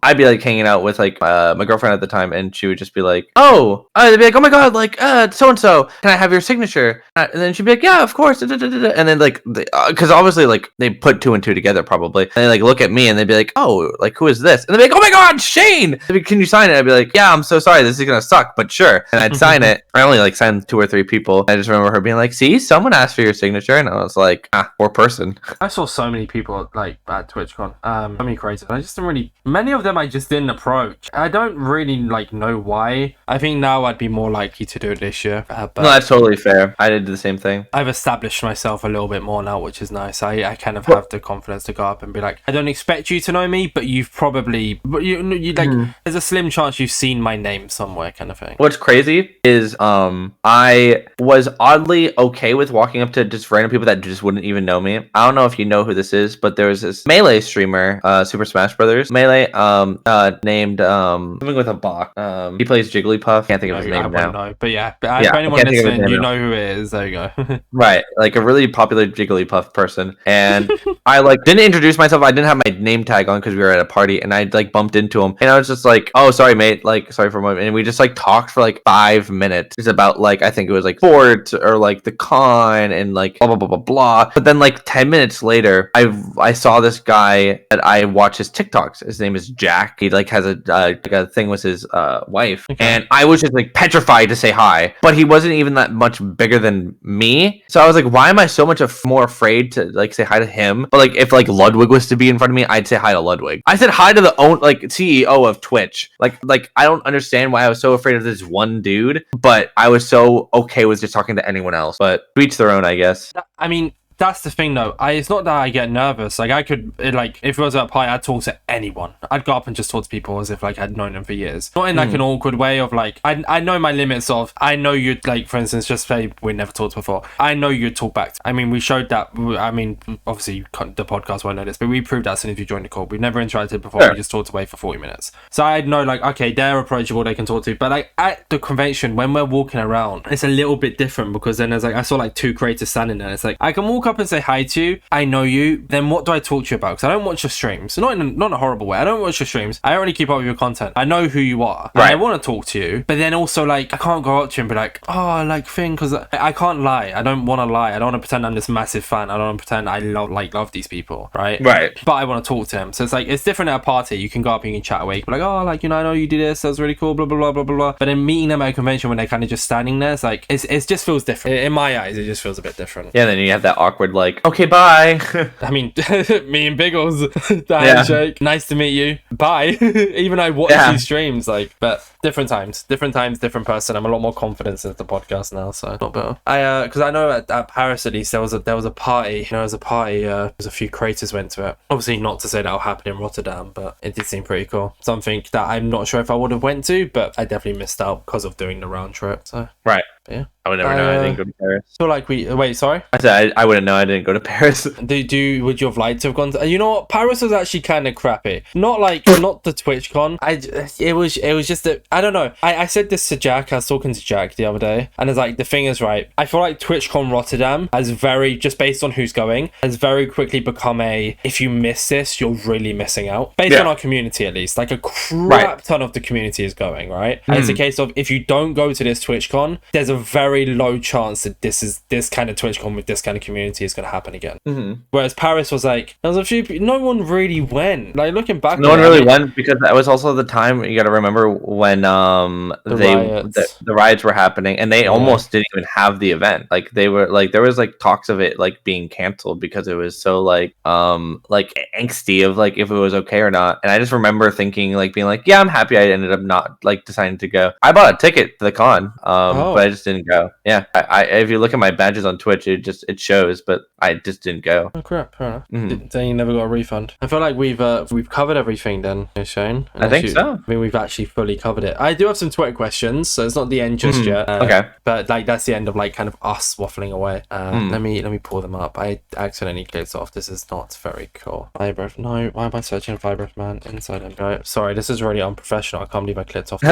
Speaker 2: I'd be like hanging out with like my girlfriend at the time, and she would just be like, they'd be like, oh my god, like so and so, can I have your signature? And then she'd be like, yeah, of course. And then like, because obviously like they put 2 and 2 together probably, and they like look at me and they'd be like, oh, like who is this? And they'd be like, oh my god, Shane! They'd be, can you sign it? I'd be like, yeah, I'm so sorry, this is gonna suck, but sure. And I'd sign it. I only like signed 2 or 3 people. I just remember her being like, see, someone asked for your signature, and I was like, poor person.
Speaker 1: I saw so many people like at TwitchCon, so many creators. I just didn't really, many of them I just didn't approach. I don't really like know why. I think now I'd be more likely to do it this year. But
Speaker 2: no, that's totally fair. I did the same thing.
Speaker 1: I've established myself a little bit more now, which is nice. I kind of have the confidence to go up and be like, I don't expect you to know me, but you've probably, but you like, there's a slim chance you've seen my name somewhere, kind of thing.
Speaker 2: What's crazy is I was oddly okay with walking up to just random people that just wouldn't even know me. I don't know if you know who this is, but there was this Melee streamer, Super Smash Brothers Melee, named something with a Bach. He plays Jigglypuff. Can't think of his name now.
Speaker 1: Know, but yeah, if anyone listening, you know who it is. There you go.
Speaker 2: Right, like a really popular Jigglypuff person, and I like didn't introduce myself. I didn't have my name tag on because we were at a party, and I like bumped into him, and I was just like, "Oh, sorry, mate. Like, sorry for a moment." And we just like talked for like 5 minutes. It's about like I think it was like sports or like the con and like blah blah blah blah blah. But then like 10 minutes later, I saw this guy that I watch his TikToks. His name is Jack. He like has a thing with his wife, and I was just like petrified to say hi. But he wasn't even that much bigger than me, so I was like, why am I so much more afraid to like say hi to him? But like if like Ludwig was to be in front of me, I'd say hi to Ludwig. I said hi to the CEO of Twitch. Like I don't understand why I was so afraid of this one dude, but I was so okay with just talking to anyone else. But to each their own, I guess.
Speaker 1: I mean, that's the thing though. It's not that I get nervous. Like I could, like if it was at a party, I'd talk to anyone. I'd go up and just talk to people as if like I'd known them for years. Not in like an awkward way of like, I know my limits of, I know you'd like, for instance, just say we never talked before. I know you'd talk back. I mean, we showed that, I mean, obviously the podcast won't know this, but we proved that as soon as you joined the call. We've never interacted before. Sure. We just talked away for 40 minutes. So I'd know like, okay, they're approachable, they can talk to. But like at the convention, when we're walking around, it's a little bit different because then there's like, I saw like 2 creators standing there. It's like, I can walk up and say hi to you. I know you. Then what do I talk to you about? Because I don't watch your streams. Not in a horrible way. I don't watch your streams. I don't really keep up with your content. I know who you are. Right. I want to talk to you. But then also like I can't go up to you and be like, oh, like thing, because I can't lie. I don't want to lie. I don't want to pretend I'm this massive fan. I don't want to pretend I love these people. Right. But I want to talk to him. So it's like it's different at a party. You can go up and you can chat away. You can be like, oh, like, you know, I know you did this. That was really cool. Blah blah blah blah blah. But then meeting them at a convention when they're kind of just standing there, it's like it just feels different. In my eyes, it just feels a bit different.
Speaker 2: Yeah. Then you have that awkward like, okay, bye.
Speaker 1: I mean, me and Biggles, the handshake. Nice to meet you. Bye. Even I watch these streams, like, but different times, different person. I'm a lot more confident since the podcast now, so not better. Because I know at Paris at least there was a party. There was a few creators went to it. Obviously, not to say that'll happen in Rotterdam, but it did seem pretty cool. Something that I'm not sure if I would have went to, but I definitely missed out because of doing the round trip. So
Speaker 2: right.
Speaker 1: Yeah.
Speaker 2: I would never know I didn't go to Paris.
Speaker 1: So like wait, sorry?
Speaker 2: I said I wouldn't know I didn't go to Paris.
Speaker 1: Would you have liked to have gone to, you know what? Paris was actually kind of crappy. Not the TwitchCon. It was just that, I don't know. I said this to Jack. I was talking to Jack the other day, and it's like, the thing is, right, I feel like TwitchCon Rotterdam has just based on who's going, has very quickly become if you miss this, you're really missing out. Based on our community, at least. Like a crap ton of the community is going, right? And it's a case of, if you don't go to this TwitchCon, there's a very very low chance that this kind of TwitchCon with this kind of community is going to happen again. Whereas Paris was like, there was a few people, no one really went. Like looking back,
Speaker 2: no one really went, because that was also the time, you got to remember, when the riots were happening, and they almost didn't even have the event. Like they were like, there was like talks of it like being canceled because it was so like angsty of like if it was okay or not. And I just remember thinking like, being like, yeah, I'm happy I ended up not like deciding to go. I bought a ticket to the con, but I just didn't go. Yeah, I if you look at my badges on Twitch, it shows, but I just didn't go.
Speaker 1: Oh crap! Fair enough. Then you never got a refund. I feel like we've covered everything then, Shane.
Speaker 2: I think so.
Speaker 1: I mean, we've actually fully covered it. I do have some Twitter questions, so it's not the end just yet.
Speaker 2: Okay.
Speaker 1: But like that's the end of like kind of us waffling away. Let me pull them up. I accidentally clicked off. This is not very cool. FireBreath. No, why am I searching FireBreathMan? InsideMC. Sorry, this is really unprofessional. I can't believe I clicked off.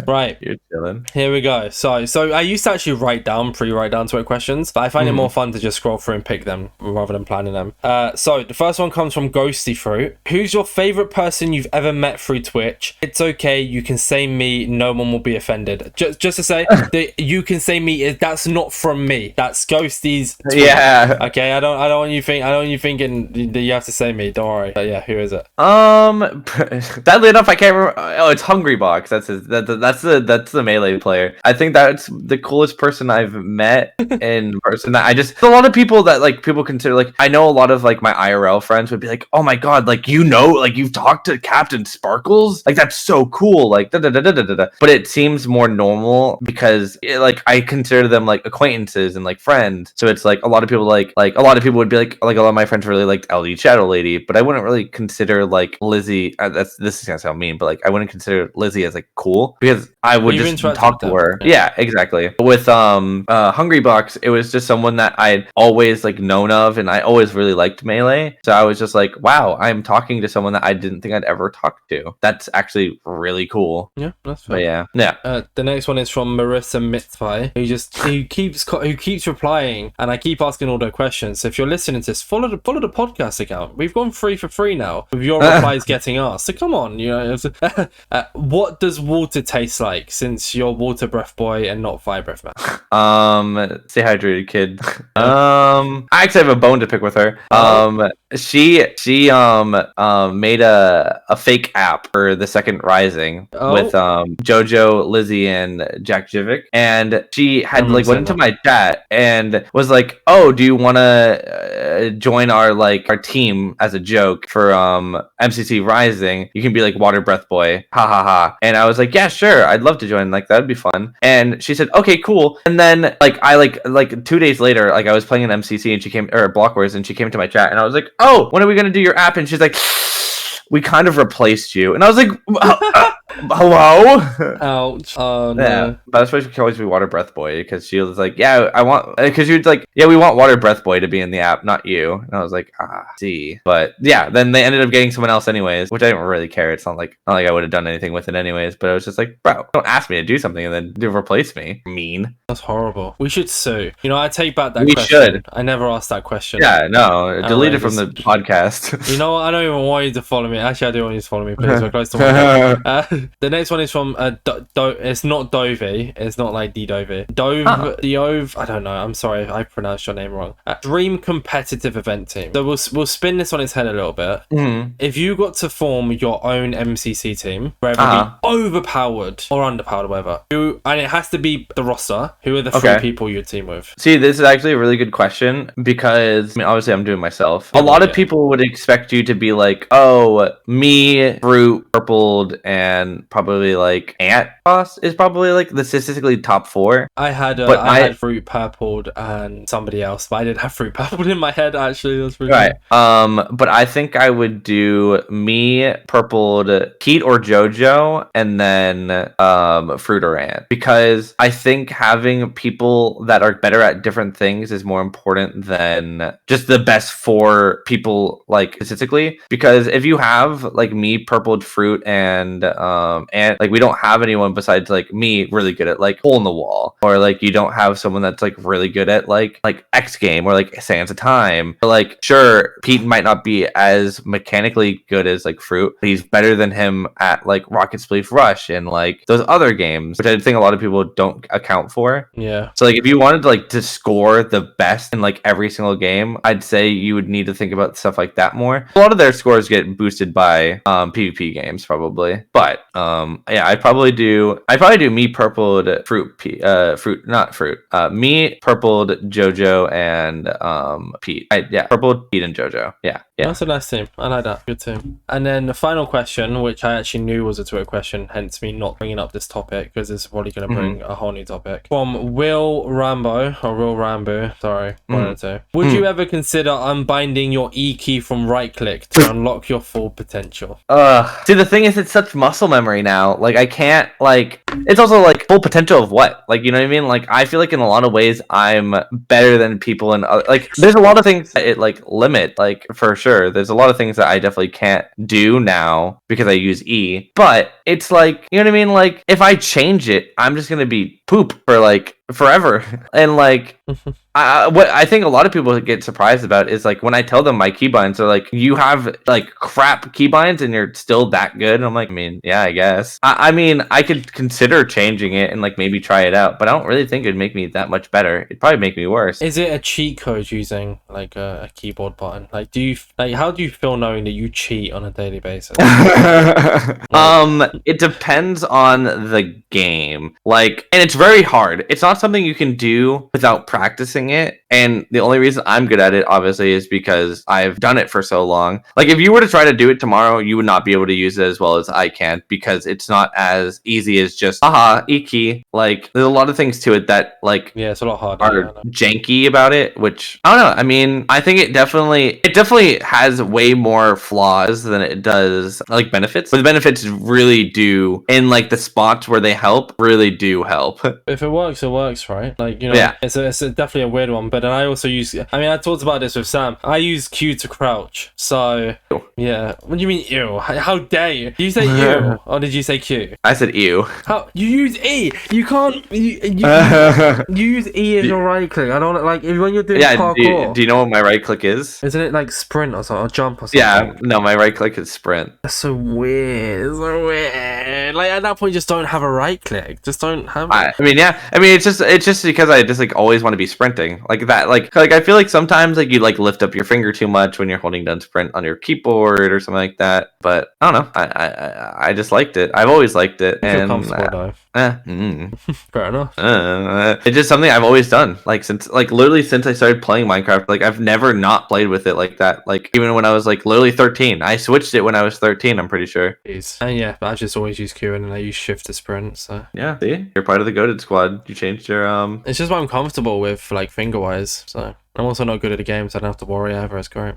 Speaker 1: Right.
Speaker 2: You're chilling.
Speaker 1: Here we go. So I used to actually write down Twitter questions, but I find it more fun to just scroll through and pick them rather than planning them. So the first one comes from Ghosty Fruit. Who's your favorite person you've ever met through Twitch? It's okay. You can say me. No one will be offended. Just to say that you can say me. That's not from me. That's Ghosty's tweet.
Speaker 2: Yeah.
Speaker 1: Okay. I don't want you thinking that you have to say me. Don't worry. But yeah, who is it?
Speaker 2: Sadly enough, I can't remember. Oh, it's Hungry Box. That's the Melee player. I think that's the coolest person I've met in person. A lot of people that like people consider, like, I know a lot of like my IRL friends would be like, oh my god, like, like you've talked to Captain Sparkles, like that's so cool, like da da da da da da. But it seems more normal because like I consider them like acquaintances and like friends. So it's like a lot of people like a lot of people would be like a lot of my friends really liked LD Shadow Lady, but I wouldn't really consider like Lizzie. This is gonna sound mean, but like I wouldn't consider Lizzie as like cool because I would just talk to her. Yeah, exactly. With Hungry Box, it was just someone that I'd always like known of, and I always really liked Melee. So I was just like, wow, I'm talking to someone that I didn't think I'd ever talk to. That's actually really cool.
Speaker 1: Yeah, that's fair.
Speaker 2: But yeah.
Speaker 1: The next one is from Marissa Mitzvah, who keeps replying, and I keep asking all their questions. So if you're listening to this, follow the podcast account. We've gone 3 for 3 now with your replies getting asked. So come on, what does water taste like? Since you're water breath boy and not FireBreathMan.
Speaker 2: Stay hydrated, kid. I actually have a bone to pick with her. She made a fake app for the Second Rising with Jojo, Lizzie, and Jack Jivic, and she had like went into my chat and was like, "Oh, do you want to join our team as a joke for MCC Rising? You can be like Water Breath Boy, ha ha ha." And I was like, "Yeah, sure, I'd love to join. Like that'd be fun." And she said, "Okay, cool." And then I 2 days later, I was playing an MCC and she came, or Block Wars, and she came to my chat and I was like, "Oh, when are we gonna do your app?" And she's like, "We kind of replaced you." And I was like, hello?
Speaker 1: Ouch. Oh no.
Speaker 2: Yeah, but that's why she could always be Water Breath Boy, because she was like, "Yeah, I want," because she was like, "Yeah, we want Water Breath Boy to be in the app, not you." And I was like, see. But yeah, then they ended up getting someone else anyways, which I didn't really care. It's not like I would have done anything with it anyways, but I was just like, bro, don't ask me to do something and then replace me. Mean.
Speaker 1: That's horrible. We should sue. I take back that
Speaker 2: question. We should.
Speaker 1: I never asked that question.
Speaker 2: Yeah, no, delete it from the podcast.
Speaker 1: You know what? I don't even want you to follow me. Actually, I do want you to follow me, please. We're close to one. The next one is from it's not Dovey. It's not like D-Dovey. Diove. I don't know. I'm sorry if I pronounced your name wrong. Dream competitive event team. So we'll spin this on its head a little bit. If you got to form your own MCC team, where it would be overpowered or underpowered, whatever, and it has to be the roster. Who are the 3 people you'd team with?
Speaker 2: See, this is actually a really good question because obviously I'm doing myself. A lot of people would expect you to be like, oh, me, Fruit, Purpled, and probably like Ant Boss is probably like the statistically top 4.
Speaker 1: I had Fruit, Purpled, and somebody else, but I did have Fruit, Purpled in my head actually. That's pretty
Speaker 2: right. But I think I would do me, Purpled, Keat or Jojo, and then Fruit or Ant, because I think having people that are better at different things is more important than just the best 4 people, like statistically. Because if you have like me, Purpled, Fruit, and and like we don't have anyone besides like me really good at like hole in the wall, or like you don't have someone that's like really good at like X game or like Sands of Time. But like sure, Pete might not be as mechanically good as like Fruit, but he's better than him at like Rocket Spleef Rush and like those other games, which I think a lot of people don't account for.
Speaker 1: Yeah.
Speaker 2: So like if you wanted to like to score the best in like every single game, I'd say you would need to think about stuff like that more. A lot of their scores get boosted by PvP games probably, but yeah, I'd probably do me purpled me purpled Jojo and Pete. Purpled Pete and Jojo. Yeah.
Speaker 1: That's a nice team. I like that. Good team. And then the final question, which I actually knew was a Twitter question, hence me not bringing up this topic because it's probably going to bring a whole new topic. From Will Rambo, sorry, one or two. Would you ever consider unbinding your E key from right click to unlock your full potential?
Speaker 2: See, the thing is, it's such muscle memory now. Like, I can't, like, it's also like full potential of what? Like, you know what I mean? Like, I feel like in a lot of ways, I'm better than people in other, like, there's a lot of things that it like limit, like, for sure. There's a lot of things that I definitely can't do now because I use E, but it's like, you know what I mean? Like, if I change it, I'm just gonna be poop for like forever. And like what I think a lot of people get surprised about is like when I tell them my keybinds, they're like, you have like crap keybinds and you're still that good. And I'm like, I mean, yeah, I guess. I mean, I could consider changing it and like maybe try it out, but I don't really think it'd make me that much better. It'd probably make me worse.
Speaker 1: Is it a cheat code using like a keyboard button? Like, how do you feel knowing that you cheat on a daily basis?
Speaker 2: It depends on the game. Like, and it's very hard. It's not something you can do without practicing it. And the only reason I'm good at it, obviously, is because I've done it for so long. Like, if you were to try to do it tomorrow, you would not be able to use it as well as I can because it's not as easy as just, E key. Like, there's a lot of things to it that, like,
Speaker 1: yeah, it's a lot harder.
Speaker 2: Are janky about it, which, I don't know. I mean, I think it definitely has way more flaws than it does, like, benefits. But the benefits really do, in, like, the spots where they help, really do help.
Speaker 1: If it works, it works, right? Like, you know,
Speaker 2: yeah.
Speaker 1: It's definitely a weird one, but then I also use, I mean, I talked about this with Sam. I use Q to crouch. So, yeah. What do you mean, ew? How dare you? Did you say ew? Or did you say Q?
Speaker 2: I said ew.
Speaker 1: How? You use E. You can't, you use E as your right click. I don't, like, when you're doing parkour.
Speaker 2: Do you know what my right click is?
Speaker 1: Isn't it like sprint or something, or jump or something?
Speaker 2: Yeah, no, my right click is sprint.
Speaker 1: That's so weird. It's so weird. Like, at that point, just don't have a right click. Just don't have it.
Speaker 2: I mean, yeah. I mean, it's just because I just like always want to be sprinting like that. Like I feel like sometimes like you like lift up your finger too much when you're holding down sprint on your keyboard or something like that. But I don't know. I just liked it. I've always liked it.
Speaker 1: Feel comfortable though. Fair enough.
Speaker 2: It's just something I've always done. Like literally since I started playing Minecraft, like I've never not played with it like that. Like even when I was like literally 13, I switched it when I was 13. I'm pretty sure.
Speaker 1: And yeah, but I just always use Q and then I use Shift to sprint. So
Speaker 2: yeah, see, you're part of the goated squad. You changed your
Speaker 1: It's just what I'm comfortable with, like finger wise. So I'm also not good at the game, so I don't have to worry ever. It's great.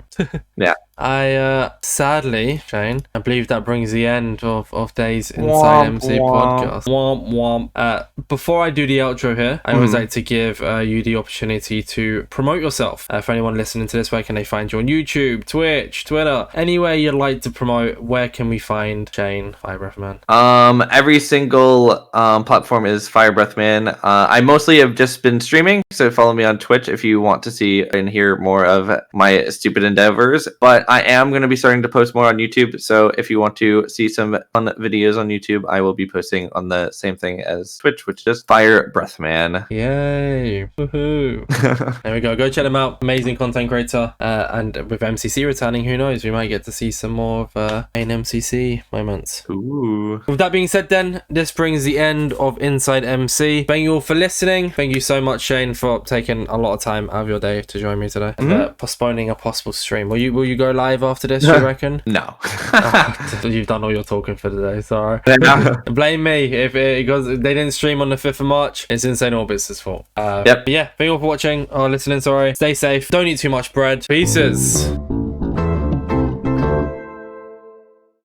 Speaker 2: Yeah.
Speaker 1: I sadly, Shane, I believe that brings the end of today's InsideMC podcast. Womp womp. Before I do the outro here, I always like to give you the opportunity to promote yourself. For anyone listening to this, where can they find you on YouTube, Twitch, Twitter, anywhere you'd like to promote? Where can we find Shane, FireBreathMan?
Speaker 2: Every single platform is FireBreathMan. I mostly have just been streaming, so follow me on Twitch if you want to see and hear more of my stupid endeavors. But I am going to be starting to post more on YouTube, so if you want to see some fun videos on YouTube, I will be posting on the same thing as Twitch, which is FireBreathMan.
Speaker 1: Yay! Woohoo! There we go. Go check them out. Amazing content creator. And with MCC returning, who knows? We might get to see some more of main MCC moments.
Speaker 2: Ooh.
Speaker 1: With that being said, then this brings the end of InsideMC. Thank you all for listening. Thank you so much, Shane, for taking a lot of time out of your day to join me today. Postponing a possible stream. Will you go live after this, you reckon?
Speaker 2: No.
Speaker 1: You've done all your talking for today, sorry. Blame me if because they didn't stream on the 5th of March. It's Insane Orbits' fault. But yeah, thank you all for watching or listening, sorry. Stay safe. Don't eat too much bread. Peaces.